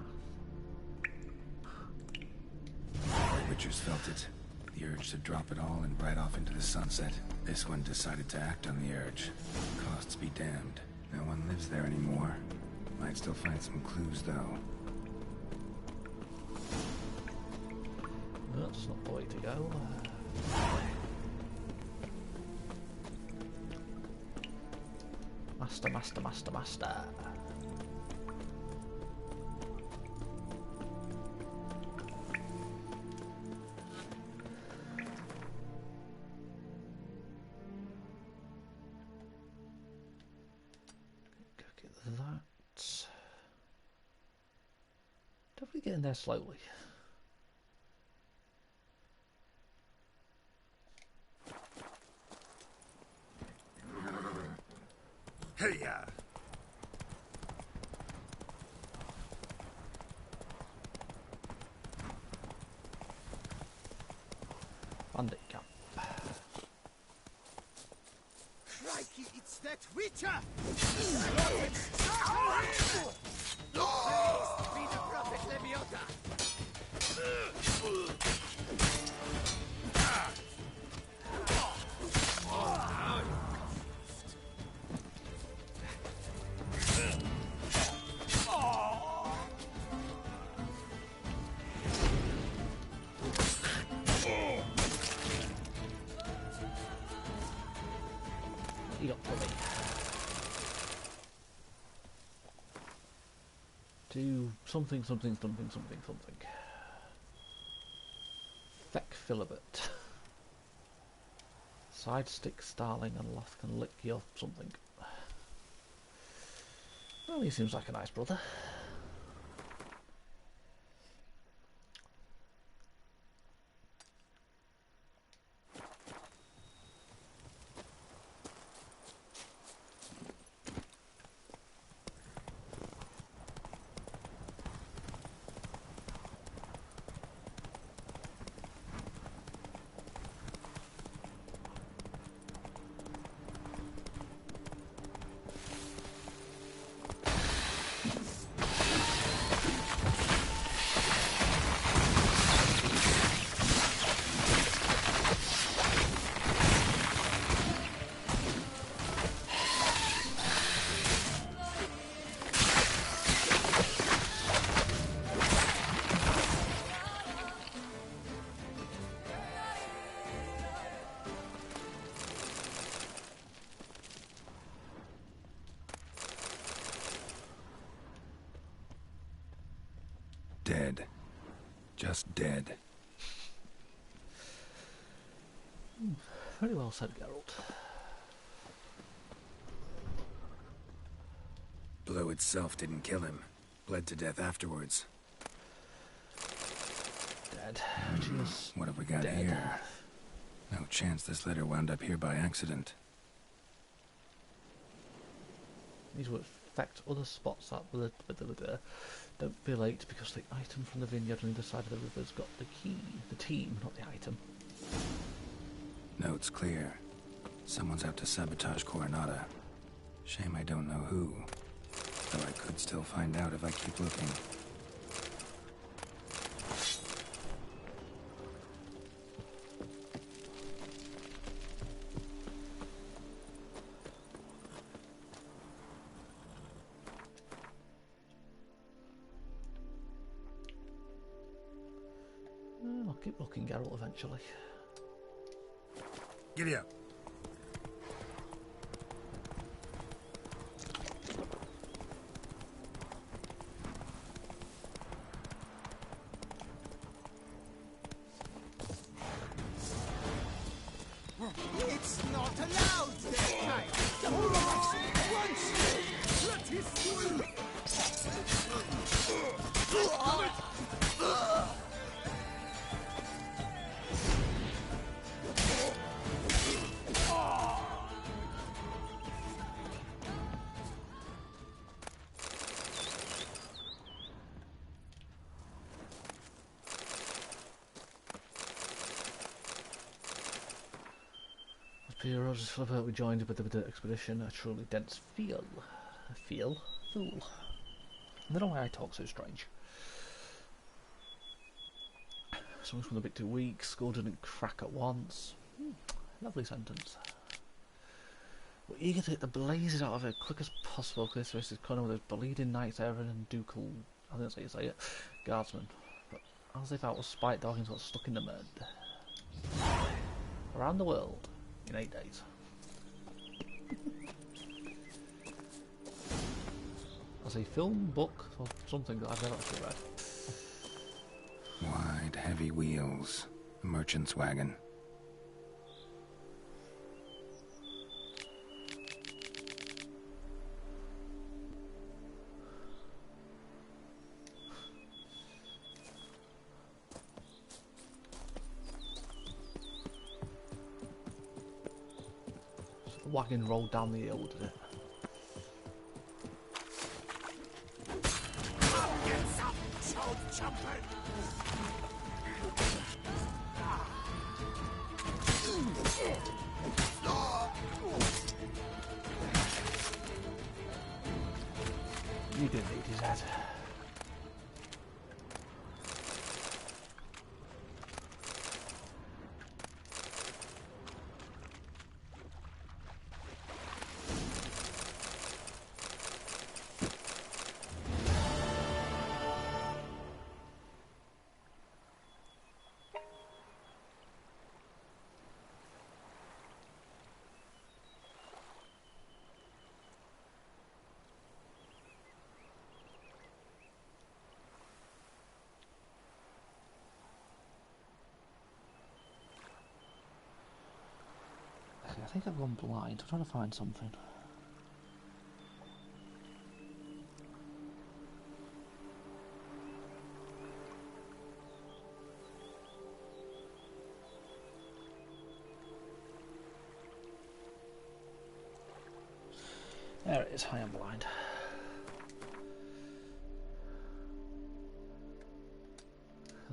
The Witchers felt it. The urge to drop it all and ride off into the sunset. This one decided to act on the urge. Costs be damned. No one lives there anymore. Might still find some clues, though. That's not the way to go. Master, master, master, master. That. Definitely getting there slowly. Hey-ya! Bandit camp. Crikey, it's that Witcher! Praised be the prophet Leviota! What you got for me? Do something, something, something, something, something. Feck Philibert. Sidestick Starling and Loth can lick your something. Well, he seems like a nice brother. dead. Just dead. Very well said, Geralt. Blow itself didn't kill him. Bled to death afterwards. Dead. Just what have we got dead. here? No chance this letter wound up here by accident. These will affect other spots that don't be late because the item from the vineyard on either side of the river's got the key. The team, not the item. Note's clear. Someone's out to sabotage Coronata. Shame I don't know who. Though I could still find out if I keep looking. I'll keep looking, Geralt, eventually. Giddy up. It's not allowed this time. Once, let his Rogers Flipper, we joined with the expedition, a truly dense fool. I don't know why I talk so strange. Someone's a bit too weak, skull didn't crack at once. Lovely sentence. We're eager to get the blazes out of it as quick as possible, because this race is kind of with those bleeding knights, Erin and Ducal, I didn't say you say it, guardsmen. But as if that was spite dogging got stuck in the mud. Around the world. In 8 days. As a film, book, or something that I've never actually read. Wide, heavy wheels. A merchant's wagon. The wagon rolled down the hill, did it? You didn't need his head. I think I've gone blind. I'm trying to find something. There it is. I am blind.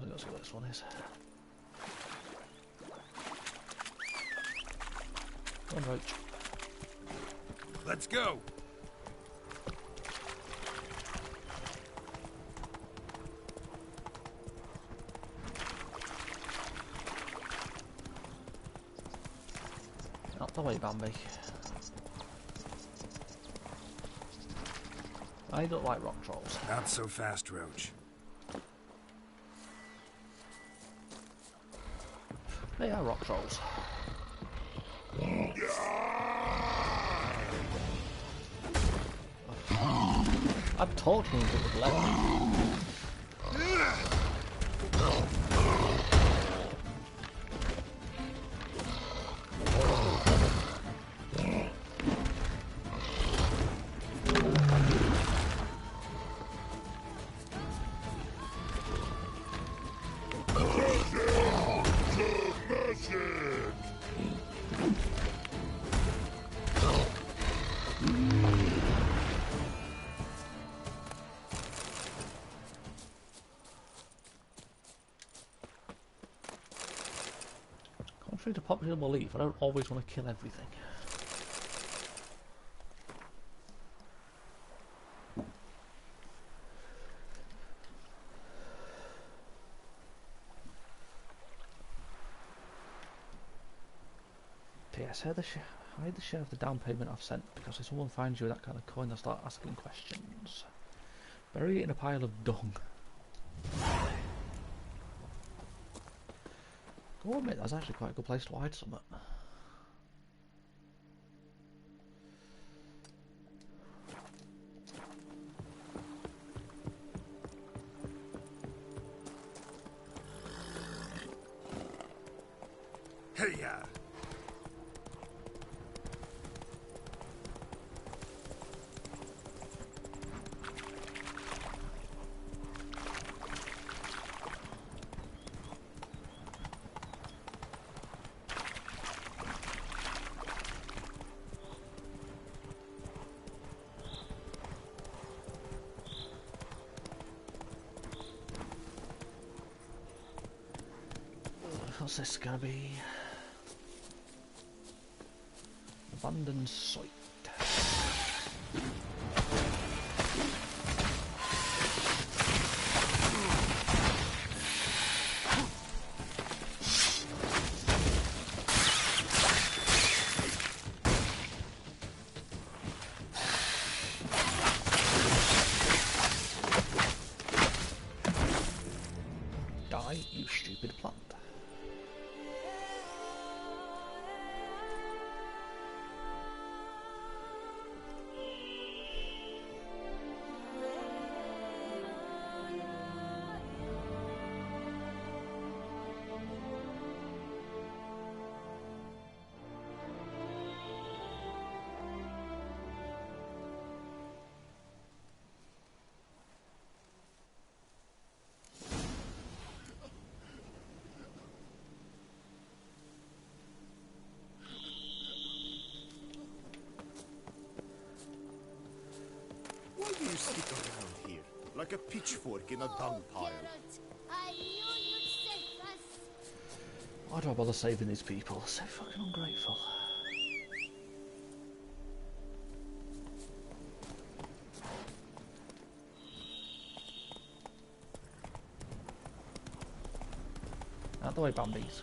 Let's see what this one is. Come on, Roach. Let's go! Out the way, Bambi. I don't like rock trolls. Not so fast, Roach. They are rock trolls. I'm talking to the left. Contrary to popular belief, I don't always want to kill everything. P.S. Hide the share of the down payment I've sent, because if someone finds you with that kind of coin, they'll start asking questions. Bury it in a pile of dung. Go on, mate, that's actually quite a good place to hide something. Hey-ya! What's this gonna be? Abandoned site. Die, you stupid plant. Why do you stick around here, like a pitchfork in a dung pile? I knew you'd save us. Why do I bother saving these people? They're so fucking ungrateful. Out the way, Bambies.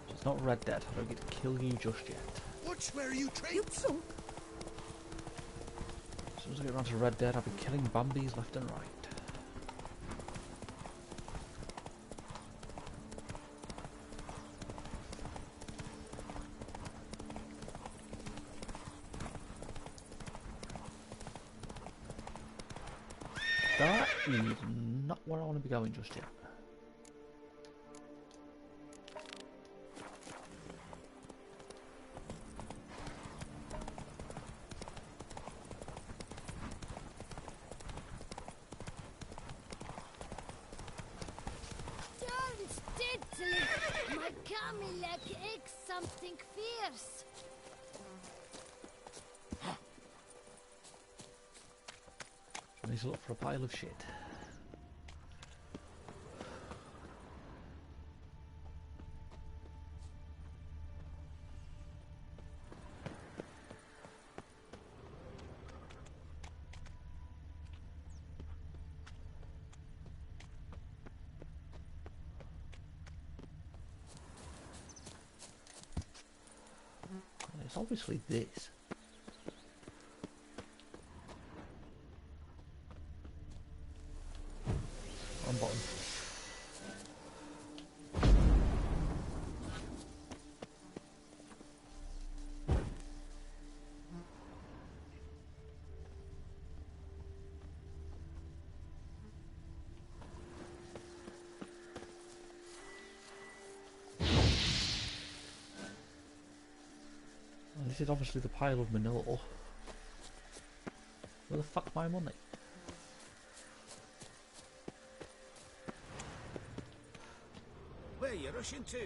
It's not Red Dead. I don't get to kill you just yet. Watch where you tread. You drunk? As soon as I get around to Red Dead, I'll be killing Bambies left and right. That is not where I want to be going just yet. My Camilek aches something fierce. I need to look for a pile of shit. It's obviously this. On bottom. is obviously the pile of manure. Where the fuck my money? Where are you rushing to?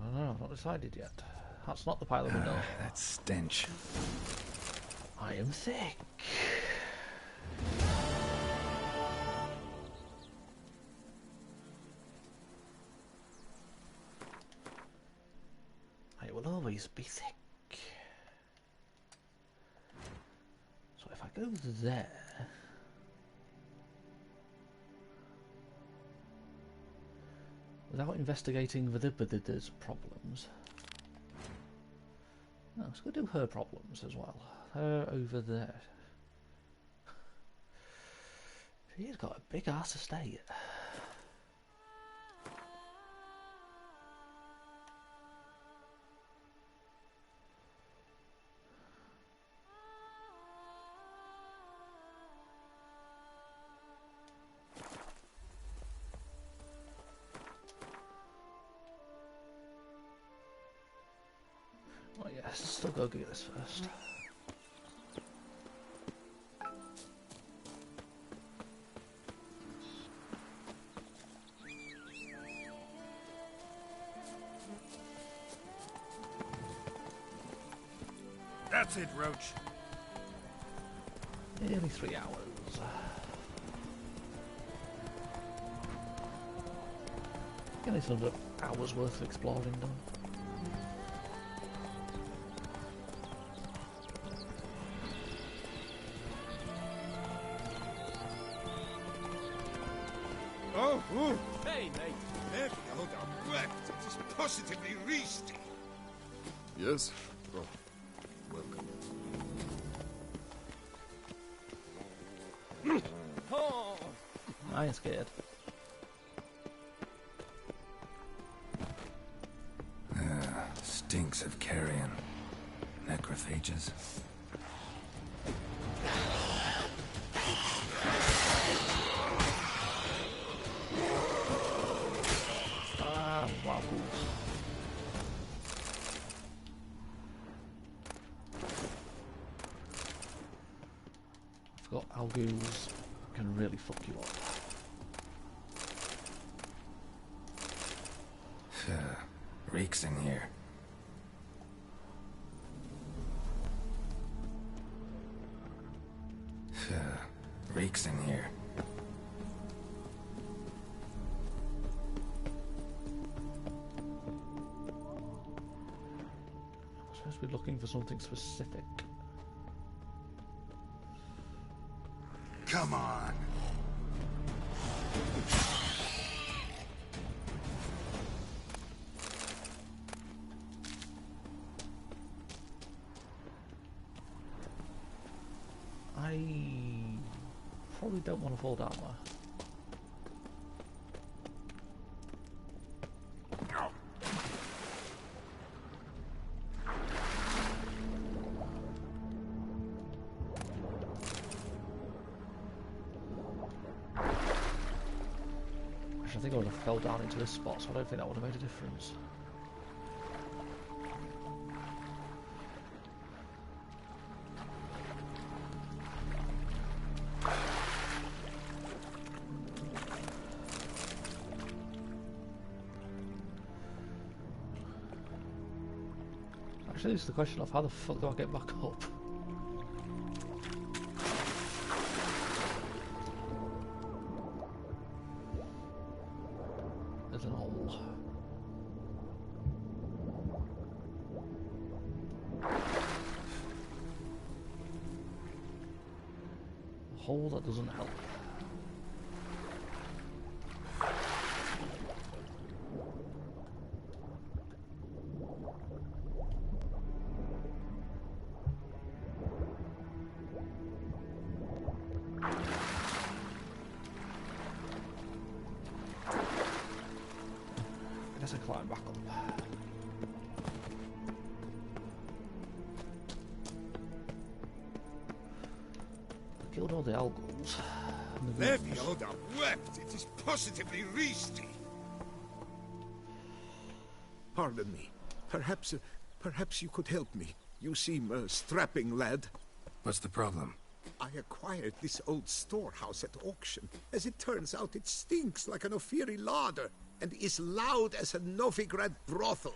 I don't know, I've not decided yet. That's not the pile of manure. That stench. I am sick. I will always be sick. So if I go there... without investigating Vidibidid's problems... no, let's go do her problems as well. Her over there. She's got a big ass estate. Oh yes, still go get this first. That's it, Roach. Nearly 3 hours. Get this under hours worth of exploring done. Oh, ooh. Hey, mate. There we go, the wet. It is positively reasty. Yes? Oh, welcome. Oh. I ain't scared. Stinks of carrion. Necrophages. Wow. I forgot Algues can really fuck you up. Reeks in here. Reeks in here. I'm supposed to be looking for something specific. Come on. I probably don't want to fall down there. I think I would have fell down into this spot, so I don't think that would have made a difference. Actually, it's the question of how the fuck do I get back up? There's an hole. A hole that doesn't help. I guess I climb back up. I killed all the Alguls. Levioda wept. It is positively reasty. Pardon me. Perhaps you could help me. You seem a strapping lad. What's the problem? I acquired this old storehouse at auction. As it turns out, it stinks like an Ophiri larder and is loud as a Novigrad brothel.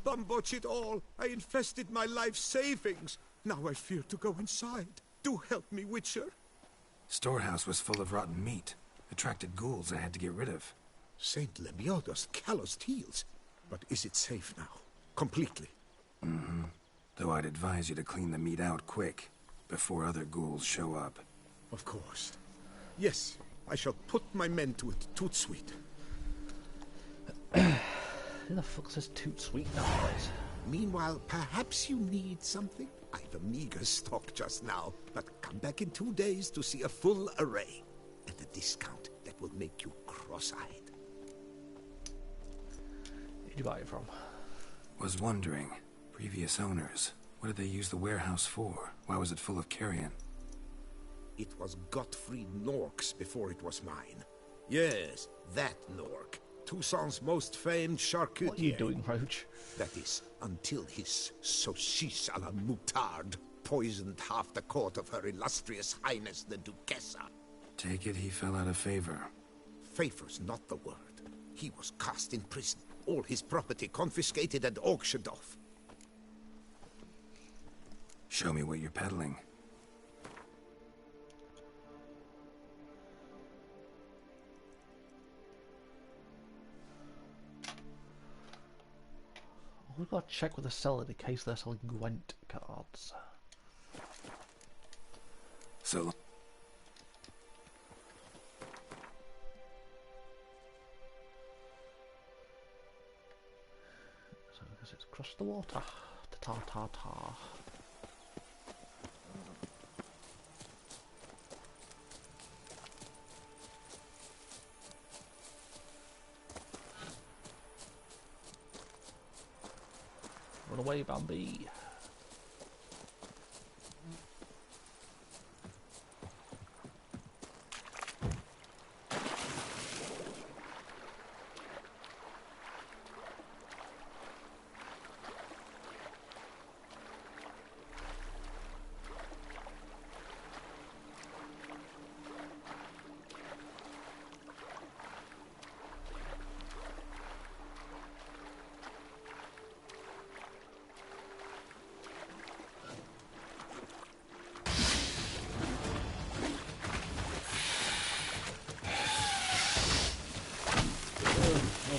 Bambotch it all, I infested my life savings. Now I fear to go inside. Do help me, Witcher. Storehouse was full of rotten meat. Attracted ghouls I had to get rid of. Saint Lemioda's calloused heels. But is it safe now? Completely? Mm-hmm. Though I'd advise you to clean the meat out quick, before other ghouls show up. Of course. Yes, I shall put my men to it, toot sweet. Who the fuck says toot sweet nowadays? Meanwhile, perhaps you need something? I've a meager stock just now, but come back in 2 days to see a full array. At a discount that will make you cross-eyed. Who'd you buy it from? Was wondering, previous owners, what did they use the warehouse for? Why was it full of carrion? It was Gottfried Nork's before it was mine. Yes, that Nork. Toussaint's most famed charcutier. What are you doing, Roach? That is, until his saucisse à la moutarde poisoned half the court of her illustrious highness the Duchessa. Take it he fell out of favor. Favor's not the word. He was cast in prison. All his property confiscated and auctioned off. Show me what you're peddling. We've got to check with the seller in case they're selling Gwent cards. So because it's across the water. Ta-ta-ta-ta. Run away, Bambi.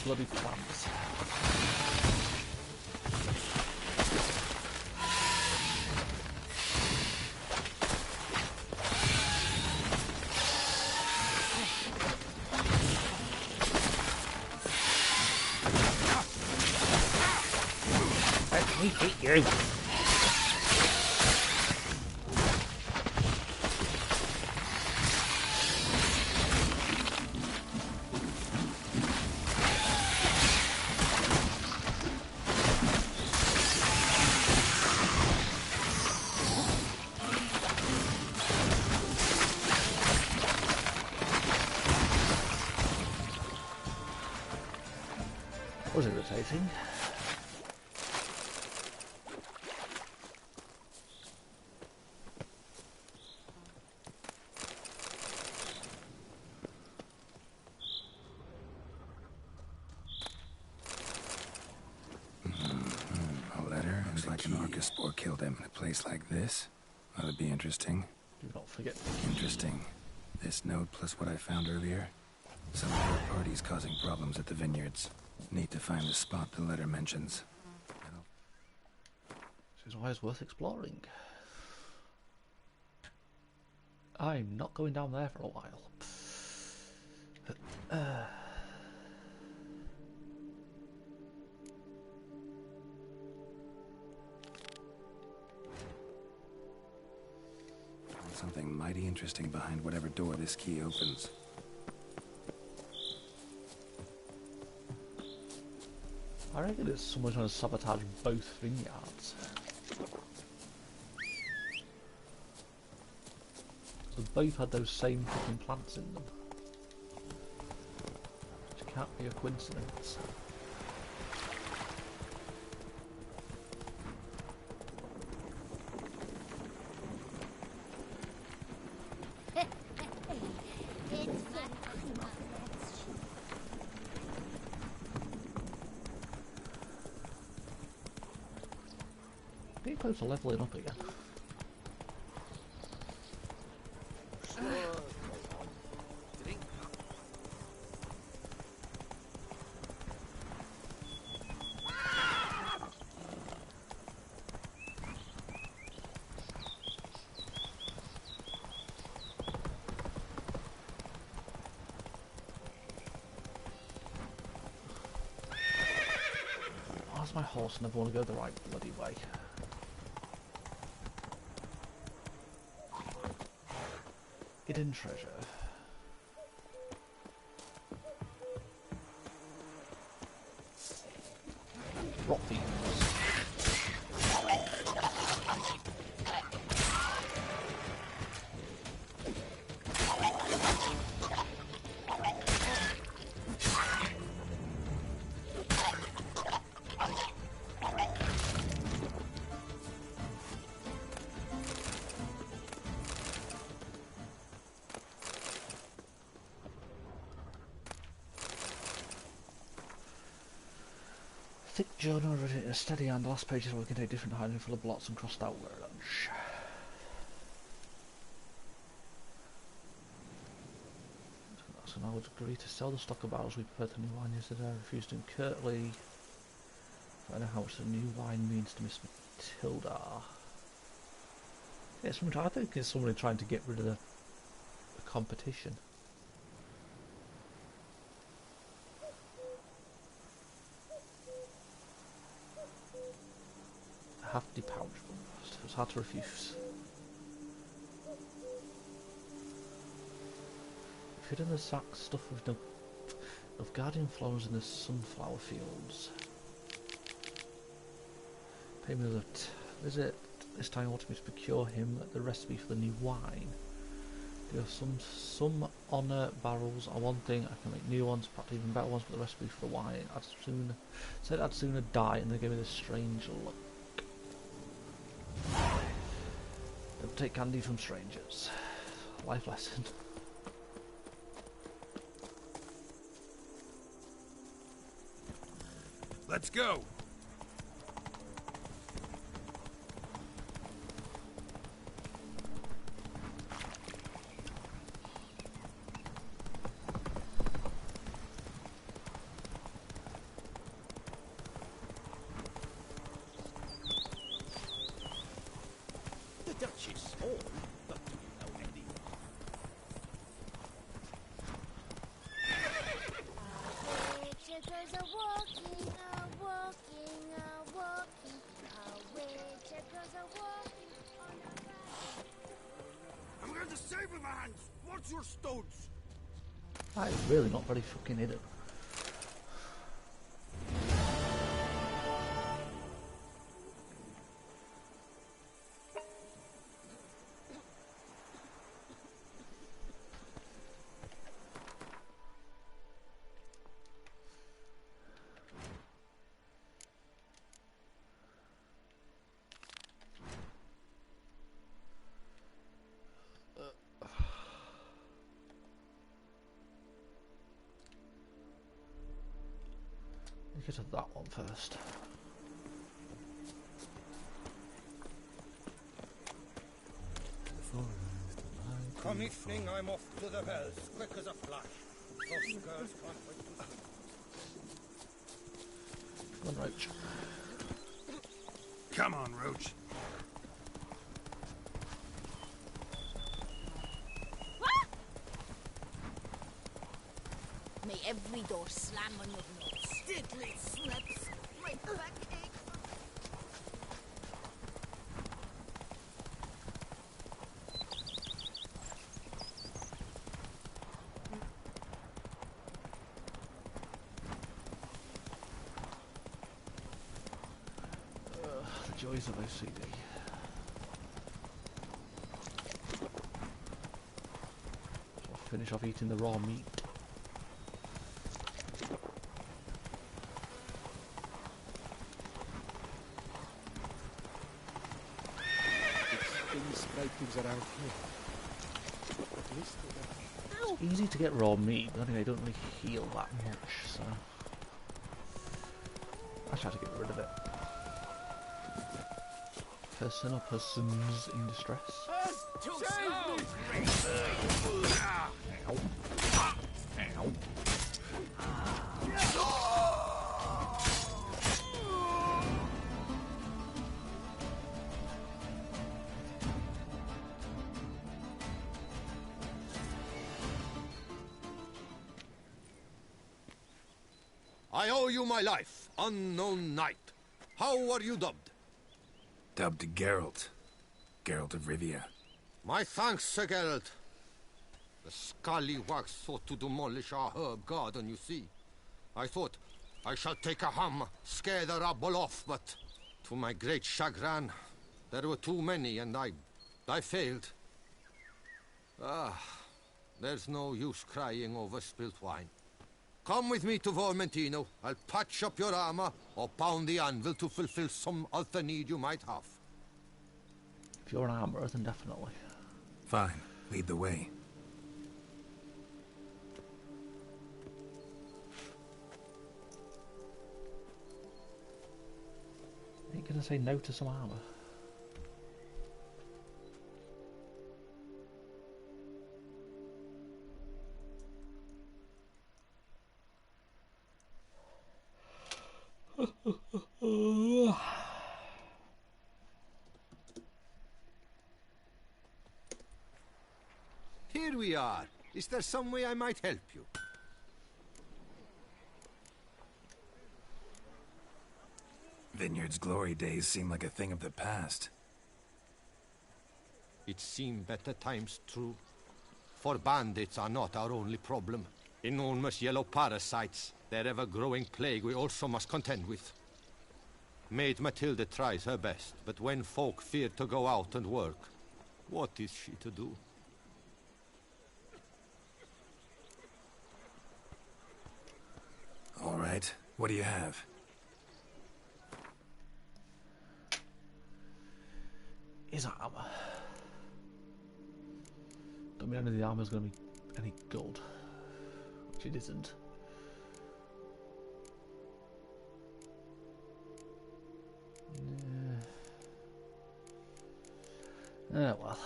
Bloody plants. Let me hit you. Was irritating. A letter? Looks like an Orcaspor killed him in a place like this. That'd be interesting. Do not forget. Interesting. This note plus what I found earlier. Some third parties causing problems at the vineyards. Need to find the spot the letter mentions. This is why it's worth exploring. I'm not going down there for a while. Something mighty interesting behind whatever door this key opens. I reckon it's someone trying to sabotage both vineyards. So both had those same fucking plants in them. Which can't be a coincidence. close to leveling up again. Why's my horse never want to go the right bloody way? Hidden treasure. Rot fields. Thick journal written in a steady hand. The last pages will contain different hiding full of blots and crossed out words. So now I would agree to sell the stock of barrels we prepared the new wine yesterday. I refused him curtly. I know how much the new wine means to Miss Matilda. Yeah, I think it's somebody trying to get rid of the competition. Hefty pouch, but it was hard to refuse. Hidden the sack stuff of guardian flowers in the sunflower fields. Pay me the visit. This time I want me to procure him the recipe for the new wine. There are some honour barrels are one thing. I can make new ones, perhaps even better ones, but the recipe for the wine I'd sooner die, and they gave me this strange look. Don't take candy from strangers. Life lesson. Let's go! The Duchess small, but do you know any? Witcher goes a-walking, a-walking, a-walking. A witcher goes a-walking on a ride. I'm going to save with my hands! Watch your stones! That is really not very fucking hidden. Get to that one first. Come evening, I'm off to the bells, quick as a flash. Those girls can't wait to see. Come on, Roach. Come on, Roach. May every door slam on your nose. Diddly snips, my backache. The joys of OCD. So I'll finish off eating the raw meat. Around here. At least it's easy to get raw meat, but anyway, I don't really heal that much, so I try to get rid of it. Person or persons in distress. I owe you my life, unknown knight. How are you dubbed? Dubbed Geralt. Geralt of Rivia. My thanks, Sir Geralt. The scallywags sought to demolish our herb garden, you see. I thought, I shall take a hammer, scare the rabble off, but to my great chagrin, there were too many, and I failed. There's no use crying over spilt wine. Come with me to Vermentino. I'll patch up your armor or pound the anvil to fulfill some other need you might have. If you're an armourer, then definitely. Fine. Lead the way. Are you gonna say no to some armour? Here we are. Is there some way I might help you? Vineyard's glory days seem like a thing of the past. It seemed better times, true. For bandits are not our only problem. Enormous yellow parasites, their ever-growing plague we also must contend with. Maid Matilda tries her best, but when folk fear to go out and work, what is she to do? All right. What do you have? Is armour. Don't mean any of the armour's going to be any good, which it isn't. Well.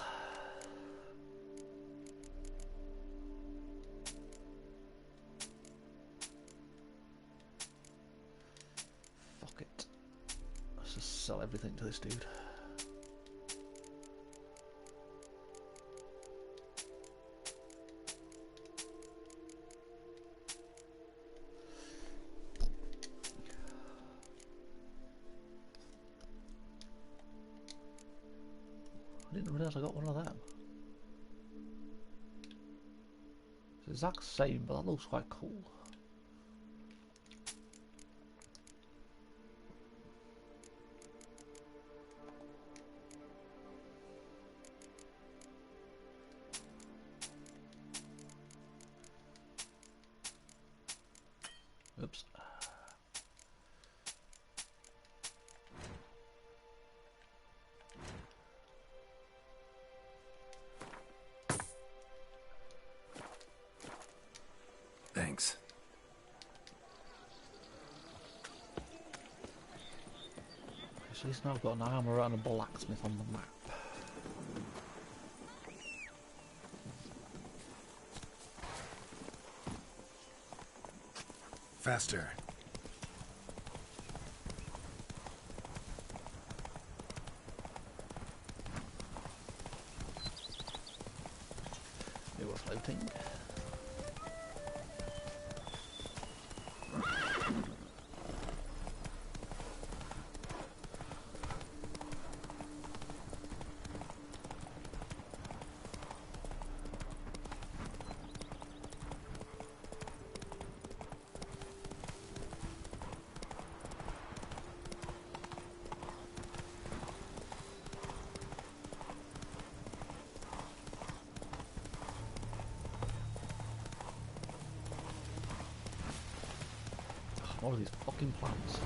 Fuck it. Let's just sell everything to this dude. I didn't realise I got one of them. It's the exact same, but that looks quite cool. Oops. Thanks. So at least now I've got an armourer and a blacksmith on the map. Faster. They were floating. All of these fucking plants.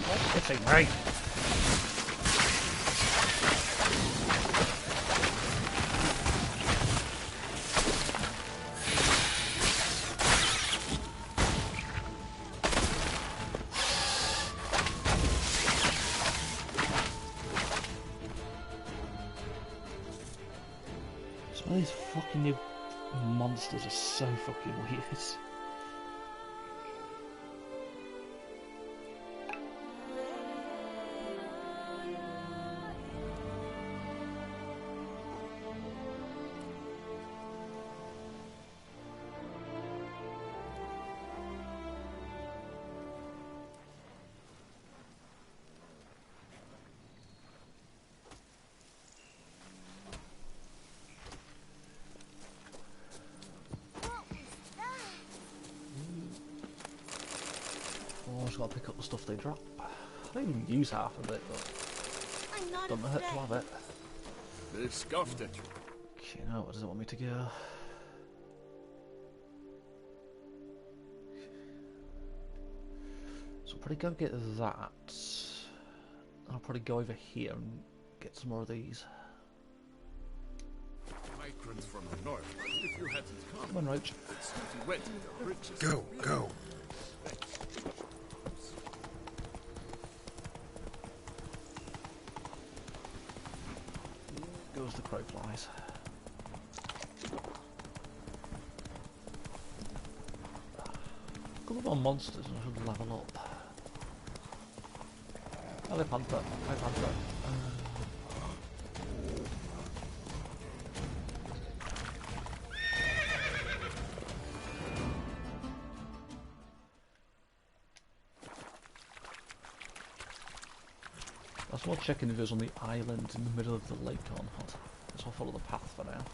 Oh, it's a right. These fucking new monsters are so fucking weird. Got to pick up the stuff they drop. I don't even use half of it, but doesn't hurt to have it. They've scuffed it. Okay, now where does it want me to go? So I'll probably go get that. And I'll probably go over here and get some more of these. Migrants from the north, but if you hadn't come, come on, Roach. Go, go. Goes the crow flies. A couple more monsters and I should level up. Hello Panther, hi Panther. That's more checking if it was on the island in the middle of the lake or not. So I'll follow the path for now.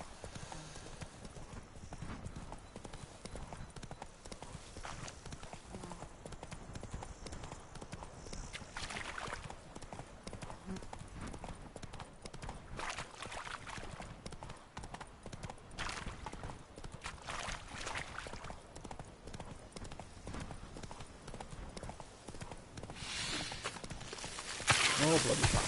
Oh, bloody fuck.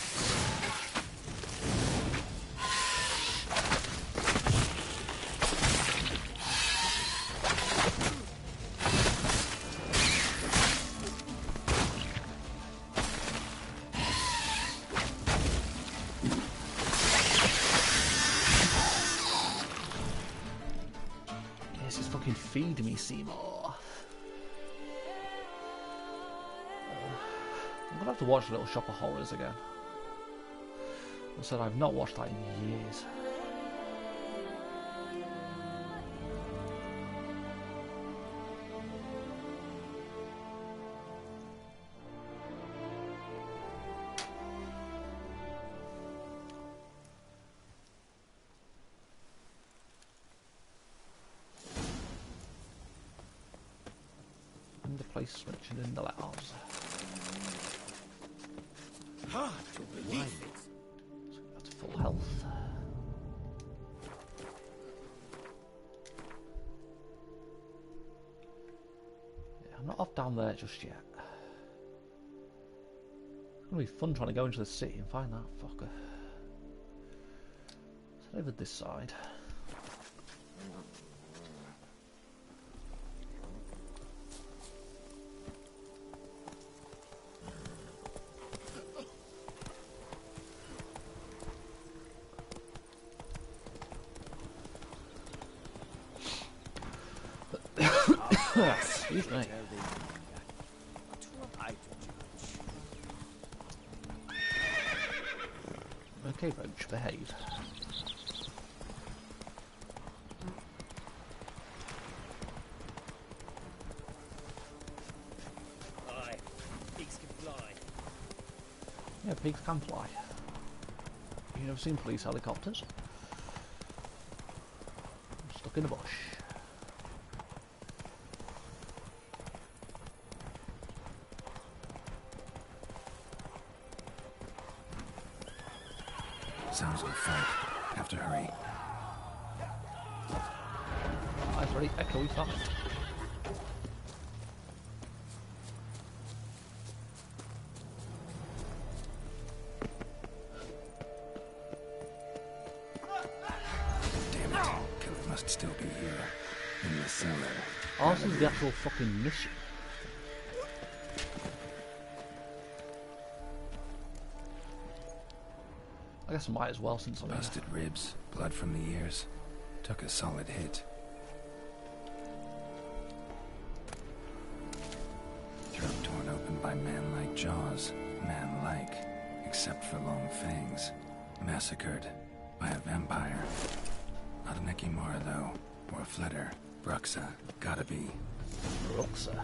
Yes, it's fucking feed me, Seymour. I'm gonna have to watch Little Shop of Horrors again. I said I've not watched that in years. And the place mentioned in the letters. Hard to believe it. So that's full health. Yeah, I'm not off down there just yet. It's gonna be fun trying to go into the city and find that fucker. Let's head over this side. Excuse me. Okay, Roach, behave. Aye, pigs can fly. Yeah, pigs can fly. You never seen police helicopters? I'm stuck in a bush. Sounds like fight. Have to hurry. Eyes ready, echoey fast. Damn it. Killer must still be here. In the cellar. Oh, this is the actual fucking mission. I guess I might as well since I'm busted ribs, blood from the ears. Took a solid hit. Throat torn open by man-like jaws. Man-like, except for long fangs. Massacred by a vampire. Not an Ekimara, though. Or a Fletter. Bruxa. Gotta be. Bruxa.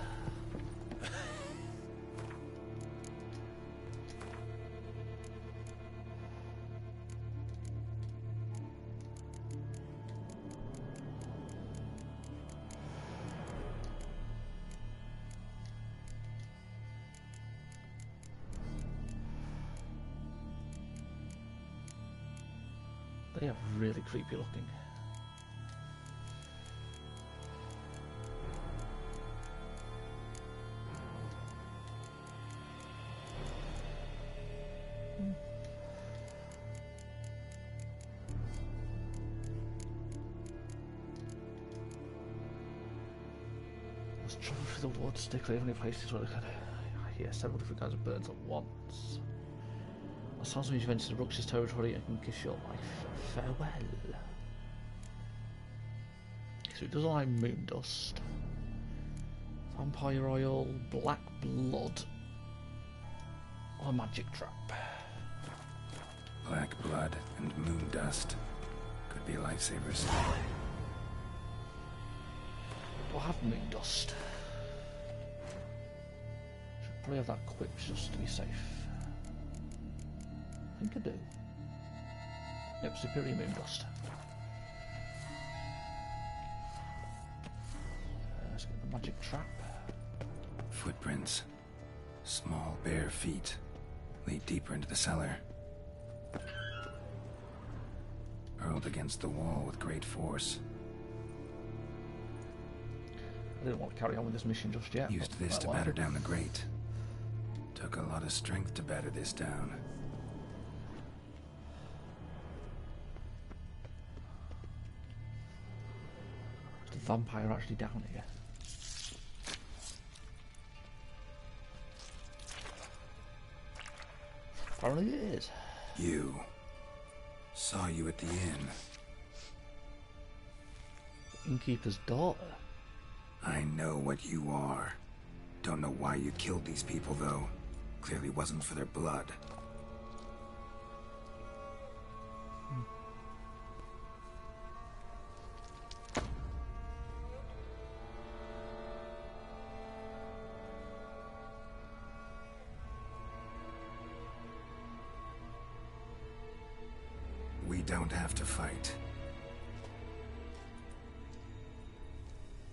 They are really creepy looking. Let's travel through the woods, stay clear of any places where they could hear several different kinds of birds at once. As soon as you've entered Brux's territory, I can kiss your life farewell. So it does like moon dust, vampire oil, black blood, or a magic trap. Black blood and moon dust. Could be lifesavers. Do I have moon dust? Should probably have that equipped just to be safe. I think I do. Yep, superior moon dust. Let's get the magic trap. Footprints. Small, bare feet. Lead deeper into the cellar. Hurled against the wall with great force. I didn't want to carry on with this mission just yet. Used this to batter down the grate. Took a lot of strength to batter this down. The vampire actually down here. Apparently it is. You. Saw you at the inn. The innkeeper's daughter. I know what you are. Don't know why you killed these people, though. Clearly wasn't for their blood. We don't have to fight.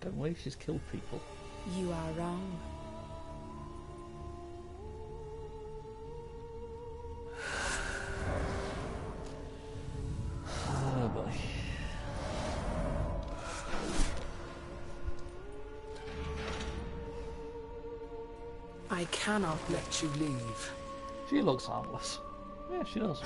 Don't worry, she's killed people. You are wrong. Oh boy. I cannot let you leave. She looks harmless. Yeah, she does.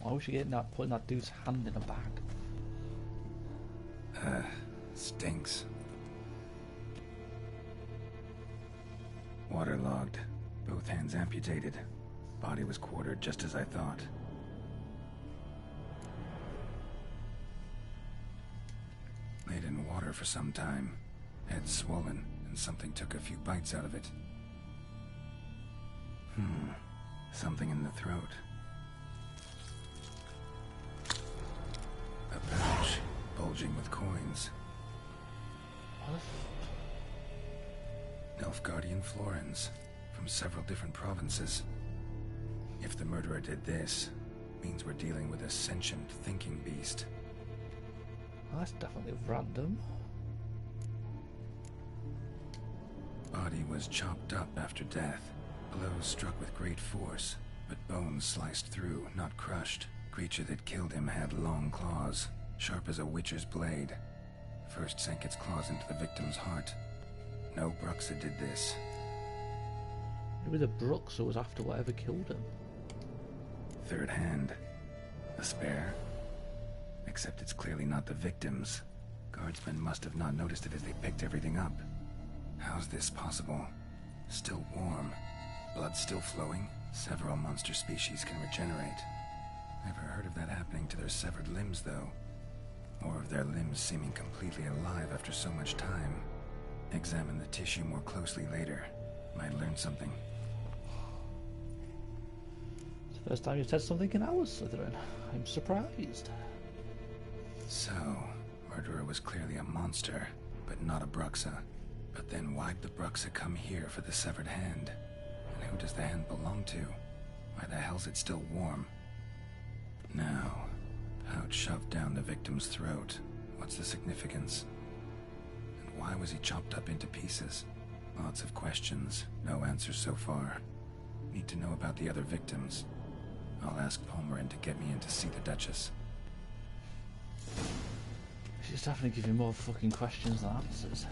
Why was she getting that, putting that dude's hand in a bag? Stinks. Waterlogged. Both hands amputated. Body was quartered just as I thought. Laid in water for some time. Head swollen, and something took a few bites out of it. Something in the throat. A pouch, bulging with coins. Nilfgaardian Florins, from several different provinces. If the murderer did this, means we're dealing with a sentient thinking beast. Well, that's definitely random. Body was chopped up after death. Blows struck with great force, but bones sliced through, not crushed. Creature that killed him had long claws, sharp as a witcher's blade. First sank its claws into the victim's heart. No Bruxa did this. Maybe the Bruxa was after whatever killed him. Third hand. A spare? Except it's clearly not the victim's. Guardsmen must have not noticed it as they picked everything up. How's this possible? Still warm. Blood still flowing. Several monster species can regenerate. Never heard of that happening to their severed limbs, though. Or of their limbs seeming completely alive after so much time. Examine the tissue more closely later. Might learn something. It's the first time you've said something in hours, Slytherin. I'm surprised. So, murderer was clearly a monster, but not a Bruxa. But then why'd the Bruxa come here for the severed hand? And who does the hand belong to? Why the hell's it still warm? Now, pouch shoved down the victim's throat. What's the significance? And why was he chopped up into pieces? Lots of questions, no answers so far. Need to know about the other victims. I'll ask Palmerin to get me in to see the Duchess. She's definitely giving more fucking questions than answers.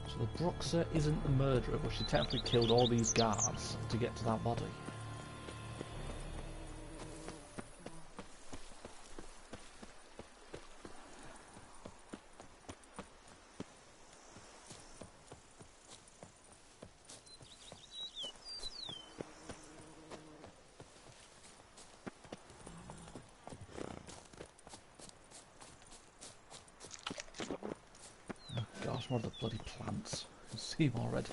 So the Bruxa isn't the murderer, but she technically killed all these guards to get to that body. More of the bloody plants. I can see them already.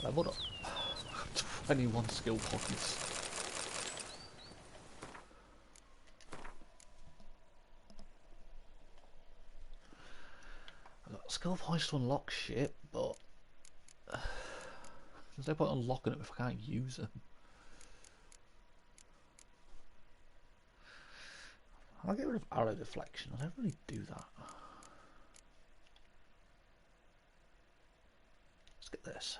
Leveled up. 21 skill points. I've got skill points to unlock shit, but there's no point unlocking them if I can't use them. I'll get rid of arrow deflection. I don't really do that. Let's get this.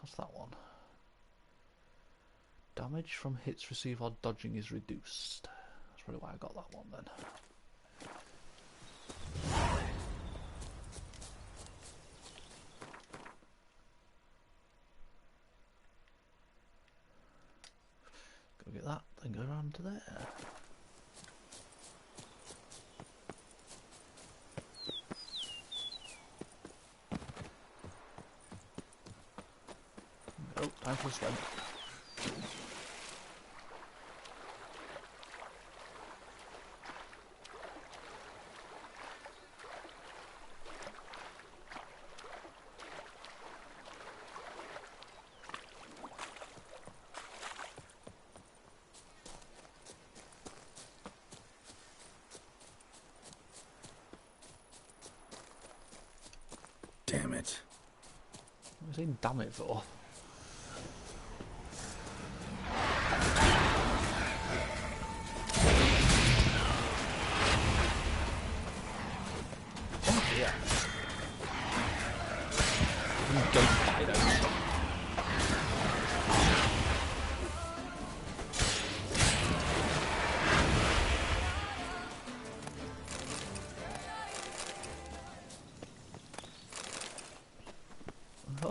What's that one? Damage from hits received while dodging is reduced. That's probably why I got that one then. Go get that, then go around to there. Oh, time for a swim. Damn it. What was I saying damn it for?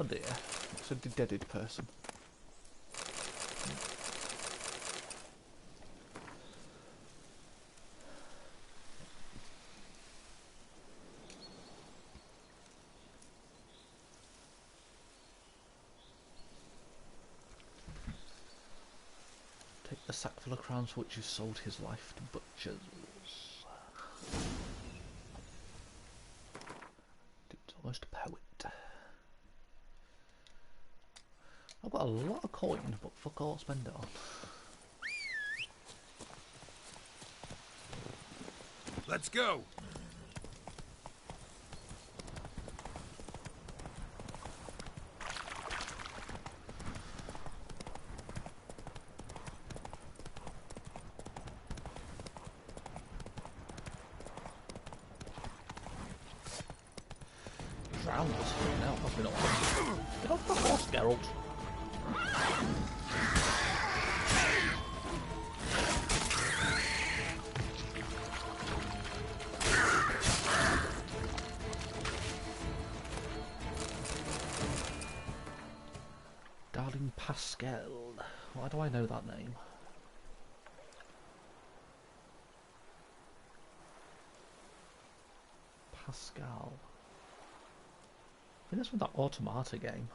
a deer. It's a deaded person. Take the sack full of crowns for which you sold his life to butchers. Dude's almost a poet. I've got a lot of coin, but fuck all, spend it on. Let's go. Drowned us now, must be not. Get off the horse, Geralt. Darling Pascal. Why do I know that name? Pascal. I think that's from that Automata game.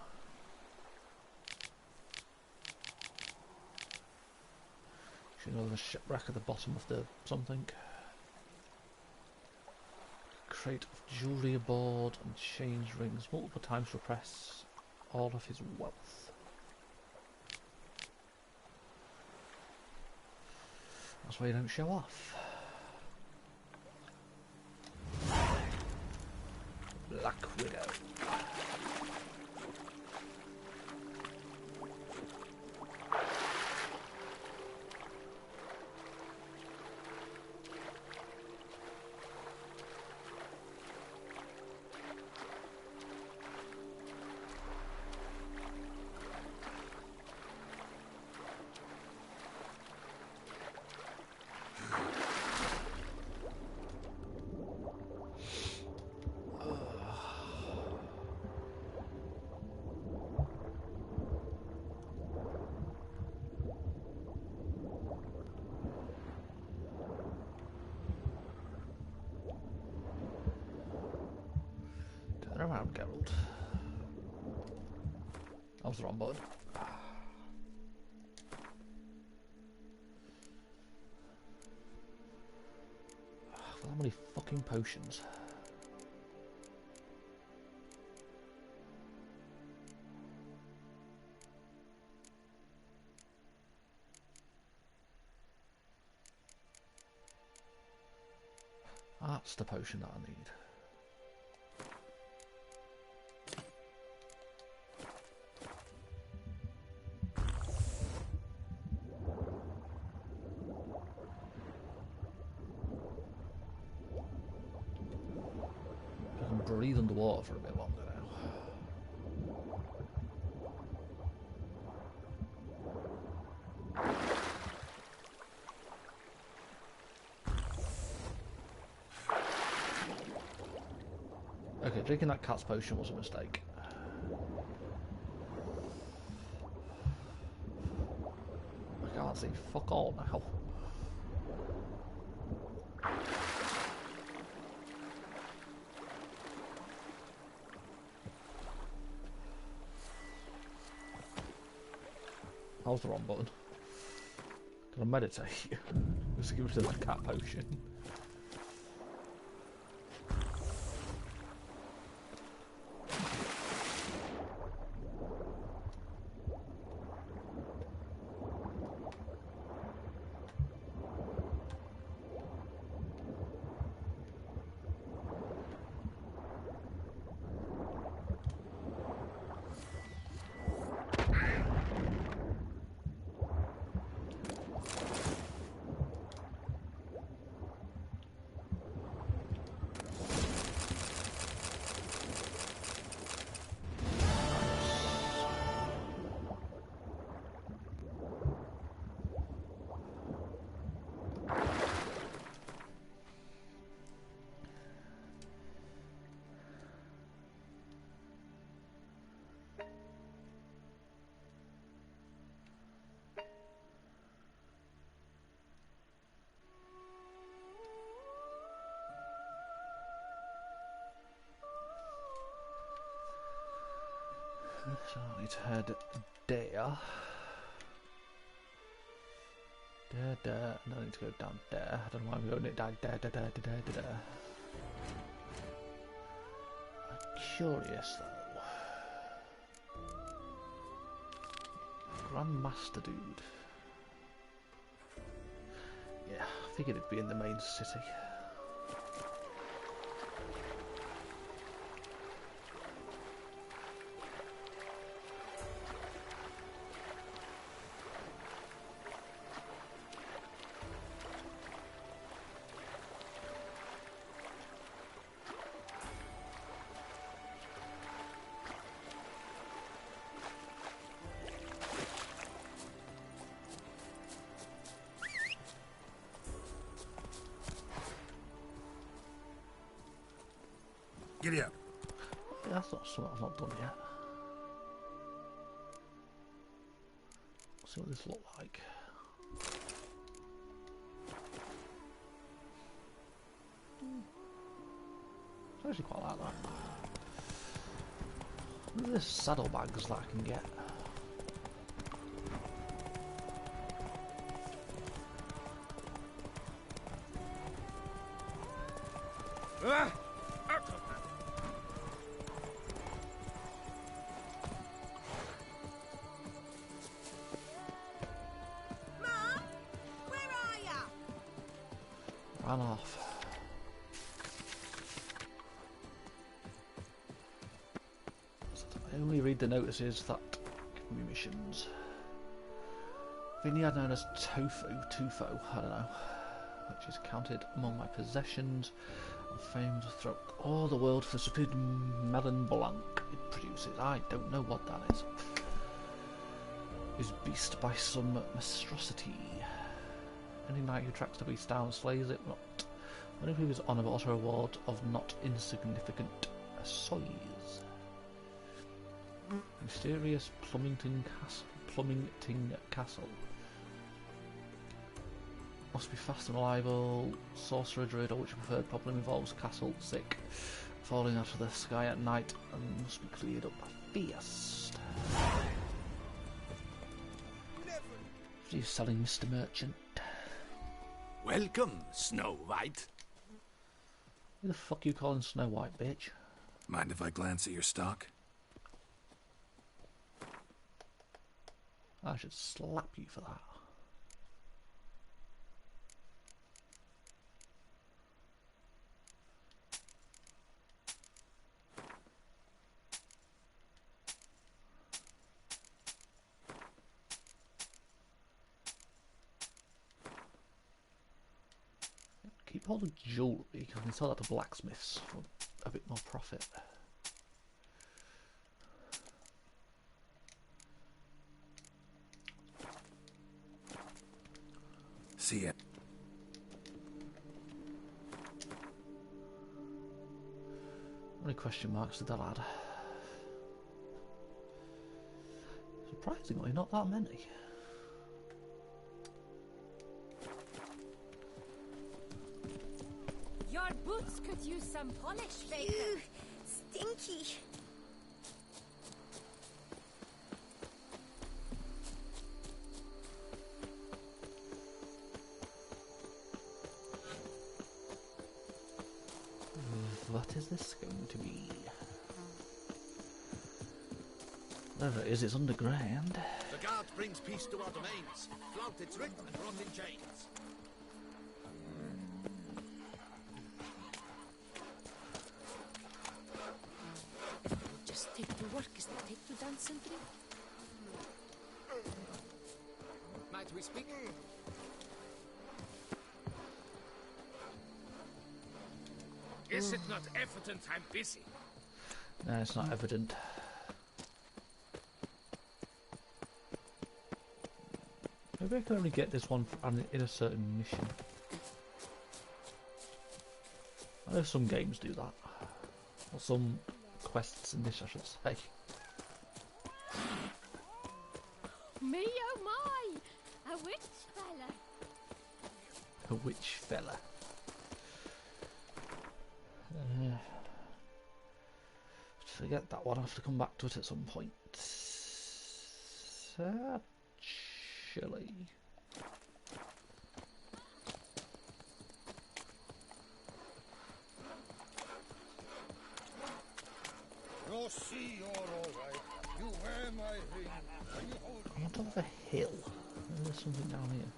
You know, there's a shipwreck at the bottom of the something. Crate of jewellery aboard and change rings. Multiple times repress all of his wealth. That's why you don't show off. Black Widow. Around, Geralt. That was the wrong button. How many fucking potions? That's the potion that I need. Breathe underwater for a bit longer now. Okay, drinking that cat's potion was a mistake. I can't see fuck all now. That was the wrong button. Can I meditate? Let's give it that cat potion. So I need to head there. There, and I need to go down there. I don't know why I'm going it down there. I'm curious though. Grandmaster dude. Yeah, I figured it'd be in the main city. Giddy up. Yeah, that's not something I've not done yet. Let's see what this looks like. I actually quite like that. Look at the saddlebags that I can get. Ran off. I only read the notices that give me missions. Vineyard known as Tufo, I don't know, which is counted among my possessions and famed throughout all the world for the stupid melon blanc it produces. I don't know what that is. Is beast by some monstrosity. Any knight who tracks the beast down slays it not. Only who is honour but also a reward of not insignificant size. Mysterious Plumbington Castle. Must be fast and reliable. Sorcerer, druid, or which preferred problem involves castle sick, falling out of the sky at night and must be cleared up fierce. What are you selling, Mr. Merchant? Welcome, Snow White. Who the fuck you calling Snow White, bitch? Mind if I glance at your stock? I should slap you for that. Keep all the jewellery, because I can sell that to blacksmiths for a bit more profit. See ya. How many question marks did that add? Surprisingly, not that many. Your boots could use some polish, Baker. Ew, stinky. What is this going to be? Whatever it is, it's underground. The guard brings peace to our domains. Flout its writ and rot in chains. Just take to work, is that take to dance sentry? Might we speak? Is it not evident I'm busy? No, it's not evident. Maybe I can only get this one in a certain mission. I know some games do that. Or some quests in this, I should say. Me oh my! A witch fella! A witch fella. Forget that one, I'll have to come back to it at some point. Chili. You'll see you're all right. You wear my ring, and you hold I'm on top of a hill. There's something down here.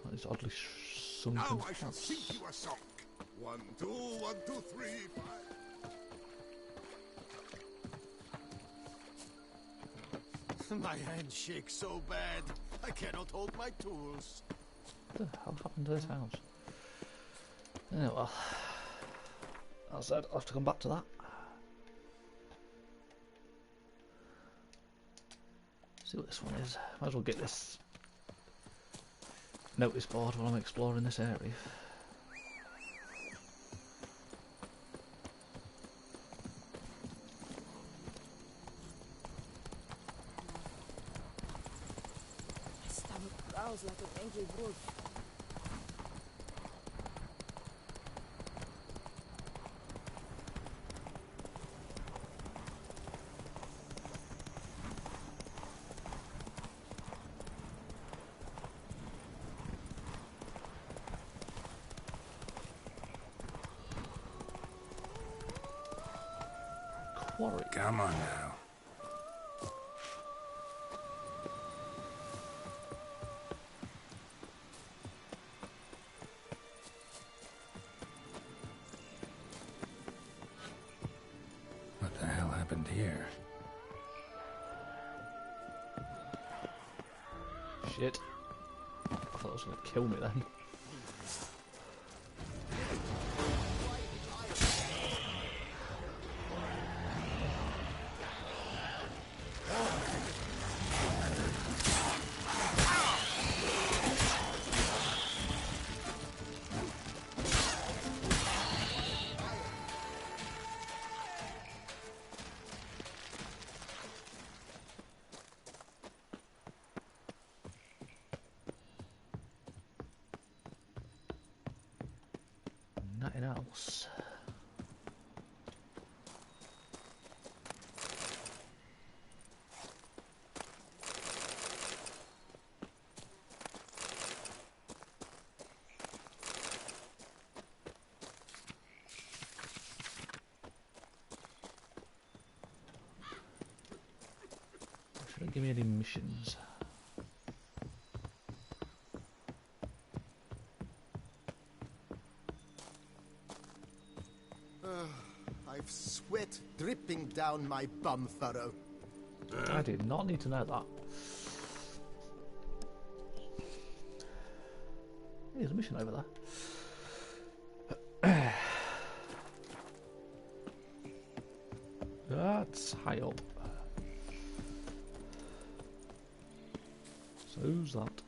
That is oddly sunken. Now I shall sink you a sock. 1, 2, 1, 2, 3, 5. My hand shakes so bad, I cannot hold my tools. What the hell happened to this house? Yeah, well, as I said, I'll have to come back to that. See what this one is. Might as well get this notice board while I'm exploring this area. My stomach growls like an angry wolf. Quarry. Come on now. What the hell happened here? Shit. I thought it was going to kill me then. Nothing else. Shouldn't give me any missions. I've sweat dripping down my bum furrow. I did not need to know that. There's a mission over there. That's high up. So who's that?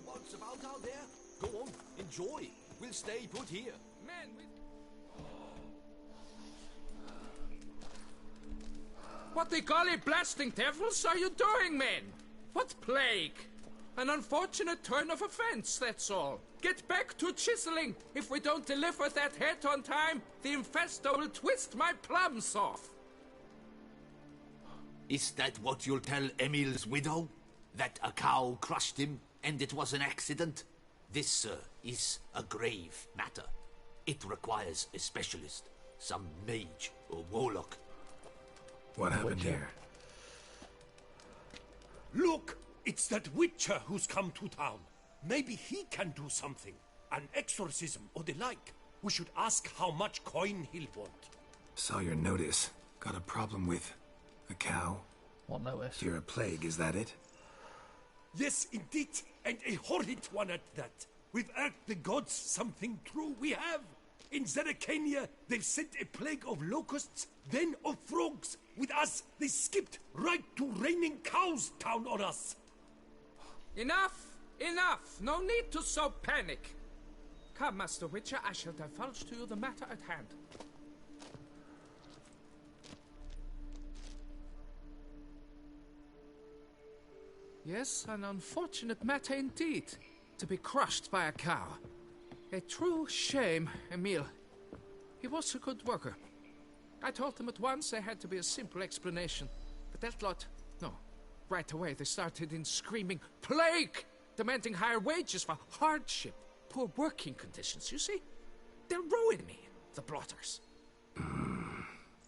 What's about out there? Go on, enjoy. We'll stay put here. Man, What the golly blasting devils are you doing, men? What plague? An unfortunate turn of events, that's all. Get back to chiseling. If we don't deliver that head on time, the infestor will twist my plums off. Is that what you'll tell Emil's widow? That a cow crushed him and it was an accident? This, sir, is a grave matter. It requires a specialist, some mage or warlock. What happened here? Look! It's that Witcher who's come to town. Maybe he can do something. An exorcism or the like. We should ask how much coin he'll want. Saw your notice. Got a problem with a cow? What notice? You're a plague, is that it? Yes, indeed. And a horrid one at that. We've irked the gods something true, we have. In Zeracania, they've sent a plague of locusts, then of frogs. With us, they skipped right to raining cows down on us. Enough! Enough! No need to so panic. Come, Master Witcher, I shall divulge to you the matter at hand. Yes, an unfortunate matter indeed. To be crushed by a cow. A true shame, Emil. He was a good worker. I told them at once there had to be a simple explanation. But that lot, no. Right away they started in screaming, plague! Demanding higher wages for hardship. Poor working conditions, you see? They'll ruin me, the blotters.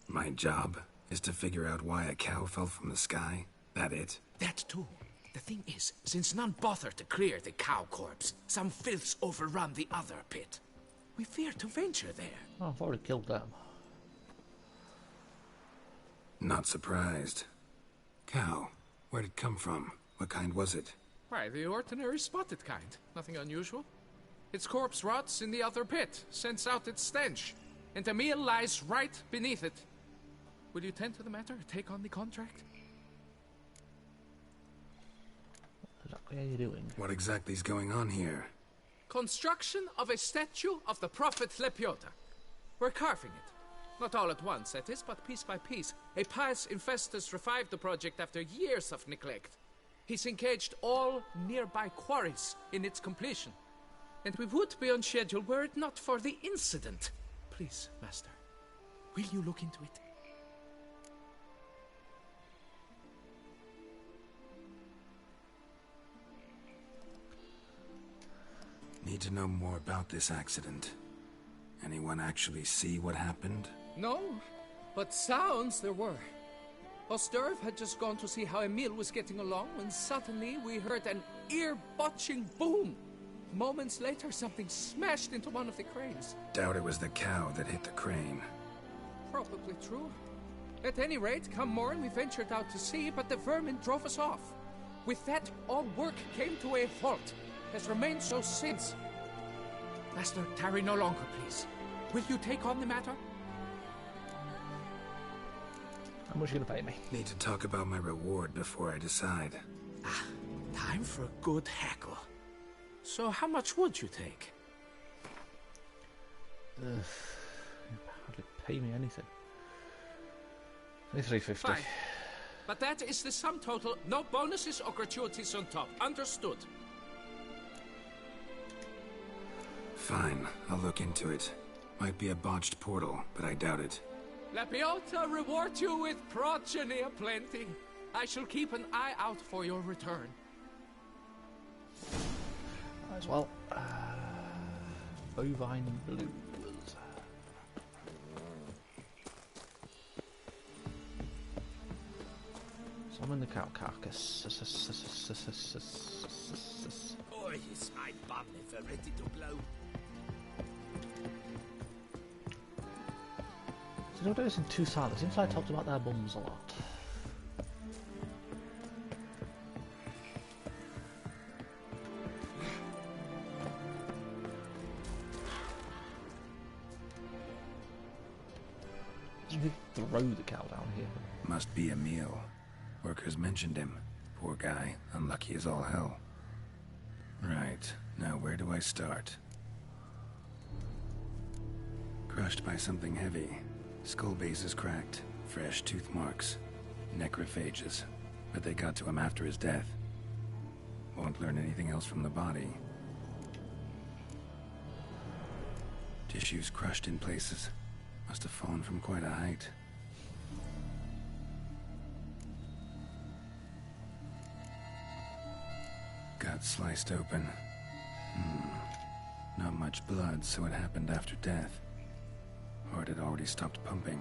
My job is to figure out why a cow fell from the sky? That it? That too. The thing is, since none bothered to clear the cow corpse, some filths overrun the other pit. We fear to venture there. Oh, I've already killed them. Not surprised. Cow, where'd it come from? What kind was it? Why, the ordinary spotted kind. Nothing unusual. Its corpse rots in the other pit, sends out its stench, and Emil lies right beneath it. Will you tend to the matter, take on the contract? What exactly are you doing? What exactly is going on here? Construction of a statue of the prophet Lepiota. We're carving it. Not all at once, that is, but piece by piece. A pious Infestus revived the project after years of neglect. He's engaged all nearby quarries in its completion. And we would be on schedule were it not for the incident. Please, Master, will you look into it? Need to know more about this accident. Anyone actually see what happened? No, but sounds there were. Osterv had just gone to see how Emil was getting along when suddenly we heard an ear-botching boom. Moments later, something smashed into one of the cranes. Doubt it was the cow that hit the crane. Probably true. At any rate, come morn we ventured out to sea, but the vermin drove us off. With that, all work came to a halt. Has remained so since. Master, tarry no longer, please. Will you take on the matter? How much are you gonna pay me? Need to talk about my reward before I decide. Time for a good hackle. So how much would you take? You hardly pay me anything. Only 350. Fine. But that is the sum total. No bonuses or gratuities on top. Understood? Fine, I'll look into it. Might be a botched portal, but I doubt it. Lepiota reward you with progeny aplenty. I shall keep an eye out for your return. As well. Bovine blues. Summon the cow carcass. Oh, yes, my bum never ready to blow. So don't do this in two sides. Seems like I talked about their bums a lot. Throw the cow down here. Must be Emil. Workers mentioned him. Poor guy, unlucky as all hell. Right, now where do I start? Crushed by something heavy. Skull base is cracked. Fresh tooth marks. Necrophages. But they got to him after his death. Won't learn anything else from the body. Tissues crushed in places. Must have fallen from quite a height. Gut sliced open. Not much blood, so it happened after death. Heart had already stopped pumping.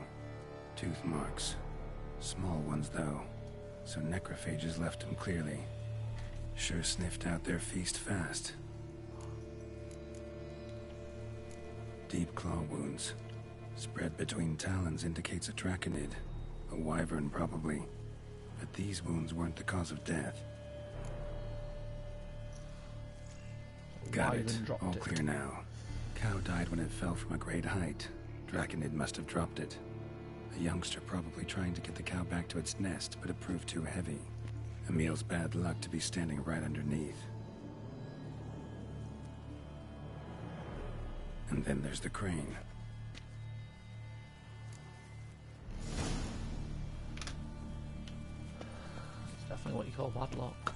Tooth marks. Small ones, though. So necrophages left him clearly. Sure sniffed out their feast fast. Deep claw wounds. Spread between talons indicates a draconid. A wyvern, probably. But these wounds weren't the cause of death. Got it. All clear now. Cow died when it fell from a great height. Draconid must have dropped it. A youngster probably trying to get the cow back to its nest, but it proved too heavy. Emil's bad luck to be standing right underneath. And then there's the crane. It's definitely what you call bad luck.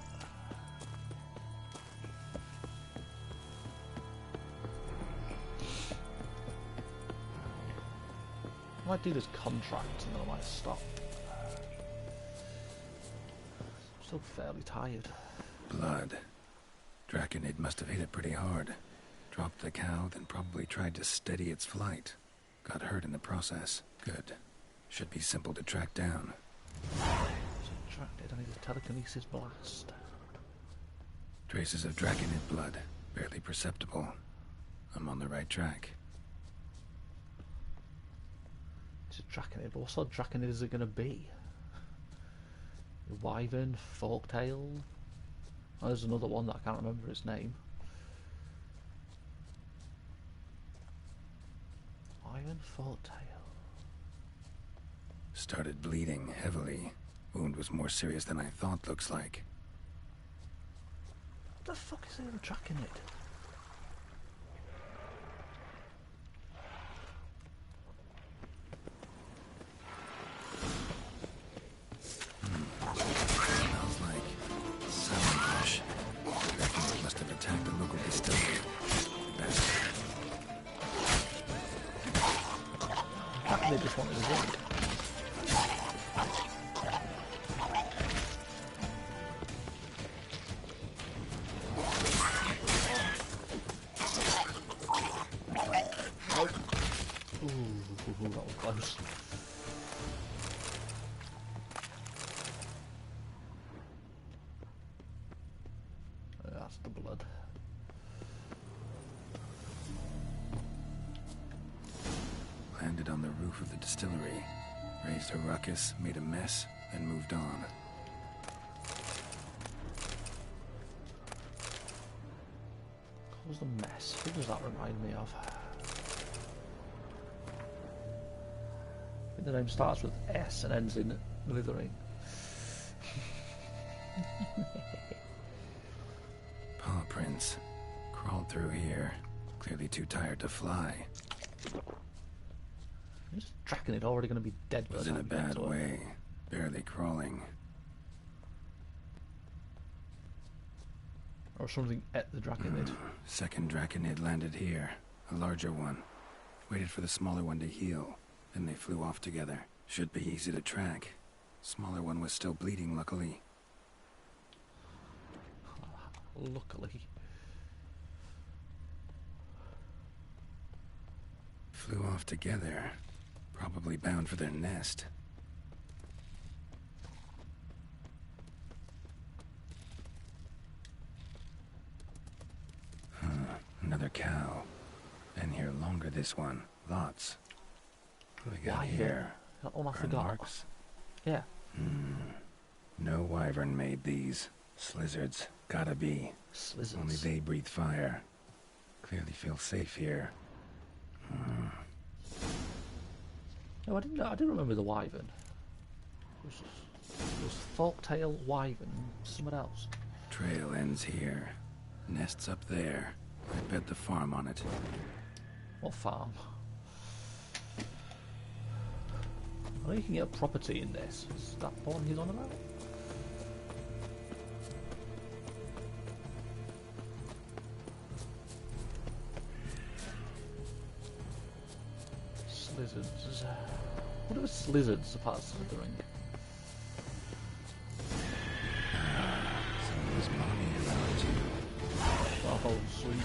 I might do this contract and then I might stop. I'm still fairly tired. Blood. Draconid must have hit it pretty hard. Dropped the cow, then probably tried to steady its flight. Got hurt in the process. Good. Should be simple to track down. Subtracted, I need a telekinesis blast. Traces of Draconid blood. Barely perceptible. I'm on the right track. It's a Draconid, but what sort of Draconid is it going to be? Wyvern, Forktail? Oh, there's another one that I can't remember its name. Wyvern, Forktail. Started bleeding heavily. Wound was more serious than I thought, looks like. What the fuck is the other Draconid? Smells like salmon-flesh. Draconid must have attacked the local distillery. Bastard. Draconid just wanted to drink. Ooh, that was close. That's the blood. Landed on the roof of the distillery. Raised a ruckus, made a mess, then moved on. What was the mess? Who does that remind me of? I think the name starts with S and ends in Blithering. Paw prints. Crawled through here. Clearly too tired to fly. Is Draconid already going to be dead? Was in a bad way. Barely crawling. Or something at the Draconid. Second Draconid landed here. A larger one. Waited for the smaller one to heal. Then they flew off together. Should be easy to track. Smaller one was still bleeding, luckily. Luckily. Flew off together. Probably bound for their nest. Another cow. Been here longer, this one. Lots. What do we got here? That one I Burn forgot. marks? Yeah. No wyvern made these. Slizzards. Gotta be. Slizzards. Only they breathe fire. Clearly feel safe here. No, I didn't remember the wyvern. It was Forktail, Wyvern, someone else. Trail ends here. Nest's up there. I bet the farm on it. What farm? I know you can get a property in this. Is that the one he's on about? Slizzards. What are slizzards apart from slithering? Someone's mommy around you. Oh, sweet.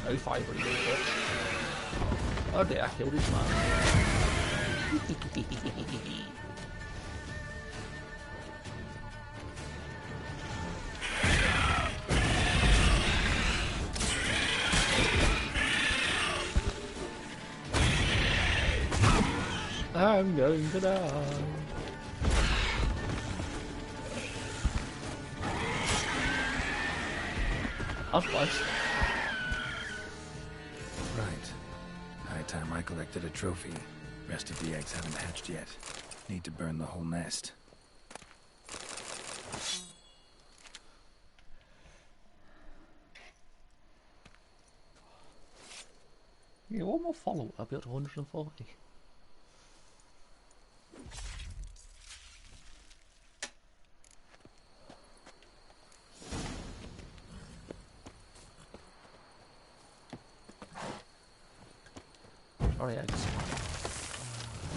No fire pretty good, but... Oh dear, I killed his man. I'm going to die. That's close. Right. High time I collected a trophy. Rest of the eggs haven't hatched yet. Need to burn the whole nest. Yeah, one more follower, I'll be up to 140. Sorry, eggs.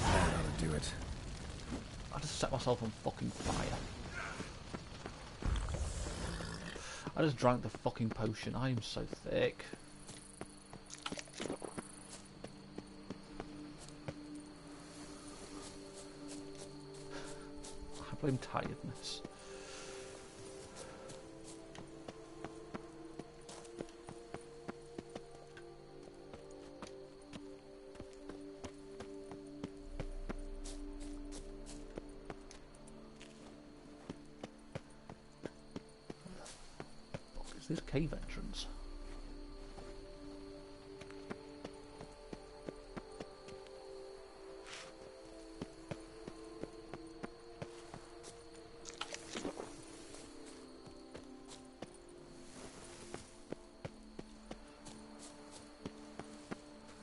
That ought to do it. I just set myself on fucking fire. I just drank the fucking potion. I am so thick. I blame tiredness. This cave entrance.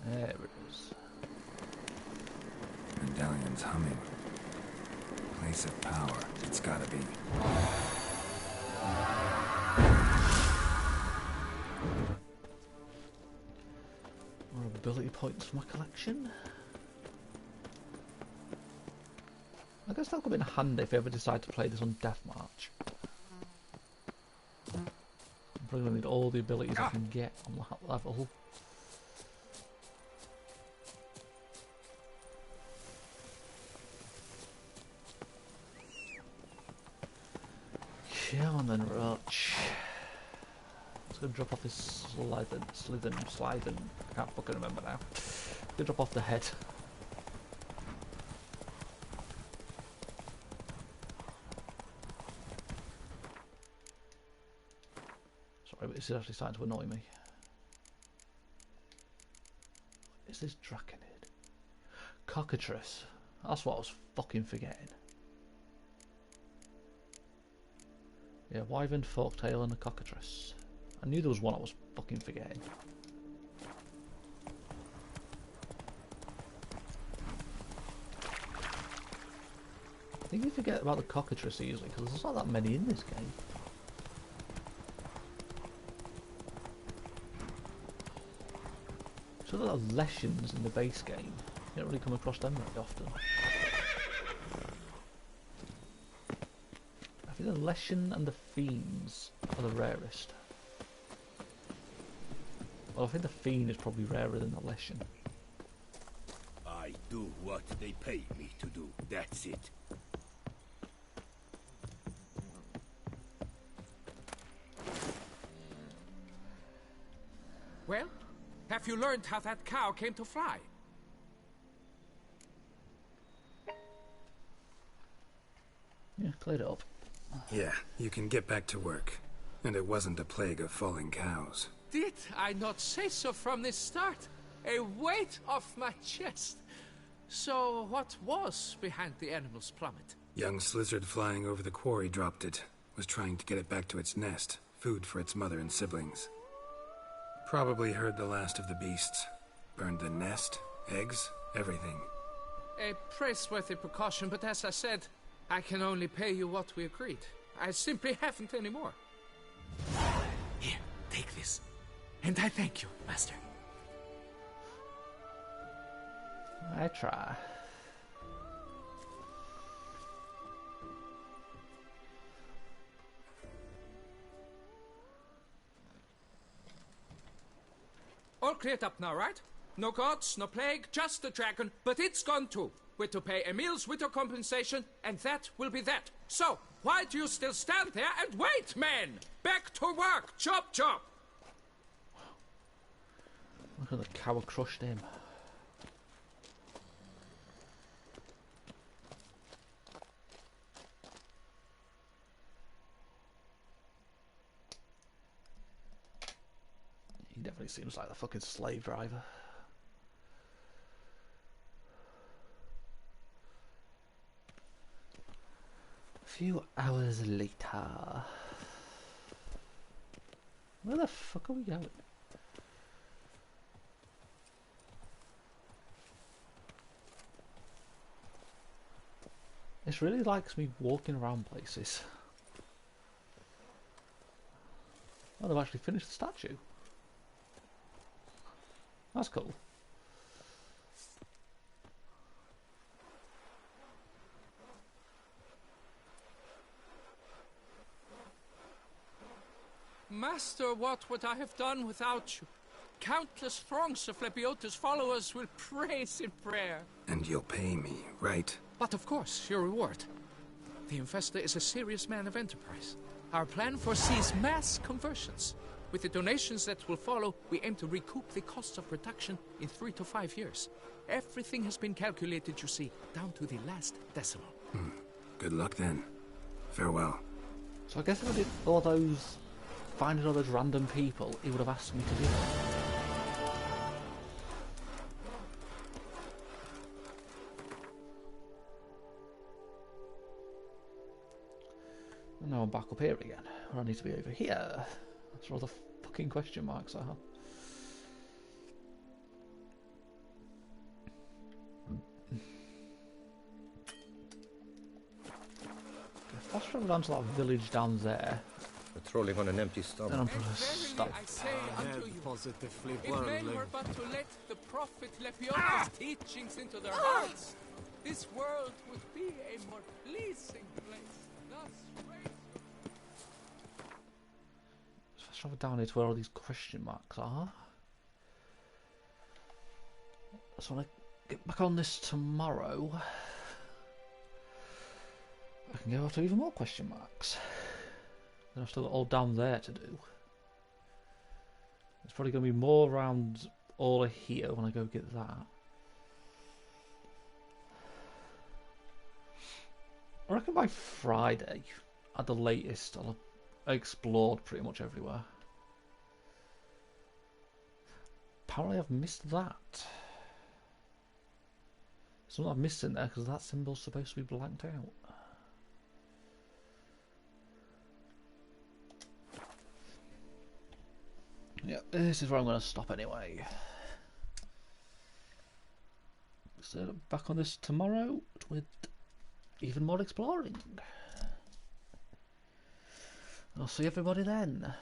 There it is. Medallion's humming. Place of power. It's gotta be. Ability points for my collection. I guess that'll come in handy if I ever decide to play this on Deathmarch. I'm probably going to need all the abilities I can get on that level. Come on then, Roach. Gonna drop off this slithen. I can't fucking remember now. Gonna drop off the head. Sorry, but this is actually starting to annoy me. Is this Draconid? Cockatrice. That's what I was fucking forgetting. Yeah, Wyvern, Forktail, and a Cockatrice. I knew there was one I was fucking forgetting. I think you forget about the Cockatrice easily because there's not that many in this game. So there are Leshens in the base game. You don't really come across them very often. I think the Leshen and the Fiends are the rarest. Well, I think the Fiend is probably rarer than the Leshen. I do what they pay me to do, that's it. Well, have you learned how that cow came to fly? Yeah, cleared it up. Yeah, you can get back to work. And it wasn't a plague of falling cows. Did I not say so from the start? A weight off my chest. So what was behind the animal's plummet? Young Slizzard flying over the quarry dropped it. Was trying to get it back to its nest. Food for its mother and siblings. Probably heard the last of the beasts. Burned the nest, eggs, everything. A praiseworthy precaution, but as I said, I can only pay you what we agreed. I simply haven't any more. Here, take this. And I thank you, Master. I try. All cleared up now, right? No gods, no plague, just the dragon, but it's gone too. We're to pay Emil's widow compensation, and that will be that. So, why do you still stand there and wait, men? Back to work! Chop, chop! Look at the cow crushed him. He definitely seems like the fucking slave driver. A few hours later. Where the fuck are we going? This really likes me walking around places. Oh, they've actually finished the statue. That's cool. Master, what would I have done without you? Countless throngs of Lebiota's followers will praise in prayer. And you'll pay me, right? But of course, your reward. The Infestor is a serious man of enterprise. Our plan foresees mass conversions. With the donations that will follow, we aim to recoup the costs of production in 3 to 5 years. Everything has been calculated, you see, down to the last decimal. Good luck then. Farewell. So I guess if I did finding all those random people, he would have asked me to do that. And now I'm back up here again. Or I need to be over here. That's where all the fucking question marks are. Let's travel down to that village down there. Patrolling on an empty stomach. Then I'm gonna stop. I say unto you, positively if men were but to let the prophet Lepiota's teachings into their hearts, this world would be a more pleasing place. Thus, Let's travel down here to where all these question marks are. So when I get back on this tomorrow, I can go after even more question marks. Then I've still got all down there to do. There's probably going to be more around all of here when I go get that. I reckon by Friday, at the latest, I'll have explored pretty much everywhere. Apparently I've missed that. Something I've missed in there because that symbol's supposed to be blanked out. Yeah, this is where I'm going to stop anyway. So back on this tomorrow with even more exploring. I'll see everybody then.